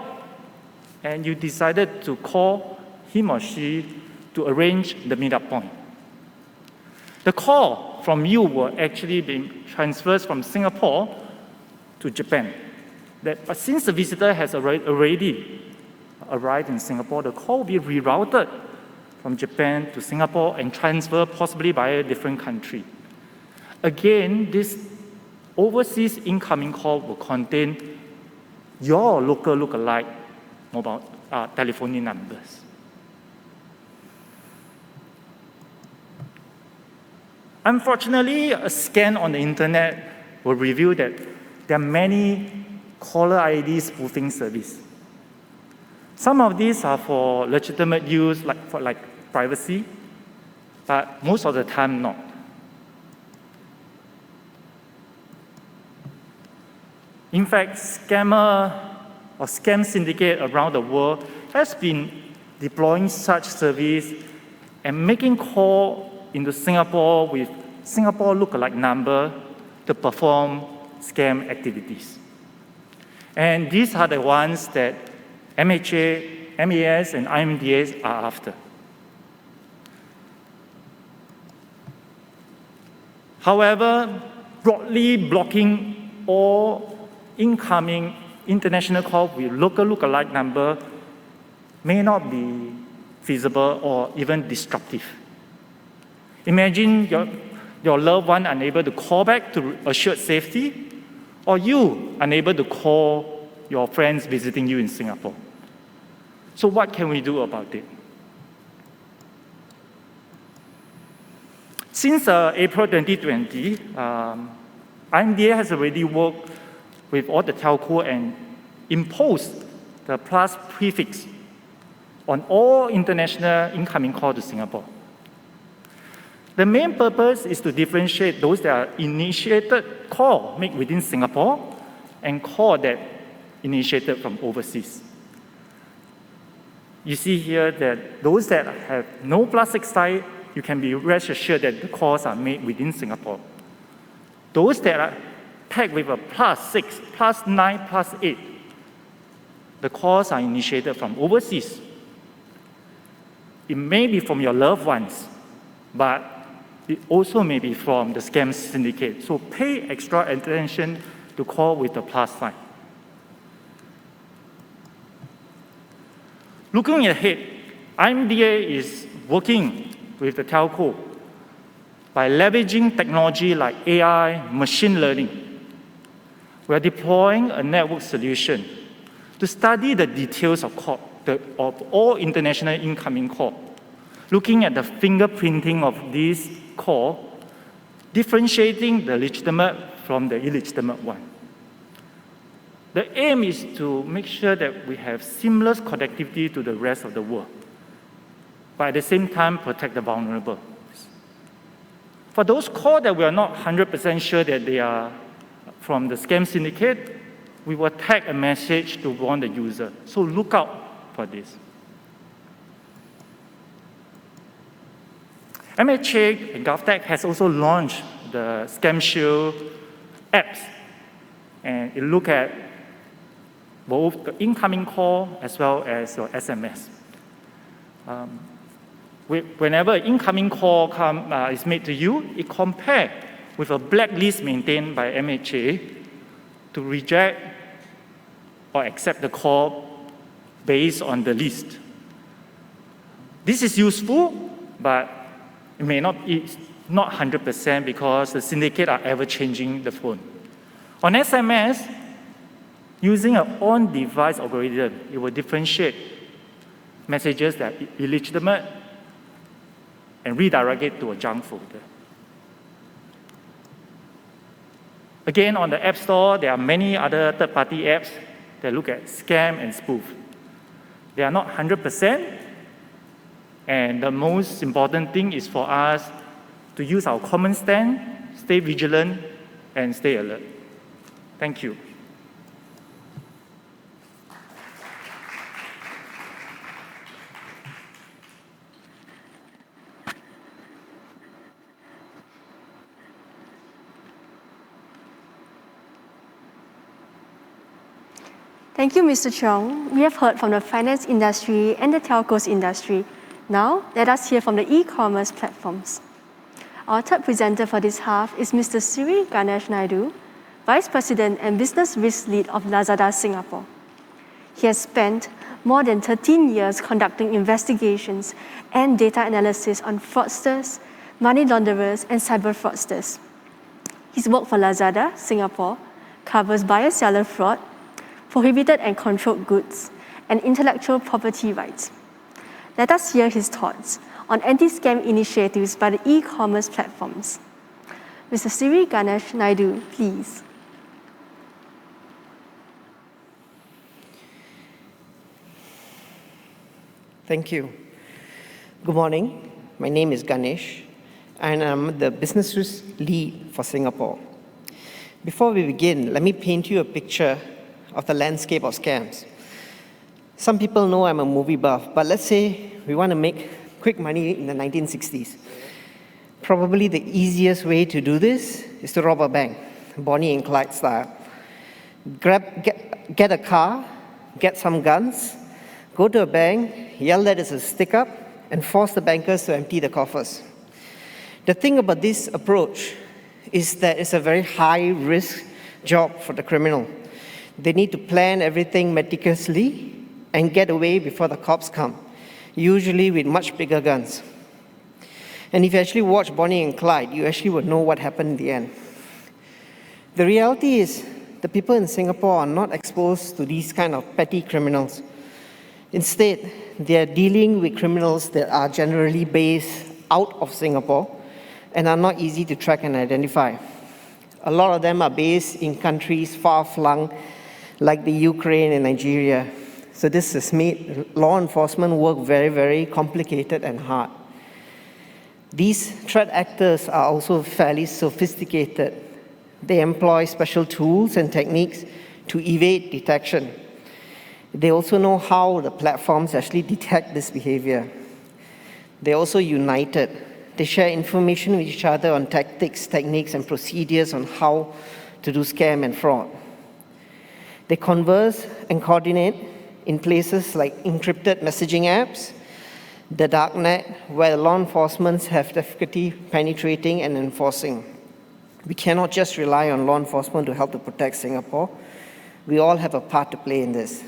and you decided to call him or she to arrange the meetup point. The call from you will actually be transferred from Singapore to Japan. But since the visitor has already arrived in Singapore, the call will be rerouted from Japan to Singapore and transferred possibly by a different country. Again, this overseas incoming call will contain your local lookalike mobile telephony numbers. Unfortunately, a scan on the internet will reveal that there are many caller ID spoofing services. Some of these are for legitimate use, like privacy, but most of the time not. In fact, scammer or scam syndicate around the world has been deploying such service and making call into Singapore with Singapore lookalike number to perform scam activities. And these are the ones that MHA, MAS, and IMDAs are after. However, broadly blocking all incoming international calls with local lookalike number may not be feasible or even disruptive. Imagine your loved one unable to call back to assured safety, or you unable to call your friends visiting you in Singapore. So what can we do about it? Since April 2020, IMDA has already worked with all the telco and imposed the plus prefix on all international incoming calls to Singapore. The main purpose is to differentiate those that are initiated call made within Singapore and call that initiated from overseas. You see here that those that have no +6 sign, you can be rest assured that the calls are made within Singapore. Those that are tagged with a +6, +9, +8, the calls are initiated from overseas. It may be from your loved ones, but it also may be from the scam syndicate. So pay extra attention to call with the plus sign. Looking ahead, IMDA is working with the telco by leveraging technology like AI, machine learning. We are deploying a network solution to study the details of all international incoming calls, looking at the fingerprinting of these calls, differentiating the legitimate from the illegitimate one. The aim is to make sure that we have seamless connectivity to the rest of the world, but at the same time protect the vulnerable. For those calls that we are not 100% sure that they are from the scam syndicate, we will tag a message to warn the user. So look out for this. MHA and GovTech has also launched the Scam Shield apps, and it looks at both the incoming call as well as your SMS. Whenever an incoming call is made to you, it compares with a blacklist maintained by MHA to reject or accept the call based on the list. This is useful, but it may not be 100% because the syndicate are ever changing the phone. On SMS, using an on-device algorithm, it will differentiate messages that are illegitimate and redirect it to a junk folder. Again, on the App Store, there are many other third-party apps that look at scam and spoof. They are not 100%, and the most important thing is for us to use our common sense, stay vigilant, and stay alert. Thank you. Thank you, Mr. Cheong. We have heard from the finance industry and the telcos industry. Now, let us hear from the e-commerce platforms. Our third presenter for this half is Mr. Sri Ganesh Naidu, Vice President and Business Risk Lead of Lazada Singapore. He has spent more than 13 years conducting investigations and data analysis on fraudsters, money launderers, and cyber fraudsters. His work for Lazada Singapore covers buyer-seller fraud, prohibited and controlled goods, and intellectual property rights. Let us hear his thoughts on anti-scam initiatives by the e-commerce platforms. Mr. Sri Ganesh Naidu, please. Thank you. Good morning. My name is Ganesh, and I'm the Business Risk Lead for Singapore. Before we begin, let me paint you a picture of the landscape of scams. Some people know I'm a movie buff, but let's say we want to make quick money in the 1960s. Probably the easiest way to do this is to rob a bank, Bonnie and Clyde style. Get a car, get some guns, go to a bank, yell that it's a stick-up, and force the bankers to empty the coffers. The thing about this approach is that it's a very high-risk job for the criminal. They need to plan everything meticulously and get away before the cops come, usually with much bigger guns. And if you actually watch Bonnie and Clyde, you actually would know what happened in the end. The reality is, the people in Singapore are not exposed to these kind of petty criminals. Instead, they are dealing with criminals that are generally based out of Singapore and are not easy to track and identify. A lot of them are based in countries far-flung like the Ukraine and Nigeria. So this has made law enforcement work very, very complicated and hard. These threat actors are also fairly sophisticated. They employ special tools and techniques to evade detection. They also know how the platforms actually detect this behavior. They're also united. They share information with each other on tactics, techniques, and procedures on how to do scam and fraud. They converse and coordinate in places like encrypted messaging apps, the darknet, where law enforcement have difficulty penetrating and enforcing. We cannot just rely on law enforcement to help to protect Singapore. We all have a part to play in this.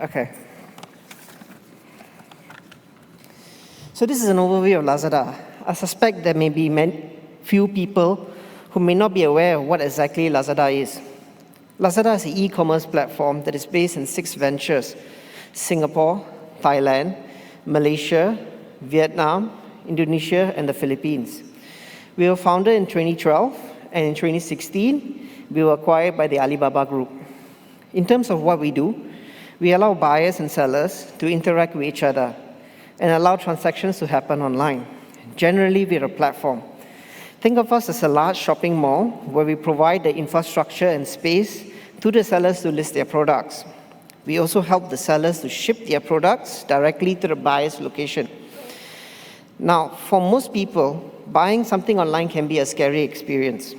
Okay. So this is an overview of Lazada. I suspect there may be few people who may not be aware of what exactly Lazada is. Lazada is an e-commerce platform that is based in 6 ventures: Singapore, Thailand, Malaysia, Vietnam, Indonesia, and the Philippines. We were founded in 2012, and in 2016, we were acquired by the Alibaba Group. In terms of what we do, we allow buyers and sellers to interact with each other and allow transactions to happen online. Generally, we're a platform. Think of us as a large shopping mall where we provide the infrastructure and space to the sellers to list their products. We also help the sellers to ship their products directly to the buyer's location. Now, for most people, buying something online can be a scary experience.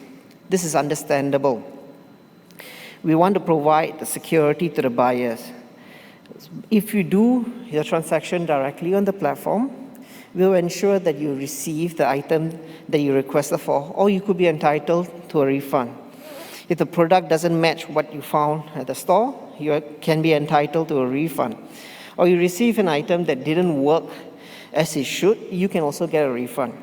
This is understandable. We want to provide the security to the buyers. If you do your transaction directly on the platform, we'll ensure that you receive the item that you requested for, or you could be entitled to a refund. If the product doesn't match what you found at the store, you can be entitled to a refund. Or you receive an item that didn't work as it should, you can also get a refund.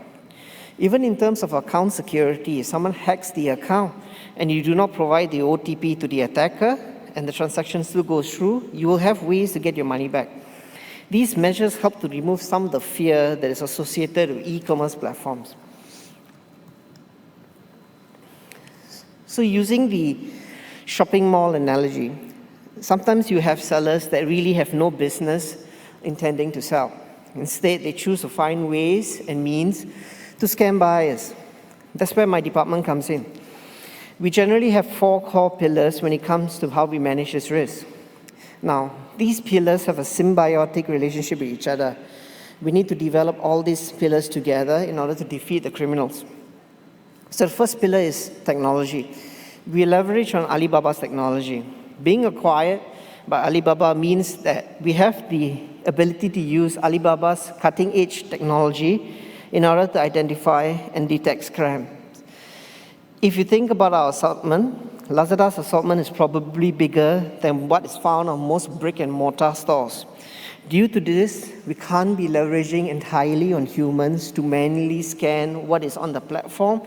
Even in terms of account security, if someone hacks the account and you do not provide the OTP to the attacker and the transaction still goes through, you will have ways to get your money back. These measures help to remove some of the fear that is associated with e-commerce platforms. So using the shopping mall analogy, sometimes you have sellers that really have no business intending to sell. Instead, they choose to find ways and means to scam buyers. That's where my department comes in. We generally have 4 core pillars when it comes to how we manage this risk. Now, these pillars have a symbiotic relationship with each other. We need to develop all these pillars together in order to defeat the criminals. So the first pillar is technology. We leverage on Alibaba's technology. Being acquired by Alibaba means that we have the ability to use Alibaba's cutting-edge technology in order to identify and detect scams. If you think about our assortment, Lazada's assortment is probably bigger than what is found on most brick-and-mortar stores. Due to this, we can't be leveraging entirely on humans to manually scan what is on the platform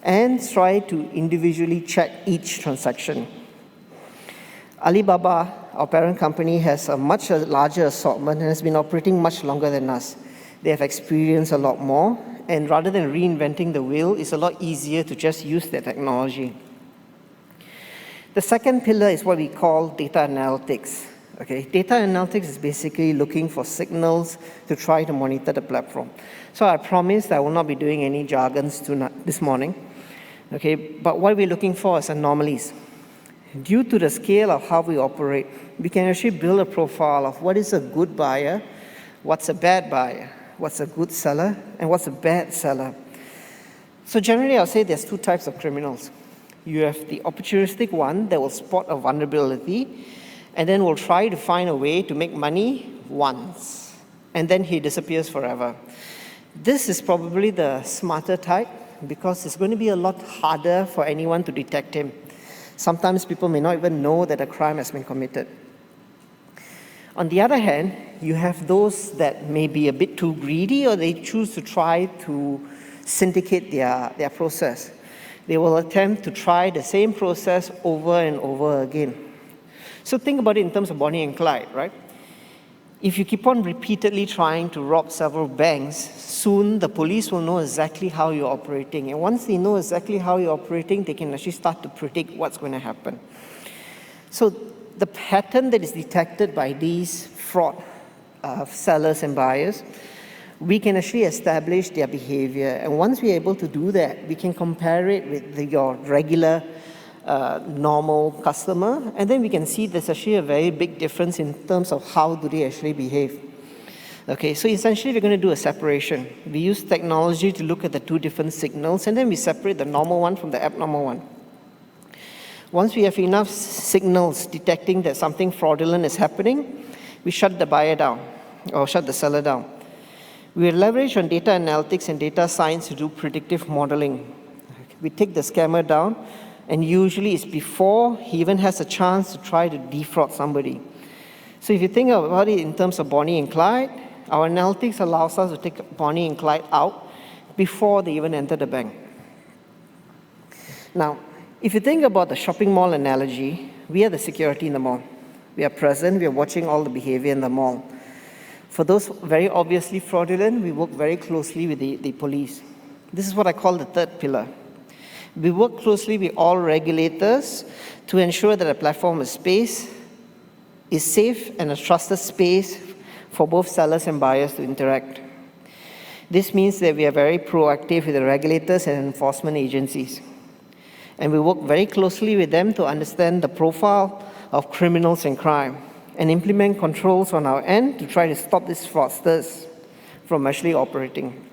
and try to individually check each transaction. Alibaba, our parent company, has a much larger assortment and has been operating much longer than us. They have experienced a lot more, and rather than reinventing the wheel, it's a lot easier to just use their technology. The second pillar is what we call data analytics. Okay, data analytics is basically looking for signals to try to monitor the platform. So I promised I will not be doing any jargons this morning. Okay, but what we're looking for is anomalies. Due to the scale of how we operate, we can actually build a profile of what is a good buyer, what's a bad buyer, what's a good seller, and what's a bad seller. So generally, I'll say there's 2 types of criminals. You have the opportunistic one that will spot a vulnerability and then will try to find a way to make money once, and then he disappears forever. This is probably the smarter type because it's going to be a lot harder for anyone to detect him. Sometimes people may not even know that a crime has been committed. On the other hand, you have those that may be a bit too greedy, or they choose to try to syndicate their process. They will attempt to try the same process over and over again. So think about it in terms of Bonnie and Clyde, right? If you keep on repeatedly trying to rob several banks, soon the police will know exactly how you're operating. And once they know exactly how you're operating, they can actually start to predict what's going to happen. So the pattern that is detected by these fraud sellers and buyers, we can actually establish their behavior. And once we're able to do that, we can compare it with your regular normal customer, and then we can see there's actually a very big difference in terms of how do they actually behave. Okay, so essentially we're going to do a separation. We use technology to look at the 2 different signals, and then we separate the normal one from the abnormal one. Once we have enough signals detecting that something fraudulent is happening, we shut the buyer down, or shut the seller down. We leverage on data analytics and data science to do predictive modeling. We take the scammer down, and usually it's before he even has a chance to try to defraud somebody. So if you think about it in terms of Bonnie and Clyde, our analytics allows us to take Bonnie and Clyde out before they even enter the bank. Now, if you think about the shopping mall analogy, we are the security in the mall. We are present, we are watching all the behavior in the mall. For those very obviously fraudulent, we work very closely with the police. This is what I call the third pillar. We work closely with all regulators to ensure that a platform is safe and a trusted space for both sellers and buyers to interact. This means that we are very proactive with the regulators and enforcement agencies. And we work very closely with them to understand the profile of criminals and crime and implement controls on our end to try to stop these fraudsters from actually operating.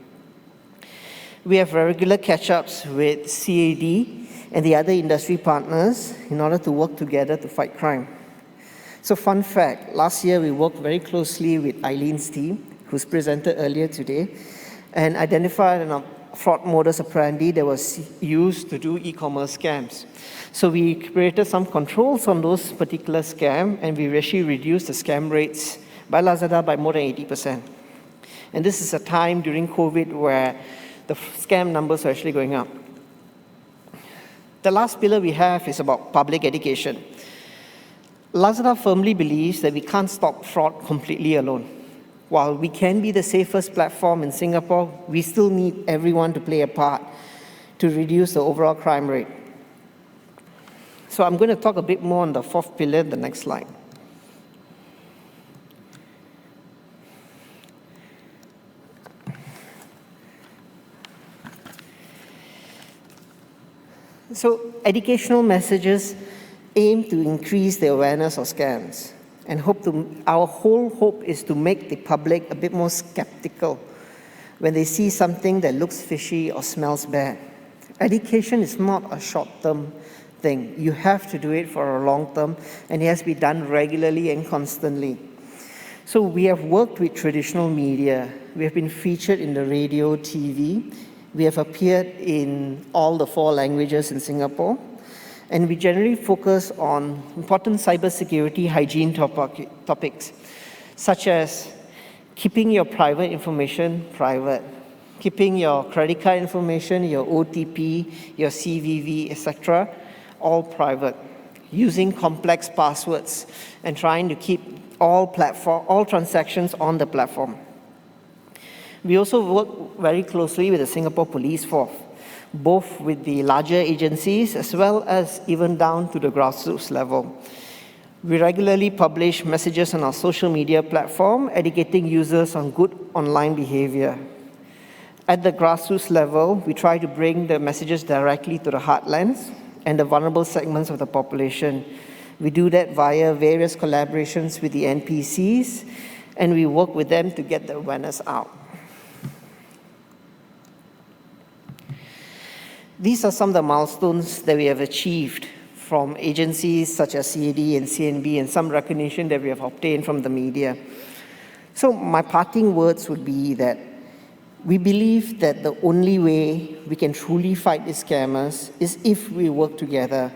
We have regular catch-ups with CAD and the other industry partners in order to work together to fight crime. So fun fact, last year we worked very closely with Eileen's team, who's presented earlier today, and identified a fraud modus operandi that was used to do e-commerce scams. So we created some controls on those particular scams, and we actually reduced the scam rates by Lazada by more than 80%. And this is a time during COVID where the scam numbers are actually going up. The last pillar we have is about public education. Lazada firmly believes that we can't stop fraud completely alone. While we can be the safest platform in Singapore, we still need everyone to play a part to reduce the overall crime rate. So I'm going to talk a bit more on the fourth pillar, the next slide. So educational messages aim to increase the awareness of scams, and our whole hope is to make the public a bit more skeptical when they see something that looks fishy or smells bad. Education is not a short-term thing. You have to do it for a long term, and it has to be done regularly and constantly. So we have worked with traditional media. We have been featured in the radio, TV. We have appeared in all the 4 languages in Singapore. And we generally focus on important cybersecurity hygiene topics, such as keeping your private information private, keeping your credit card information, your OTP, your CVV, etc., all private, using complex passwords, and trying to keep all transactions on the platform. We also work very closely with the Singapore Police Force, both with the larger agencies as well as even down to the grassroots level. We regularly publish messages on our social media platform, educating users on good online behavior. At the grassroots level, we try to bring the messages directly to the heartlands and the vulnerable segments of the population. We do that via various collaborations with the NPCs, and we work with them to get the awareness out. These are some of the milestones that we have achieved from agencies such as CAD and CNB, and some recognition that we have obtained from the media. So my parting words would be that we believe that the only way we can truly fight these scammers is if we work together.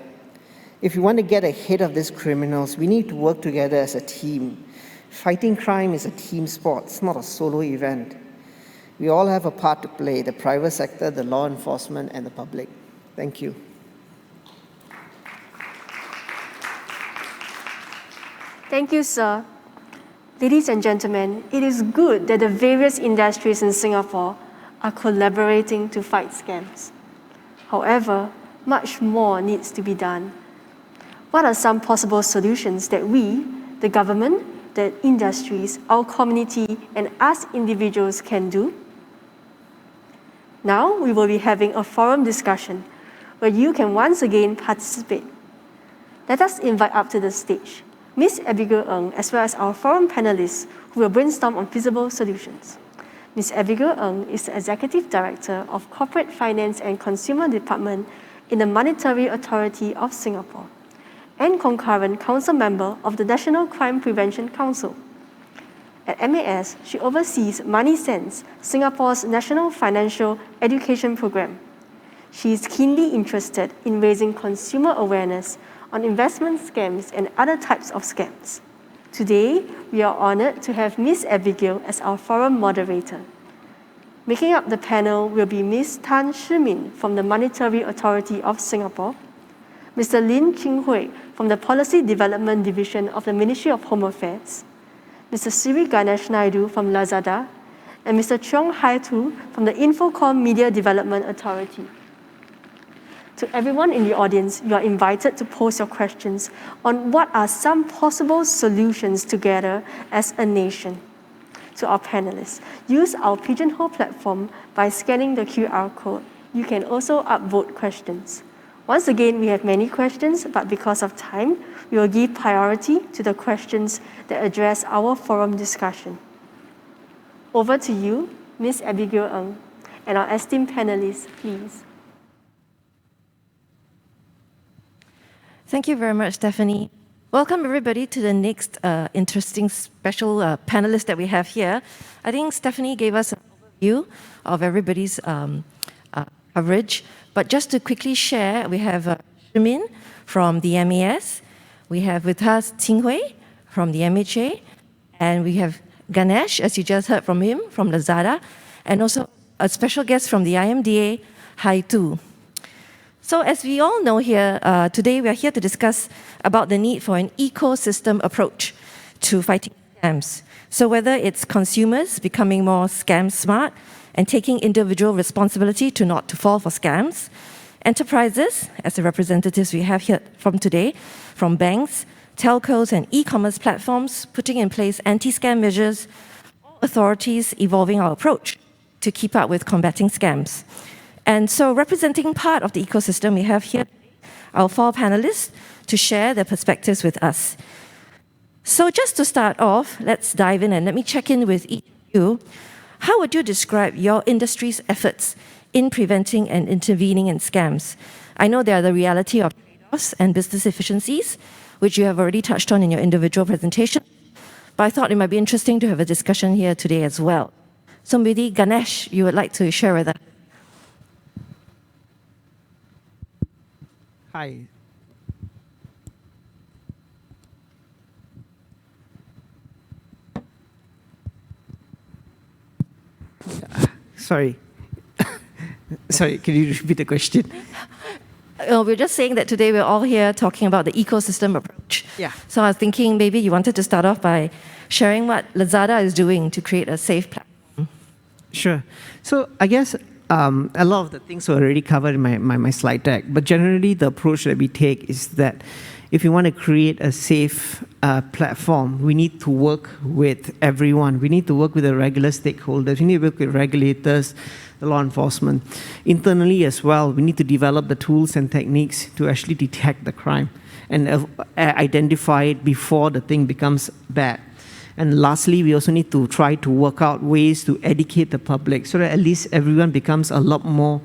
If we want to get ahead of these criminals, we need to work together as a team. Fighting crime is a team sport, it's not a solo event. We all have a part to play, the private sector, the law enforcement, and the public. Thank you. Thank you, sir. Ladies and gentlemen, it is good that the various industries in Singapore are collaborating to fight scams. However, much more needs to be done. What are some possible solutions that we, the government, the industries, our community, and us individuals can do? Now, we will be having a forum discussion where you can once again participate. Let us invite up to the stage Ms. Abigail Ng, as well as our forum panelists who will brainstorm on feasible solutions. Ms. Abigail Ng is the Executive Director of Corporate Finance and Consumer Department in the Monetary Authority of Singapore and concurrent council member of the National Crime Prevention Council. At MAS, she oversees MoneySense, Singapore's national financial education program. She is keenly interested in raising consumer awareness on investment scams and other types of scams. Today, we are honored to have Ms. Abigail as our forum moderator. Making up the panel will be Ms. Tan Shi Min from the Monetary Authority of Singapore, Mr. Lin Ching Hui from the Policy Development Division of the Ministry of Home Affairs, Mr. Siri Ganesh Naidu from Lazada, and Mr. Cheong Hai Tu from the Infocom Media Development Authority. To everyone in the audience, you are invited to pose your questions on what are some possible solutions together as a nation. to our panelists. Use our Pigeonhole platform by scanning the QR code. You can also upvote questions. Once again, we have many questions, but because of time, we will give priority to the questions that address our forum discussion. Over to you, Ms. Abigail Ng, and our esteemed panelists, please. Thank you very much, Stephanie. Welcome, everybody, to the next interesting special panelist that we have here. I think Stephanie gave us an overview of everybody's coverage. But just to quickly share, we have Shimin from the MAS. We have with us Ting Hui from the MHA. And we have Ganesh, as you just heard from him, from Lazada. And also a special guest from the IMDA, Hai Tu. So as we all know here, today we are here to discuss about the need for an ecosystem approach to fighting scams. So whether it's consumers becoming more scam smart and taking individual responsibility to not to fall for scams, enterprises, as the representatives we have here from today, from banks, telcos and e-commerce platforms, putting in place anti-scam measures, authorities evolving our approach to keep up with combating scams. And so representing part of the ecosystem, we have here our 4 panelists to share their perspectives with us. So just to start off, let's dive in and let me check in with each of you. How would you describe your industry's efforts in preventing and intervening in scams? I know they are the reality of trade-offs and business efficiencies, which you have already touched on in your individual presentation, but I thought it might be interesting to have a discussion here today as well. So maybe Ganesh, you would like to share with us. Hi. Sorry. Sorry, can you repeat the question? We're just saying that today we're all here talking about the ecosystem approach. Yeah. So I was thinking maybe you wanted to start off by sharing what Lazada is doing to create a safe platform. Sure. So I guess a lot of the things were already covered in my slide deck, but generally the approach that we take is that if you want to create a safe platform, we need to work with everyone. We need to work with the regular stakeholders. We need to work with regulators, the law enforcement. Internally as well, we need to develop the tools and techniques to actually detect the crime and identify it before the thing becomes bad. And lastly, we also need to try to work out ways to educate the public so that at least everyone becomes a lot more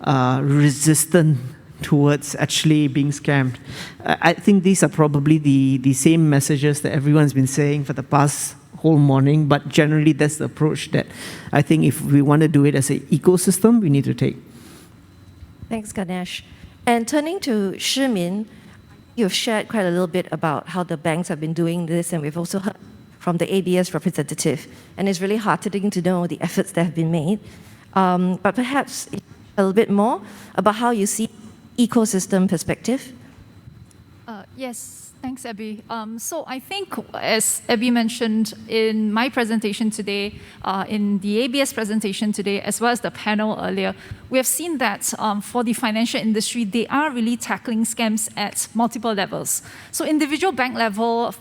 resistant towards actually being scammed. I think these are probably the same messages that everyone's been saying for the past whole morning, but generally that's the approach that I think if we want to do it as an ecosystem, we need to take. Thanks, Ganesh. And turning to Shimin, you've shared quite a little bit about how the banks have been doing this, and we've also heard from the ABS representative, and it's really heartening to know the efforts that have been made. But perhaps a little bit more about how you see ecosystem perspective. Yes, thanks, Abby. So I think, as Abby mentioned in my presentation today, in the ABS presentation today, as well as the panel earlier, we have seen that for the financial industry, they are really tackling scams at multiple levels. So individual bank level,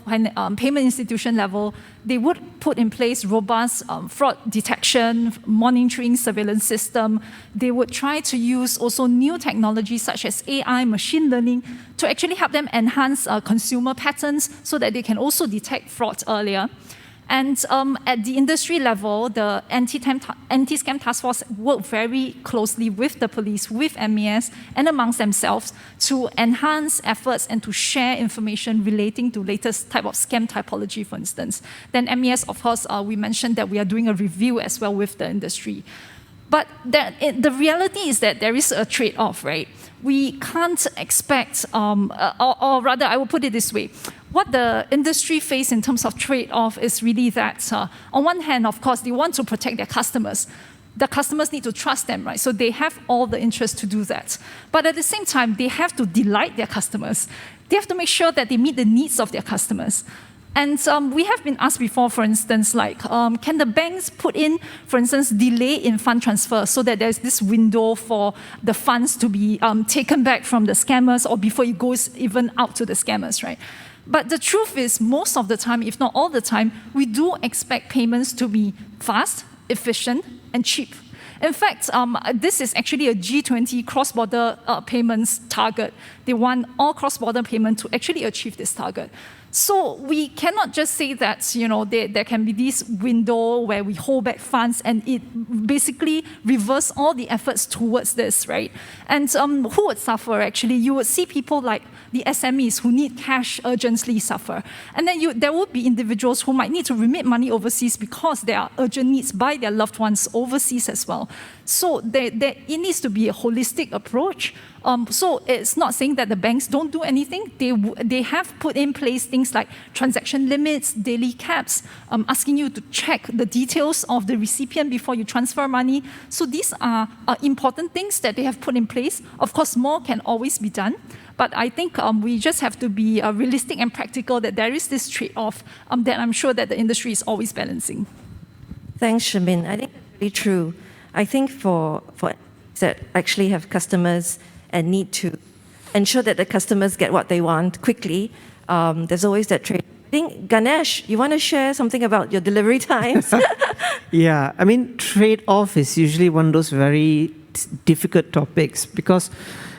payment institution level, they would put in place robust fraud detection, monitoring, surveillance system. They would try to use also new technologies such as AI, machine learning, to actually help them enhance consumer patterns so that they can also detect fraud earlier. And at the industry level, the anti-scam task force work very closely with the police, with MAS, and amongst themselves to enhance efforts and to share information relating to latest type of scam typology, for instance. Then MAS, of course, we mentioned that we are doing a review as well with the industry. But the reality is that there is a trade-off, right? We can't expect, or rather, I will put it this way. What the industry face in terms of trade-off is really that, on one hand, of course, they want to protect their customers. The customers need to trust them, right? So they have all the interest to do that. But at the same time, they have to delight their customers. They have to make sure that they meet the needs of their customers. And we have been asked before, for instance, like, can the banks put in, for instance, delay in fund transfer so that there's this window for the funds to be taken back from the scammers or before it goes even out to the scammers, right? But the truth is, most of the time, if not all the time, we do expect payments to be fast, efficient, and cheap. In fact, this is actually a G20 cross-border payments target. They want all cross-border payment to actually achieve this target. So we cannot just say that there can be this window where we hold back funds and it basically reverse all the efforts towards this, right? And who would suffer actually? You would see people like the SMEs who need cash urgently suffer. And then there would be individuals who might need to remit money overseas because there are urgent needs by their loved ones overseas as well. So it needs to be a holistic approach. So it's not saying that the banks don't do anything. They have put in place things like transaction limits, daily caps, asking you to check the details of the recipient before you transfer money. So these are important things that they have put in place. Of course, more can always be done. But I think we just have to be realistic and practical that there is this trade-off that I'm sure that the industry is always balancing. Thanks, Shamin. I think that's really true. I think for that actually have customers and need to ensure that the customers get what they want quickly, there's always that trade. I think, Ganesh, you want to share something about your delivery times? Yeah, I mean, trade-off is usually one of those very difficult topics because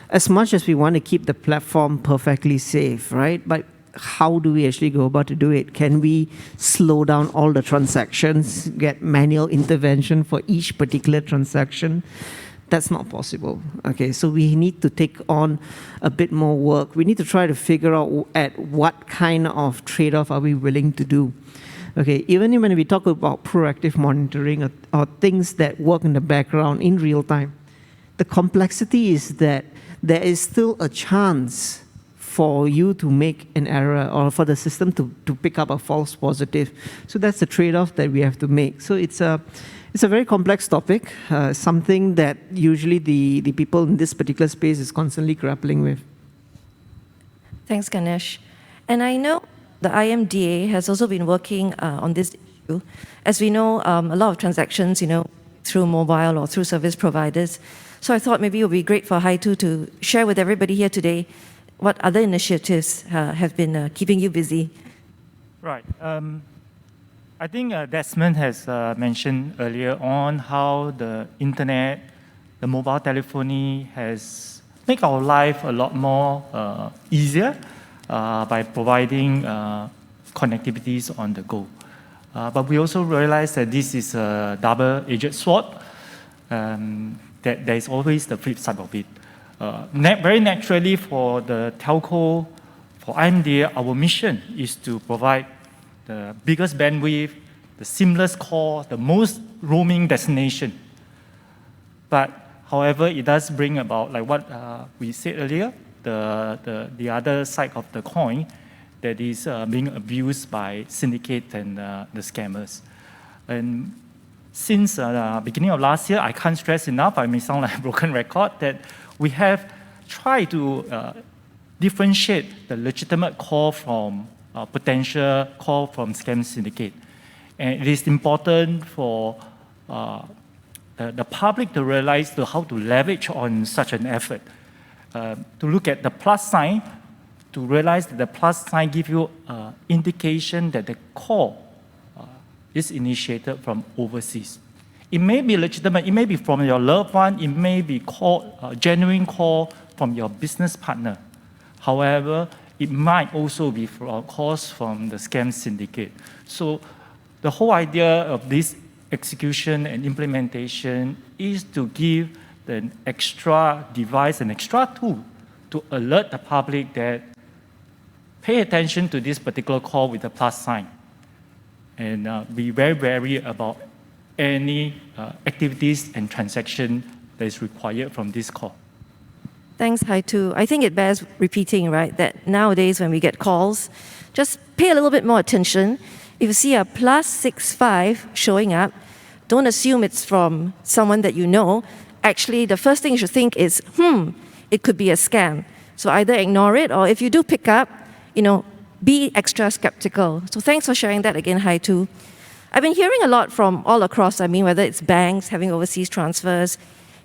as much as we want to keep the platform perfectly safe, right? But how do we actually go about to do it? Can we slow down all the transactions, get manual intervention for each particular transaction? That's not possible. Okay, so we need to take on a bit more work. We need to try to figure out at what kind of trade-off are we willing to do. Okay, even when we talk about proactive monitoring or things that work in the background in real time, the complexity is that there is still a chance for you to make an error or for the system to pick up a false positive. So that's the trade-off that we have to make. So it's a very complex topic, something that usually the people in this particular space is constantly grappling with. Thanks, Ganesh. And I know the IMDA has also been working on this issue. As we know, a lot of transactions, through mobile or through service providers. So I thought maybe it would be great for Haitu to share with everybody here today what other initiatives have been keeping you busy. Right. I think Desmond has mentioned earlier on how the internet, the mobile telephony has made our life a lot more easier by providing connectivities on the go. But we also realize that this is a double-edged sword, that there is always the flip side of it. Very naturally for the telco, for IMDA, our mission is to provide the biggest bandwidth, the seamless call, the most roaming destination. But however, it does bring about, like what we said earlier, the other side of the coin that is being abused by syndicates and the scammers. And since the beginning of last year, I can't stress enough, I may sound like a broken record, that we have tried to differentiate the legitimate call from potential call from scam syndicate. And it is important for the public to realize how to leverage on such an effort. To look at the plus sign, to realize that the plus sign gives you indication that the call is initiated from overseas. It may be legitimate, it may be from your loved one, it may be a genuine call from your business partner. However, it might also be calls from the scam syndicate. So the whole idea of this execution and implementation is to give an extra device, an extra tool to alert the public that pay attention to this particular call with a plus sign. And be very wary about any activities and transaction that is required from this call. Thanks, Haitu. I think it bears repeating, right, that nowadays when we get calls, just pay a little bit more attention. If you see a +65 showing up, don't assume it's from someone that you know. Actually, the first thing you should think is, it could be a scam. So either ignore it, or if you do pick up, be extra skeptical. So thanks for sharing that again, Haitu. I've been hearing a lot from all across, whether it's banks having overseas transfers,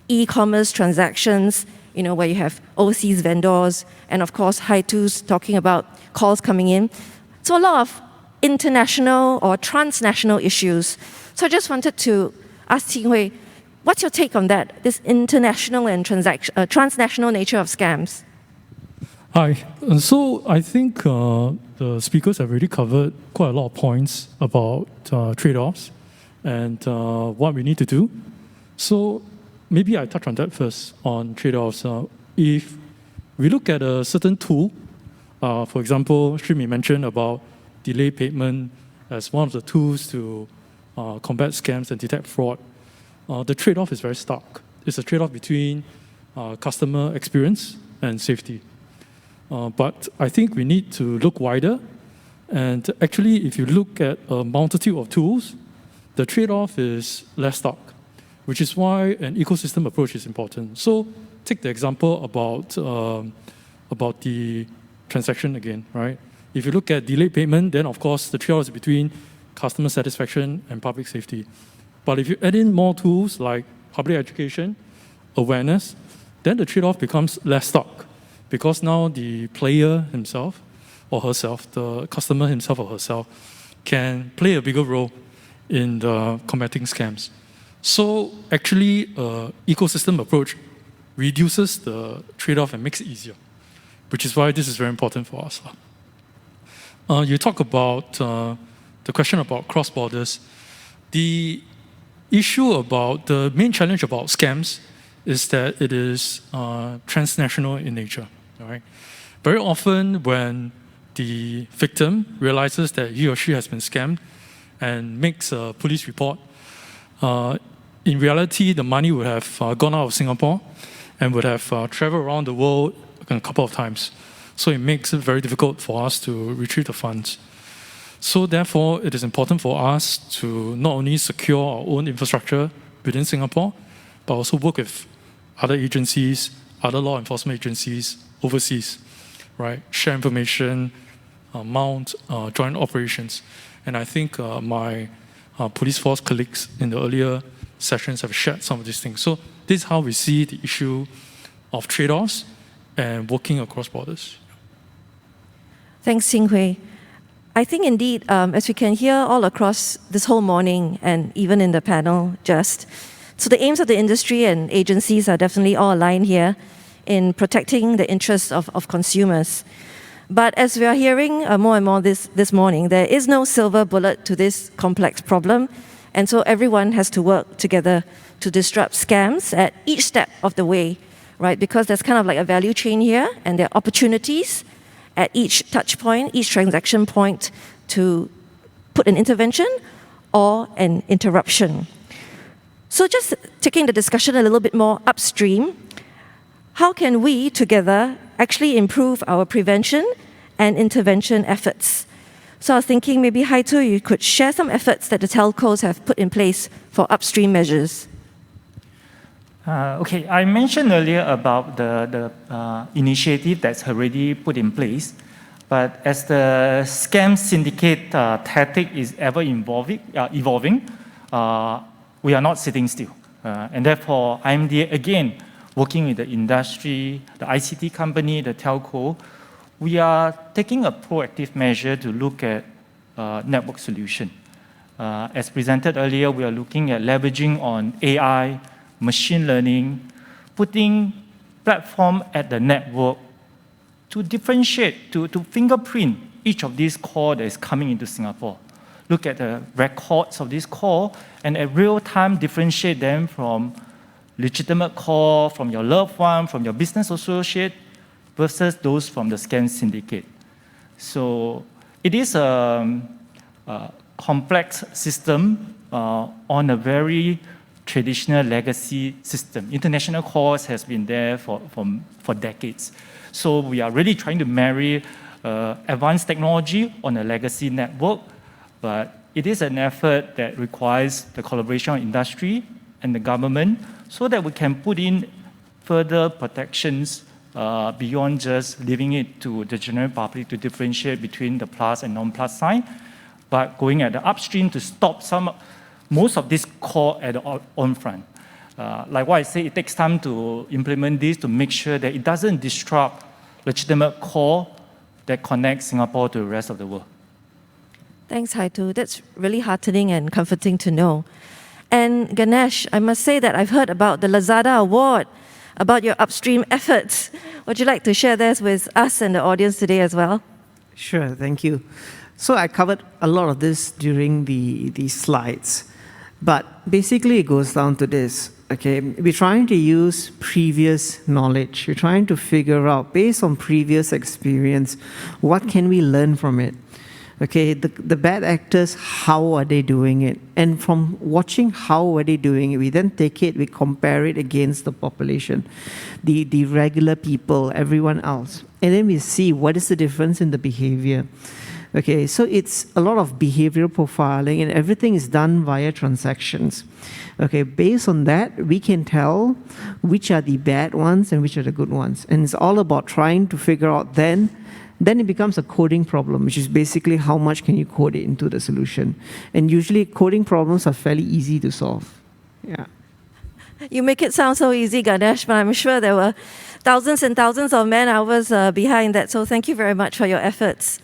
e-commerce transactions, where you have overseas vendors, and of course, Haitu's talking about calls coming in. So a lot of international or transnational issues. So I just wanted to ask Ting Hui, what's your take on that, this international and transnational nature of scams? Hi. So I think the speakers have already covered quite a lot of points about trade-offs and what we need to do. So maybe I touch on that first, on trade-offs. If we look at a certain tool, for example, Shrimi mentioned about delay payment as one of the tools to combat scams and detect fraud. The trade-off is very stark. It's a trade-off between customer experience and safety. But I think we need to look wider. And actually, if you look at a multitude of tools, the trade-off is less stark, which is why an ecosystem approach is important. So take the example about the transaction again, right? If you look at delayed payment, then of course the trade-off is between customer satisfaction and public safety. But if you add in more tools like public education, awareness, then the trade-off becomes less stark, because now the player himself or herself, the customer himself or herself, can play a bigger role in the combating scams. So actually, ecosystem approach reduces the trade-off and makes it easier, which is why this is very important for us. You talk about the question about cross-borders. The issue about the main challenge about scams is that it is transnational in nature. All right? Very often when the victim realizes that he or she has been scammed and makes a police report, in reality, the money would have gone out of Singapore and would have traveled around the world a couple of times. So it makes it very difficult for us to retrieve the funds. So therefore, it is important for us to not only secure our own infrastructure within Singapore, but also work with other agencies, other law enforcement agencies overseas, right? Share information, mount joint operations. And I think my police force colleagues in the earlier sessions have shared some of these things. So this is how we see the issue of trade-offs and working across borders. Thanks, Ting Hui. I think indeed, as we can hear all across this whole morning and even in the panel just, so the aims of the industry and agencies are definitely all aligned here in protecting the interests of consumers. But as we are hearing more and more this morning, there is no silver bullet to this complex problem. And so everyone has to work together to disrupt scams at each step of the way, right? Because there's kind of like a value chain here, and there are opportunities at each touch point, each transaction point, to put an intervention or an interruption. So just taking the discussion a little bit more upstream, how can we together actually improve our prevention and intervention efforts? So I was thinking maybe Haitu, you could share some efforts that the telcos have put in place for upstream measures. Okay, I mentioned earlier about the initiative that's already put in place, but as the scam syndicate tactic is ever evolving, we are not sitting still. And therefore, I'm there again, working with the industry, the ICT company, the telco. We are taking a proactive measure to look at network solution. As presented earlier, we are looking at leveraging on AI, machine learning, putting platform at the network to differentiate, to fingerprint each of these calls that is coming into Singapore. Look at the records of this call and at real time differentiate them from legitimate call, from your loved one, from your business associate, versus those from the scam syndicate. So it is a complex system on a very traditional legacy system. International calls has been there for decades. So we are really trying to marry advanced technology on a legacy network, but it is an effort that requires the collaboration of industry and the government so that we can put in further protections beyond just leaving it to the general public to differentiate between the plus and non-plus sign, but going at the upstream to stop most of this core at the on-front. Like what I say, it takes time to implement this to make sure that it doesn't disrupt legitimate core that connects Singapore to the rest of the world. Thanks, Haitu. That's really heartening and comforting to know. And Ganesh, I must say that I've heard about the Lazada Award, about your upstream efforts. Would you like to share this with us and the audience today as well? Sure, thank you. So I covered a lot of this during the slides, but basically it goes down to this. Okay, we're trying to use previous knowledge. We're trying to figure out, based on previous experience, what can we learn from it? Okay, the bad actors, how are they doing it? And from watching how are they doing it, we then take it, we compare it against the population, the regular people, everyone else. And then we see what is the difference in the behavior. Okay, so it's a lot of behavioral profiling, and everything is done via transactions. Okay, based on that, we can tell which are the bad ones and which are the good ones. And it's all about trying to figure out then it becomes a coding problem, which is basically how much can you code it into the solution. And usually coding problems are fairly easy to solve. Yeah. You make it sound so easy, Ganesh, but I'm sure there were thousands and thousands of man-hours behind that. So thank you very much for your efforts.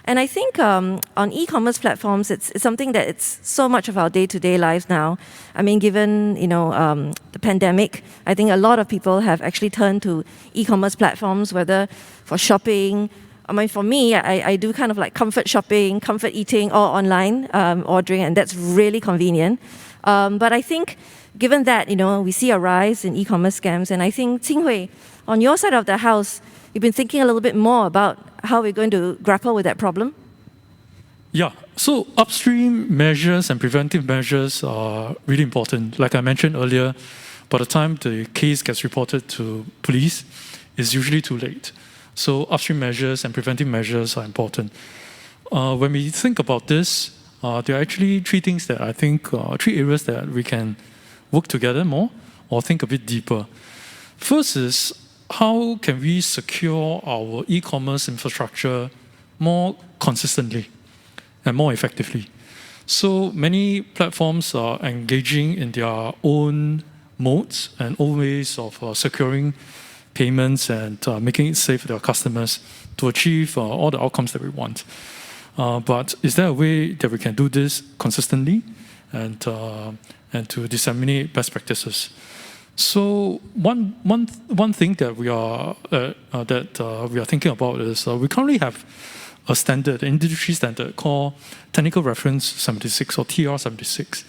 And I think on e-commerce platforms, it's something that it's so much of our day-to-day lives now. I mean, given the pandemic, I think a lot of people have actually turned to e-commerce platforms, whether for shopping. I mean, for me, I do kind of like comfort shopping, comfort eating, or online ordering, and that's really convenient. But I think, given that we see a rise in e-commerce scams, and I think Ting Hui, on your side of the house, you've been thinking a little bit more about how we're going to grapple with that problem? Yeah, so upstream measures and preventive measures are really important. Like I mentioned earlier, by the time the case gets reported to police, it's usually too late. So upstream measures and preventive measures are important. When we think about this, there are actually three things that I think, three areas that we can work together more or think a bit deeper. First is, how can we secure our e-commerce infrastructure more consistently and more effectively? So many platforms are engaging in their own modes and own ways of securing payments and making it safe for their customers to achieve all the outcomes that we want. But is there a way that we can do this consistently and to disseminate best practices? So one thing that we are thinking about is we currently have a standard, an industry standard called Technical Reference 76 or TR76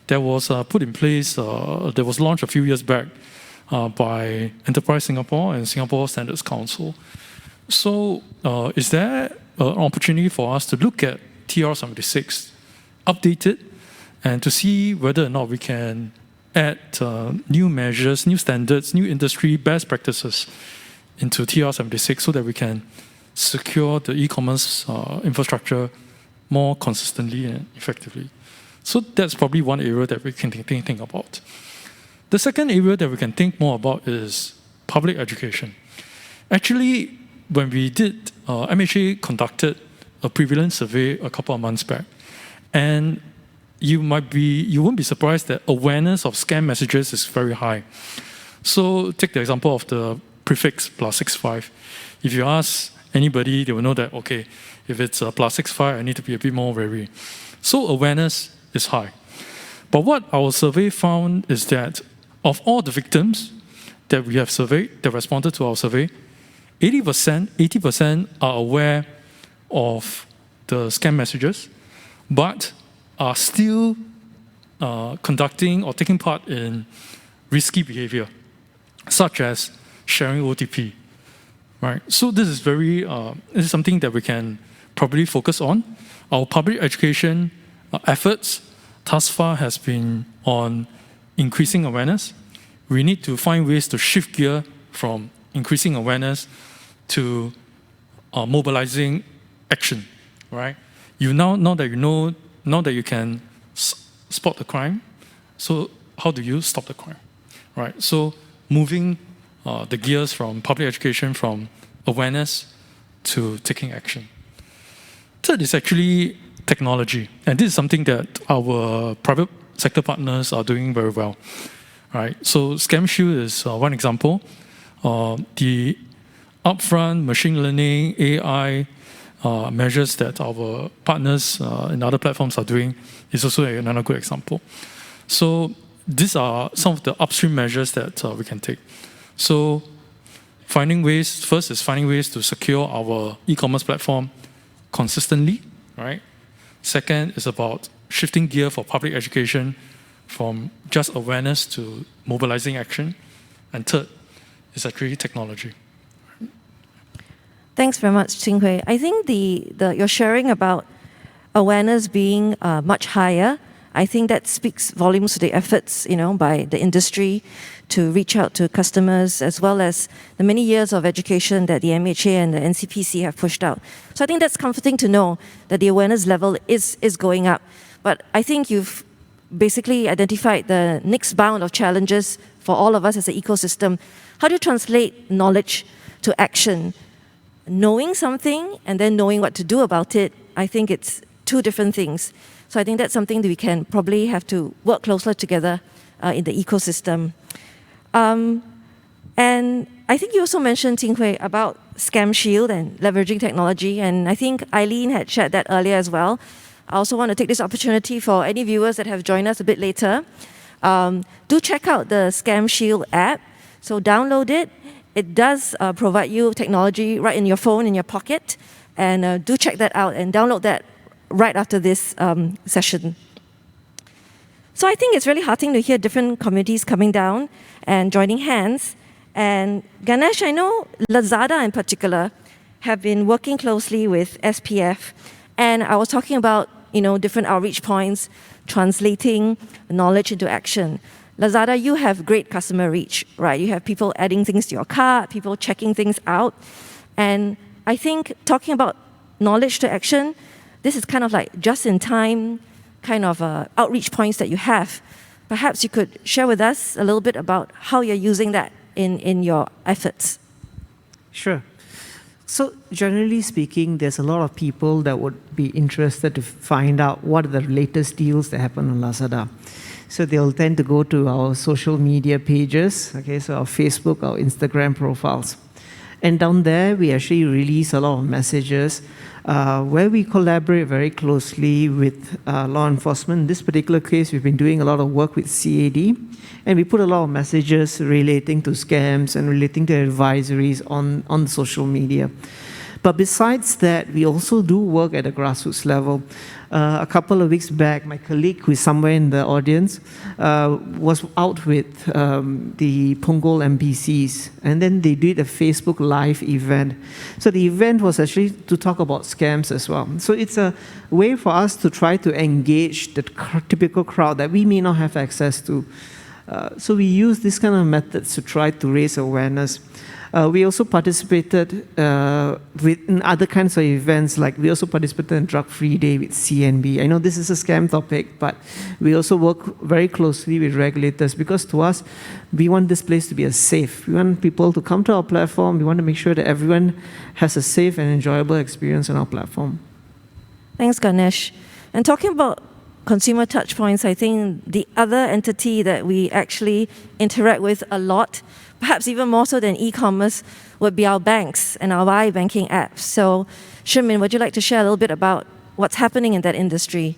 that was put in place, that was launched a few years back by Enterprise Singapore and Singapore Standards Council. So is there an opportunity for us to look at TR76, update it, and to see whether or not we can add new measures, new standards, new industry best practices into TR76 so that we can secure the e-commerce infrastructure more consistently and effectively. So that's probably one area that we can think about. The second area that we can think more about is public education. Actually, when we did, MHA conducted a prevalence survey a couple of months back, and you won't be surprised that awareness of scam messages is very high. So take the example of the prefix +65. If you ask anybody, they will know that, okay, if it's a +65, I need to be a bit more wary. So awareness is high. But what our survey found is that of all the victims that we have surveyed, that responded to our survey, 80% are aware of the scam messages, but are still conducting or taking part in risky behavior, such as sharing OTP, right? So this is this is something that we can probably focus on. Our public education efforts thus far has been on increasing awareness. We need to find ways to shift gear from increasing awareness to mobilizing action, right? Now that you can spot the crime, so how do you stop the crime, right? So moving the gears from public education, from awareness to taking action. Third is actually technology. And this is something that our private sector partners are doing very well. Right? So Scam Shield is one example. The upfront machine learning, AI measures that our partners in other platforms are doing is also another good example. So these are some of the upstream measures that we can take. So first is finding ways to secure our e-commerce platform consistently, right? Second is about shifting gear for public education from just awareness to mobilizing action. And third is actually technology. Thanks very much, Ching Hui. I think your sharing about awareness being much higher, I think that speaks volumes to the efforts, by the industry to reach out to customers, as well as the many years of education that the MHA and the NCPC have pushed out. So I think that's comforting to know that the awareness level is going up. But I think you've basically identified the next bound of challenges for all of us as an ecosystem. How do you translate knowledge to action? Knowing something and then knowing what to do about it, I think it's two different things. So I think that's something that we can probably have to work closer together in the ecosystem. And I think you also mentioned, Ting Hui, about Scam Shield and leveraging technology. And I think Eileen had shared that earlier as well. I also want to take this opportunity for any viewers that have joined us a bit later. Do check out the Scam Shield app. So download it. It does provide you technology right in your phone, in your pocket. And do check that out and download that right after this session. So I think it's really heartening to hear different communities coming down and joining hands. And Ganesh, I know Lazada in particular have been working closely with SPF. And I was talking about, different outreach points, translating knowledge into action. Lazada, you have great customer reach, right? You have people adding things to your cart, people checking things out. And I think talking about knowledge to action, this is kind of like just-in-time kind of outreach points that you have. Perhaps you could share with us a little bit about how you're using that in your efforts. Sure. So generally speaking, there's a lot of people that would be interested to find out what are the latest deals that happen on Lazada. So they'll tend to go to our social media pages, okay, so our Facebook, our Instagram profiles. And down there, we actually release a lot of messages where we collaborate very closely with law enforcement. In this particular case, we've been doing a lot of work with CAD, and we put a lot of messages relating to scams and relating to advisories on social media. But besides that, we also do work at a grassroots level. A couple of weeks back, my colleague, who is somewhere in the audience, was out with the Punggol MPCs, and then they did a Facebook Live event. So the event was actually to talk about scams as well. So it's a way for us to try to engage the typical crowd that we may not have access to. So we use this kind of methods to try to raise awareness. We also participated in other kinds of events, like we also participated in Drug Free Day with CNB. I know this is a scam topic, but we also work very closely with regulators because to us, we want this place to be safe. We want people to come to our platform. We want to make sure that everyone has a safe and enjoyable experience on our platform. Thanks, Ganesh. And talking about consumer touchpoints, I think the other entity that we actually interact with a lot, perhaps even more so than e-commerce, would be our banks and our iBanking apps. So, Shimin, would you like to share a little bit about what's happening in that industry?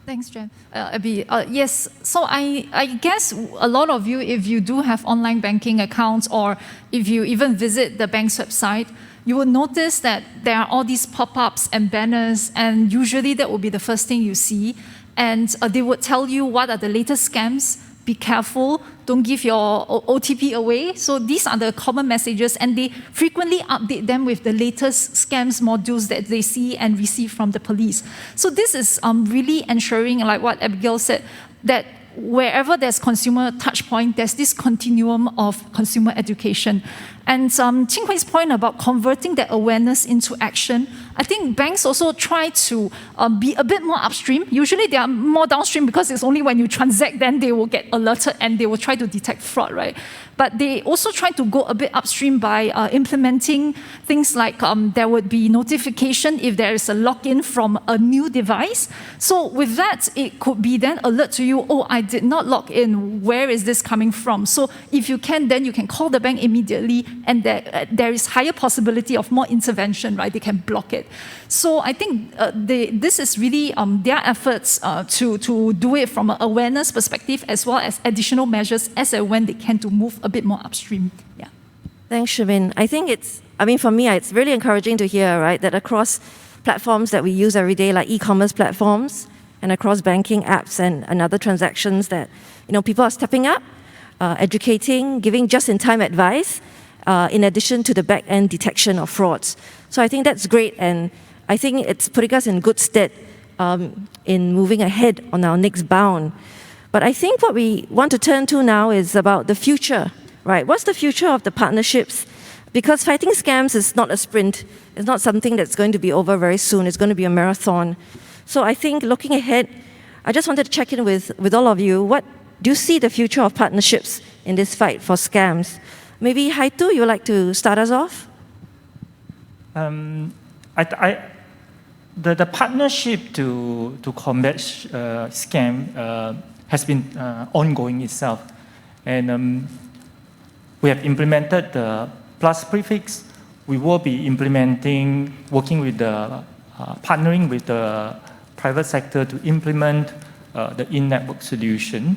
Thanks, Jen. Abby, yes, so I guess a lot of you, if you do have online banking accounts or if you even visit the bank's website, you will notice that there are all these pop-ups and banners, and usually that will be the first thing you see. And they would tell you what are the latest scams. Be careful, don't give your OTP away. So these are the common messages, and they frequently update them with the latest scams modules that they see and receive from the police. So this is really ensuring, like what Abigail said, that wherever there's consumer touch point, there's this continuum of consumer education. And Ching Hui's point about converting that awareness into action, I think banks also try to be a bit more upstream. Usually they are more downstream because it's only when you transact then they will get alerted and they will try to detect fraud, right? But they also try to go a bit upstream by implementing things like there would be notification if there is a login from a new device. So with that, it could be then alert to you, oh, I did not log in, where is this coming from? So if you can, then you can call the bank immediately and there is higher possibility of more intervention, right? They can block it. So I think this is really their efforts to do it from an awareness perspective as well as additional measures as and when they can to move a bit more upstream. Yeah. Thanks, Shabin. I think for me, it's really encouraging to hear, right, that across platforms that we use every day, like e-commerce platforms, and across banking apps and other transactions that, people are stepping up, educating, giving just-in-time advice, in addition to the back-end detection of frauds. So I think that's great, and I think it's putting us in good stead in moving ahead on our next bound. But I think what we want to turn to now is about the future, right? What's the future of the partnerships? Because fighting scams is not a sprint. It's not something that's going to be over very soon. It's going to be a marathon. So I think looking ahead, I just wanted to check in with all of you. What do you see the future of partnerships in this fight for scams? Maybe Haitu, you would like to start us off? The partnership to combat scam has been ongoing itself. And we have implemented the plus prefix. We will be implementing, partnering with the private sector to implement the in-network solution.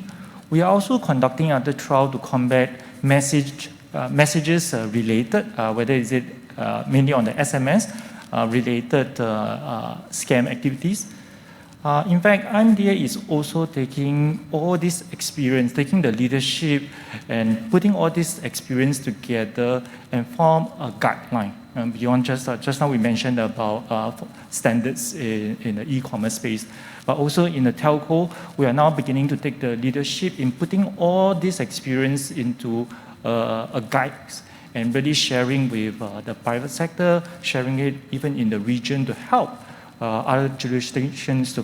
We are also conducting other trials to combat messages related, whether is it mainly on the SMS related scam activities. In fact, IMDA is also taking all this experience, taking the leadership and putting all this experience together and form a guideline. Beyond just now we mentioned about standards in the e-commerce space, but also in the telco, we are now beginning to take the leadership in putting all this experience into a guide and really sharing with the private sector, sharing it even in the region to help other jurisdictions to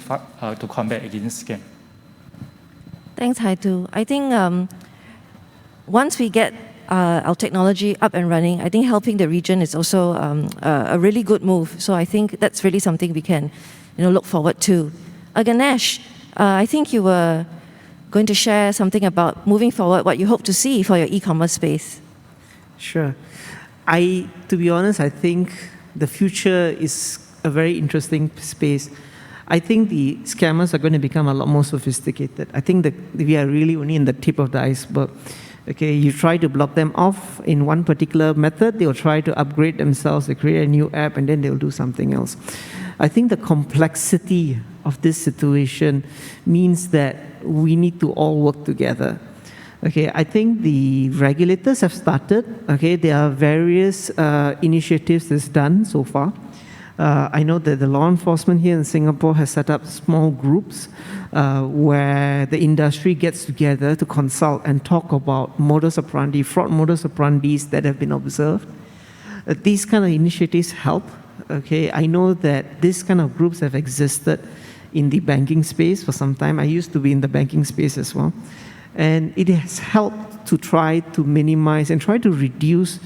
combat against scam. Thanks, Haitu. I think once we get our technology up and running, I think helping the region is also a really good move. So I think that's really something we can look forward to. Ganesh, I think you were going to share something about moving forward, what you hope to see for your e-commerce space. Sure. To be honest, I think the future is a very interesting space. I think the scammers are going to become a lot more sophisticated. I think that we are really only in the tip of the iceberg. Okay, you try to block them off in one particular method, they'll try to upgrade themselves, they create a new app, and then they'll do something else. I think the complexity of this situation means that we need to all work together. Okay, I think the regulators have started. Okay, there are various initiatives that's done so far. I know that the law enforcement here in Singapore has set up small groups where the industry gets together to consult and talk about modus operandi, fraud modus operandis that have been observed. These kind of initiatives help. Okay, I know that these kind of groups have existed in the banking space for some time. I used to be in the banking space as well. And it has helped to try to minimize and try to reduce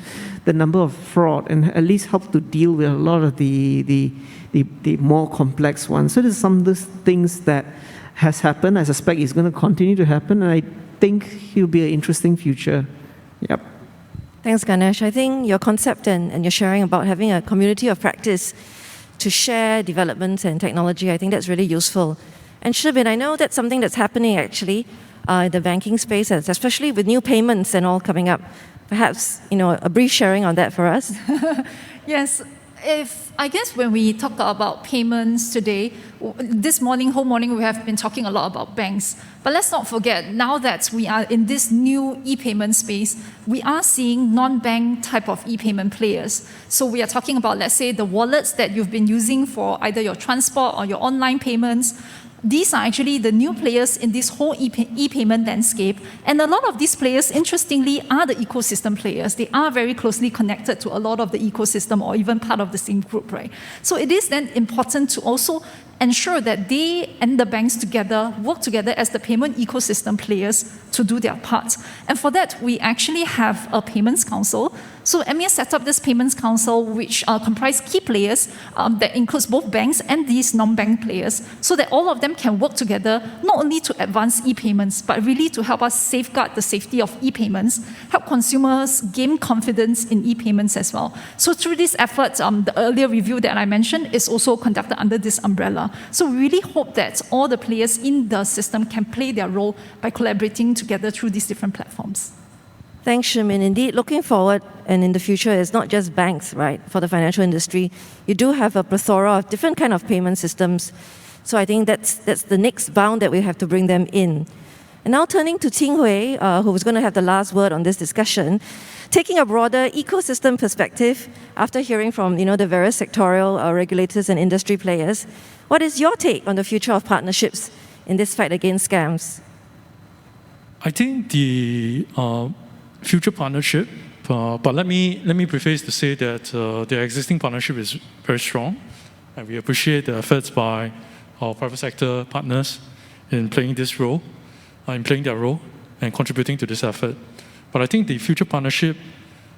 the number of fraud and at least help to deal with a lot of the more complex ones. So there's some of those things that has happened. I suspect it's going to continue to happen, and I think it'll be an interesting future. Yep. Thanks, Ganesh. I think your concept and your sharing about having a community of practice to share developments and technology, I think that's really useful. And Shabin, I know that's something that's happening actually in the banking space, especially with new payments and all coming up. Perhaps, a brief sharing on that for us. Yes. I guess when we talk about payments today, this morning, whole morning, we have been talking a lot about banks. But let's not forget, now that we are in this new e-payment space, we are seeing non-bank type of e-payment players. So we are talking about, let's say, the wallets that you've been using for either your transport or your online payments. These are actually the new players in this whole e-payment landscape. And a lot of these players, interestingly, are the ecosystem players. They are very closely connected to a lot of the ecosystem or even part of the same group, right? So it is then important to also ensure that they and the banks together work together as the payment ecosystem players to do their part. And for that, we actually have a payments council. So MAS set up this payments council, which comprise key players that includes both banks and these non-bank players, so that all of them can work together, not only to advance e-payments, but really to help us safeguard the safety of e-payments, help consumers gain confidence in e-payments as well. So through this effort, the earlier review that I mentioned is also conducted under this umbrella. So we really hope that all the players in the system can play their role by collaborating together through these different platforms. Thanks, Shimin. Indeed, looking forward and in the future, it's not just banks, right? For the financial industry, you do have a plethora of different kind of payment systems. So I think that's the next bound that we have to bring them in. And now turning to Ting Hui, who was going to have the last word on this discussion, taking a broader ecosystem perspective, after hearing from the various sectorial regulators and industry players, what is your take on the future of partnerships in this fight against scams? I think the future partnership, but let me preface to say that the existing partnership is very strong, and we appreciate the efforts by our private sector partners in playing this role, in playing their role and contributing to this effort. But I think the future partnership,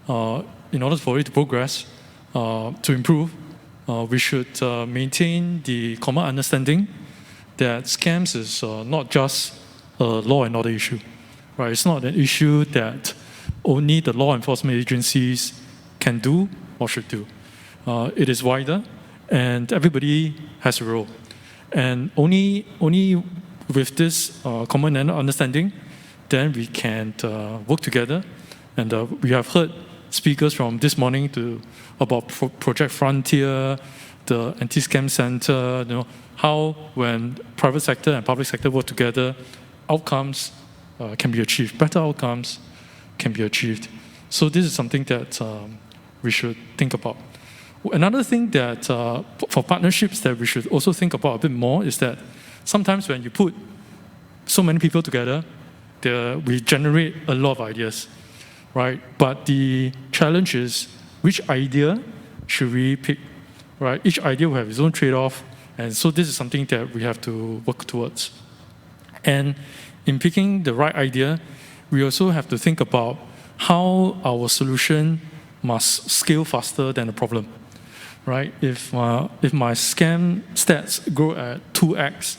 in order for it to progress, to improve, we should maintain the common understanding that scams is not just a law and order issue, right? It's not an issue that only the law enforcement agencies can do or should do. It is wider, and everybody has a role. And only with this common understanding, then we can work together. And we have heard speakers from this morning about Project Frontier, the Anti-Scam Center, how when private sector and public sector work together, outcomes can be achieved, better outcomes can be achieved. So this is something that we should think about. Another thing that for partnerships that we should also think about a bit more is that sometimes when you put so many people together, we generate a lot of ideas, right? But the challenge is, which idea should we pick, right? Each idea will have its own trade-off, and so this is something that we have to work towards. And in picking the right idea, we also have to think about how our solution must scale faster than the problem, right? If my scam stats grow at 2x,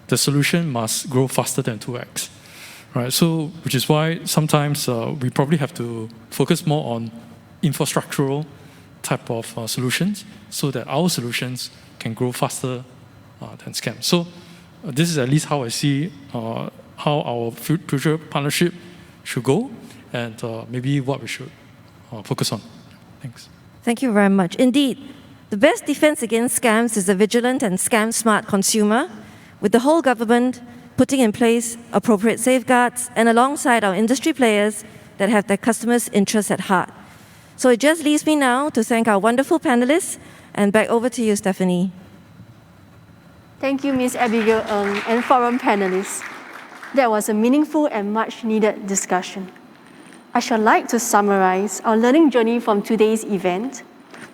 the solution must grow faster than 2x, right? So, which is why sometimes we probably have to focus more on infrastructural type of solutions so that our solutions can grow faster than scams. So, this is at least how I see how our future partnership should go, and maybe what we should focus on. Thanks. Thank you very much. Indeed, the best defense against scams is a vigilant and scam-smart consumer, with the whole government putting in place appropriate safeguards and alongside our industry players that have their customers' interests at heart. So it just leaves me now to thank our wonderful panelists, and back over to you, Stephanie. Thank you, Ms. Abigail Ng, and forum panelists. That was a meaningful and much-needed discussion. I shall like to summarize our learning journey from today's event.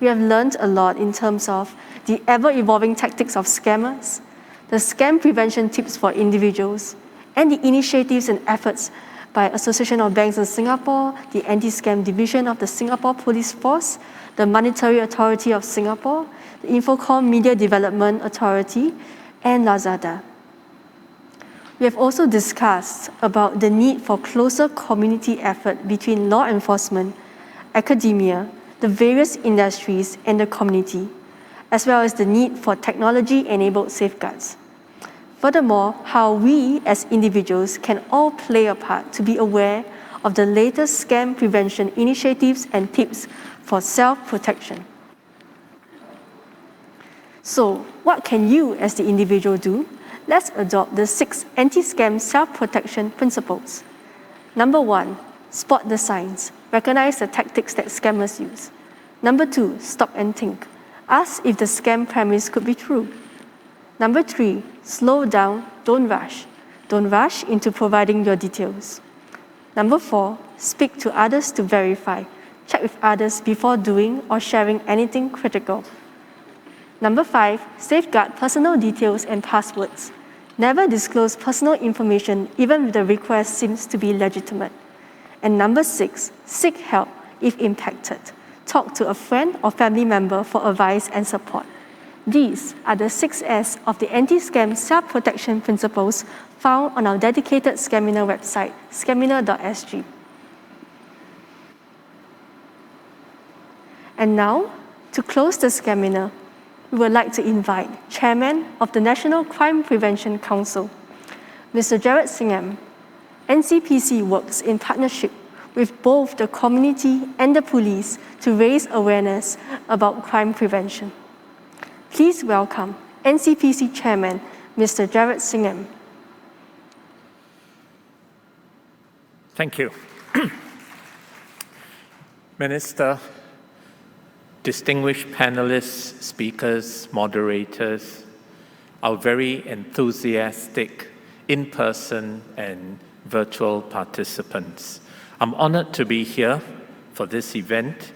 We have learned a lot in terms of the ever-evolving tactics of scammers, the scam prevention tips for individuals, and the initiatives and efforts by Association of Banks in Singapore, the Anti-Scam Division of the Singapore Police Force, the Monetary Authority of Singapore, the Infocom Media Development Authority, and Lazada. We have also discussed about the need for closer community effort between law enforcement, academia, the various industries, and the community, as well as the need for technology-enabled safeguards. Furthermore, how we as individuals can all play a part to be aware of the latest scam prevention initiatives and tips for self-protection. So, what can you as the individual do? Let's adopt the 6 anti-scam self-protection principles. Number 1, spot the signs. Recognize the tactics that scammers use. Number 2, stop and think. Ask if the scam premise could be true. Number 3, slow down, don't rush. Don't rush into providing your details. Number 4, speak to others to verify. Check with others before doing or sharing anything critical. Number 5, safeguard personal details and passwords. Never disclose personal information even if the request seems to be legitimate. And number 6, seek help if impacted. Talk to a friend or family member for advice and support. These are the 6 S of the anti-scam self-protection principles found on our dedicated Scaminar website, scaminar.sg. And now, to close the Scaminar, we would like to invite Chairman of the National Crime Prevention Council, Mr. Jared Singham. NCPC works in partnership with both the community and the police to raise awareness about crime prevention. Please welcome NCPC Chairman, Mr. Jared Singham. Thank you. Minister, distinguished panelists, speakers, moderators, our very enthusiastic in-person and virtual participants. I'm honored to be here for this event,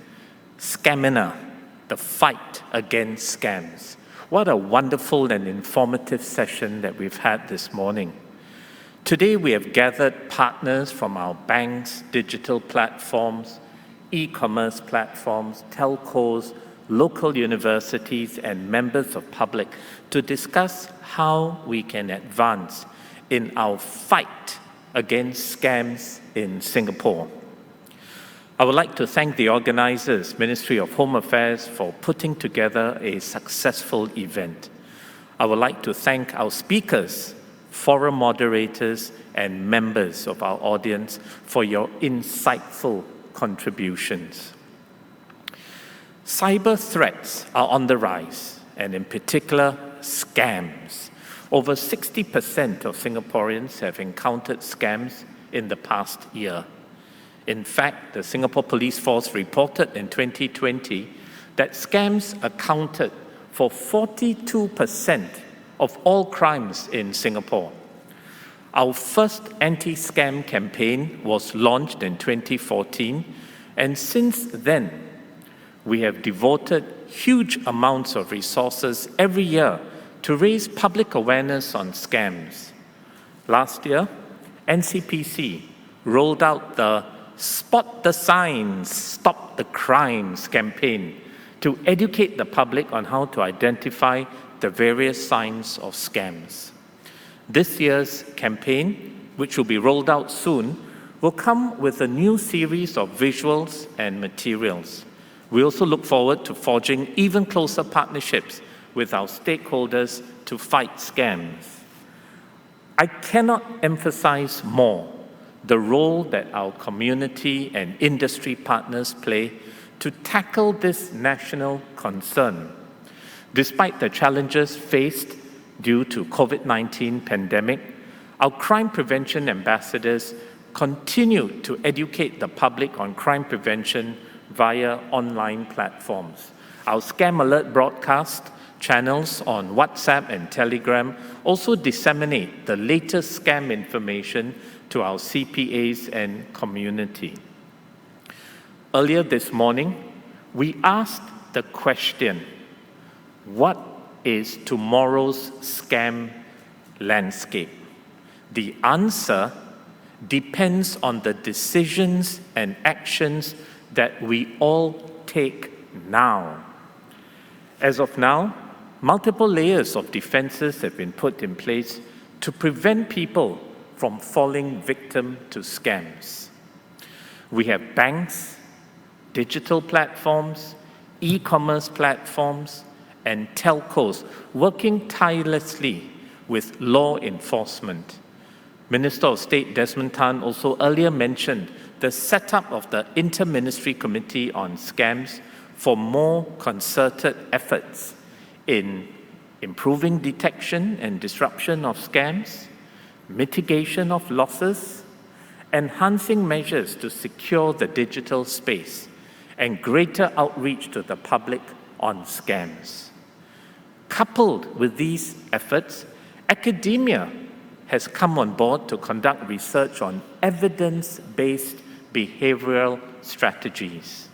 Scaminar, the fight against scams. What a wonderful and informative session that we've had this morning. Today we have gathered partners from our banks, digital platforms, e-commerce platforms, telcos, local universities, and members of public to discuss how we can advance in our fight against scams in Singapore. I would like to thank the organizers, Ministry of Home Affairs, for putting together a successful event. I would like to thank our speakers, forum moderators, and members of our audience for your insightful contributions. Cyber threats are on the rise, and in particular, scams. Over 60% of Singaporeans have encountered scams in the past year. In fact, the Singapore Police Force reported in 2020 that scams accounted for 42% of all crimes in Singapore. Our first anti-scam campaign was launched in 2014, and since then, we have devoted huge amounts of resources every year to raise public awareness on scams. Last year, NCPC rolled out the Spot the Signs, Stop the Crimes campaign to educate the public on how to identify the various signs of scams. This year's campaign, which will be rolled out soon, will come with a new series of visuals and materials. We also look forward to forging even closer partnerships with our stakeholders to fight scams. I cannot emphasize more the role that our community and industry partners play to tackle this national concern. Despite the challenges faced due to COVID-19 pandemic, our crime prevention ambassadors continue to educate the public on crime prevention via online platforms. Our Scam Alert broadcast channels on WhatsApp and Telegram also disseminate the latest scam information to our CPAs and community. Earlier this morning, we asked the question, what is tomorrow's scam landscape? The answer depends on the decisions and actions that we all take now. As of now, multiple layers of defenses have been put in place to prevent people from falling victim to scams. We have banks, digital platforms, e-commerce platforms, and telcos working tirelessly with law enforcement. Minister of State Desmond Tan also earlier mentioned the setup of the Inter-Ministry Committee on Scams for more concerted efforts in improving detection and disruption of scams, mitigation of losses, enhancing measures to secure the digital space, and greater outreach to the public on scams. Coupled with these efforts, academia has come on board to conduct research on evidence-based behavioral strategies.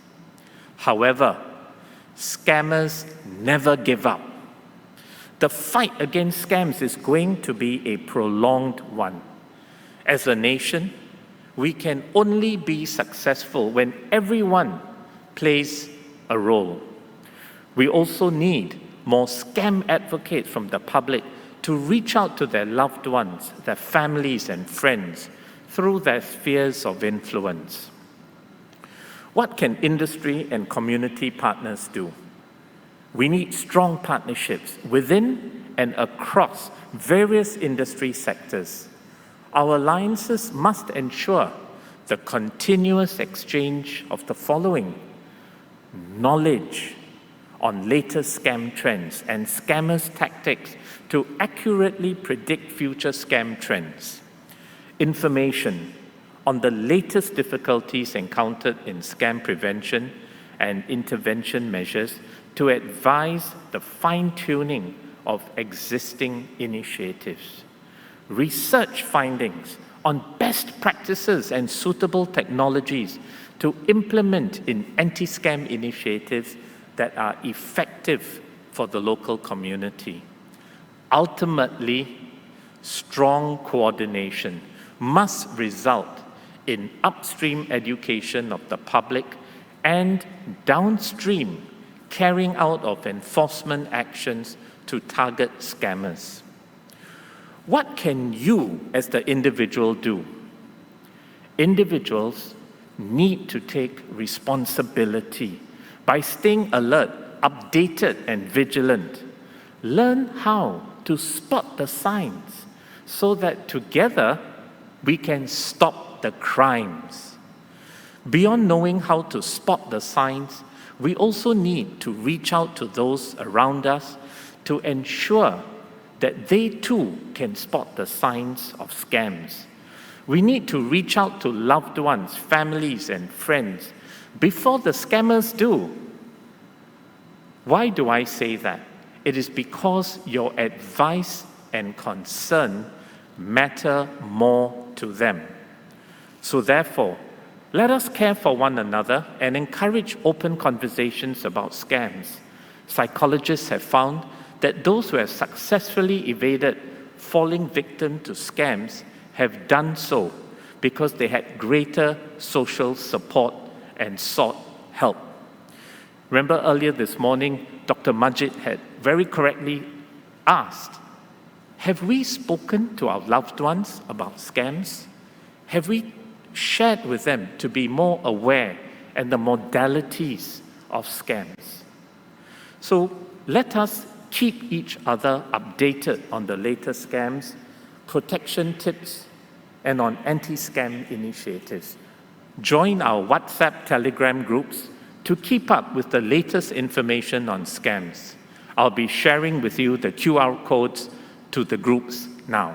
However, scammers never give up. The fight against scams is going to be a prolonged one. As a nation, we can only be successful when everyone plays a role. We also need more scam advocates from the public to reach out to their loved ones, their families and friends through their spheres of influence. What can industry and community partners do? We need strong partnerships within and across various industry sectors. Our alliances must ensure the continuous exchange of the following: knowledge on latest scam trends and scammers' tactics to accurately predict future scam trends, information on the latest difficulties encountered in scam prevention and intervention measures to advise the fine-tuning of existing initiatives, research findings on best practices and suitable technologies to implement in anti-scam initiatives that are effective for the local community. Ultimately, strong coordination must result in upstream education of the public and downstream carrying out of enforcement actions to target scammers. What can you as the individual do? Individuals need to take responsibility by staying alert, updated and vigilant. Learn how to spot the signs so that together we can stop the crimes. Beyond knowing how to spot the signs, we also need to reach out to those around us to ensure that they too can spot the signs of scams. We need to reach out to loved ones, families and friends before the scammers do. Why do I say that? It is because your advice and concern matter more to them. So therefore, let us care for one another and encourage open conversations about scams. Psychologists have found that those who have successfully evaded falling victim to scams have done so because they had greater social support and sought help. Remember earlier this morning, Dr. Majid had very correctly asked, have we spoken to our loved ones about scams? Have we shared with them to be more aware and the modalities of scams? So let us keep each other updated on the latest scams, protection tips, and on anti-scam initiatives. Join our WhatsApp, Telegram groups to keep up with the latest information on scams. I'll be sharing with you the QR codes to the groups now.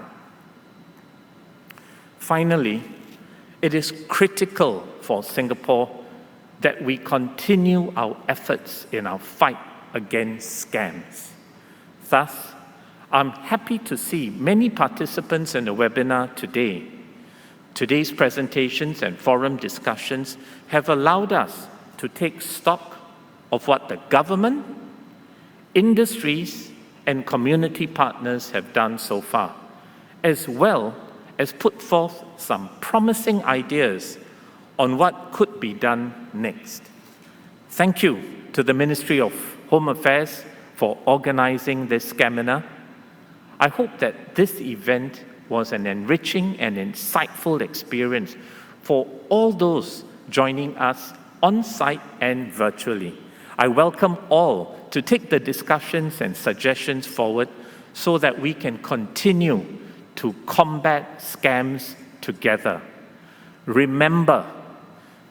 Finally, it is critical for Singapore that we continue our efforts in our fight against scams. Thus, I'm happy to see many participants in the webinar today. Today's presentations and forum discussions have allowed us to take stock of what the government, industries, and community partners have done so far, as well as put forth some promising ideas on what could be done next. Thank you to the Ministry of Home Affairs for organizing this Scaminar. I hope that this event was an enriching and insightful experience for all those joining us on-site and virtually. I welcome all to take the discussions and suggestions forward so that we can continue to combat scams together. Remember,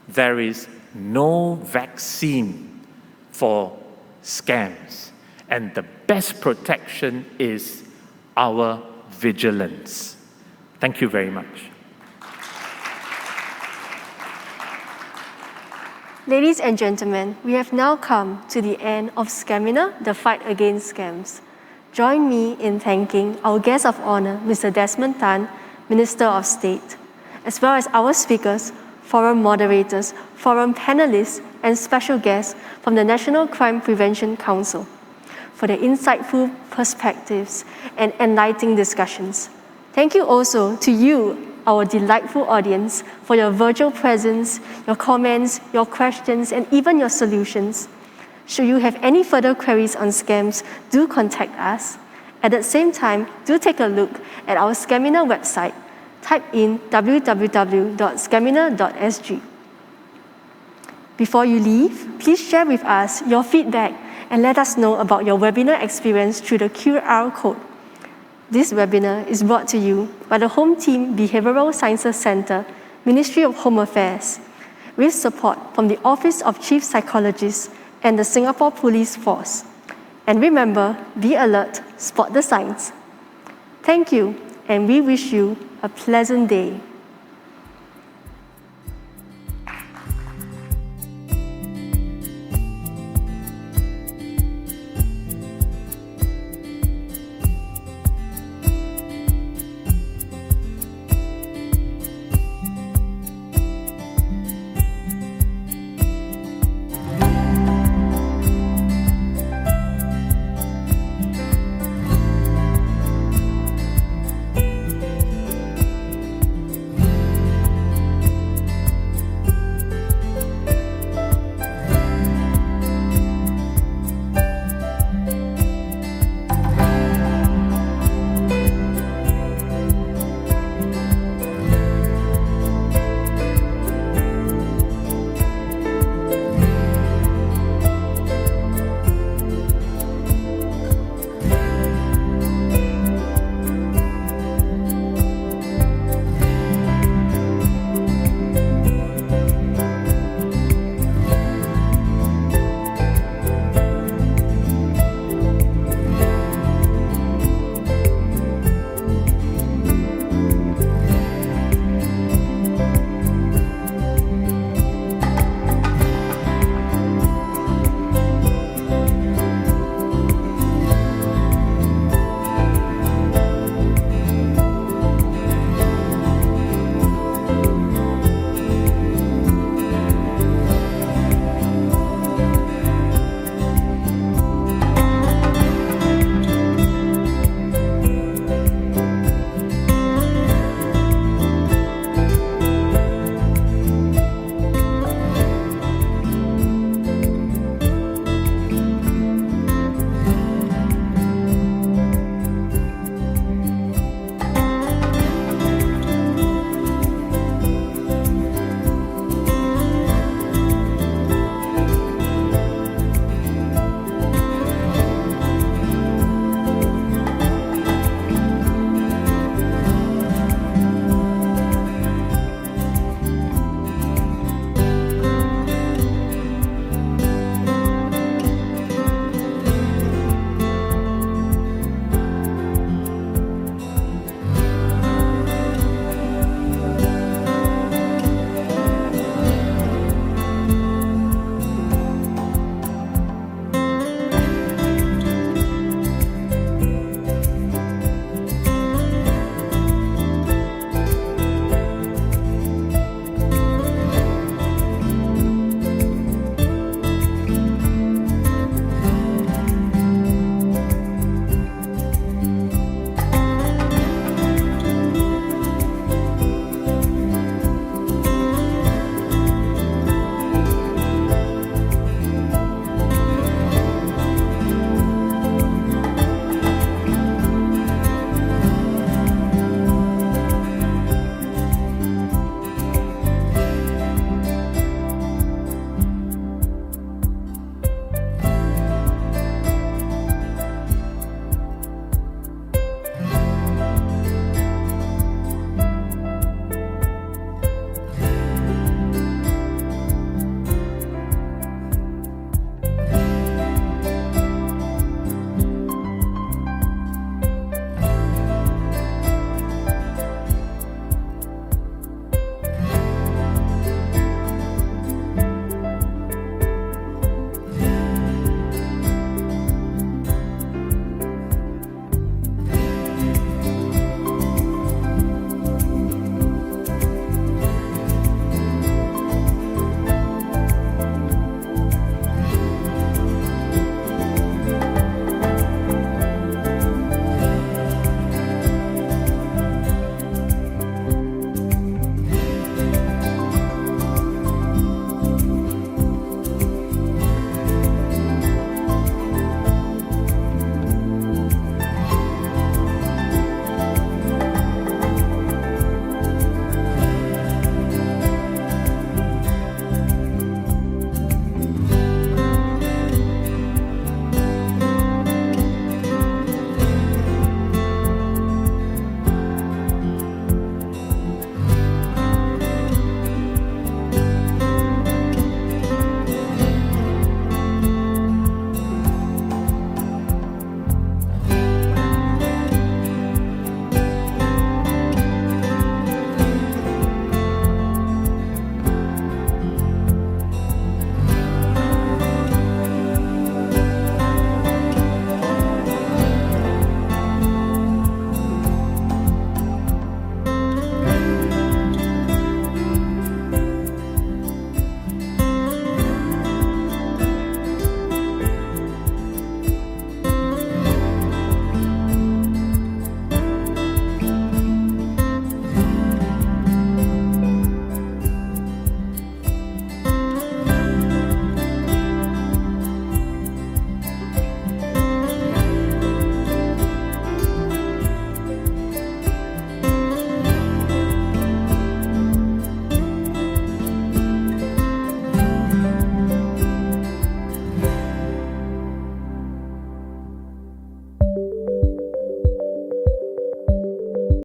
there is no vaccine for scams, and the best protection is our vigilance. Thank you very much. Ladies and gentlemen, we have now come to the end of Scaminar, the fight against scams. Join me in thanking our guest of honor, Mr. Desmond Tan, Minister of State, as well as our speakers, forum moderators, forum panelists, and special guests from the National Crime Prevention Council for their insightful perspectives and enlightening discussions. Thank you also to you, our delightful audience, for your virtual presence, your comments, your questions, and even your solutions. Should you have any further queries on scams, do contact us. At the same time, do take a look at our Scaminar website. Type in www.scaminar.sg. Before you leave, please share with us your feedback and let us know about your webinar experience through the QR code. This webinar is brought to you by the Home Team Behavioural Sciences Centre, Ministry of Home Affairs, with support from the Office of Chief Psychologist and the Singapore Police Force. And remember, be alert, spot the signs. Thank you, and we wish you a pleasant day.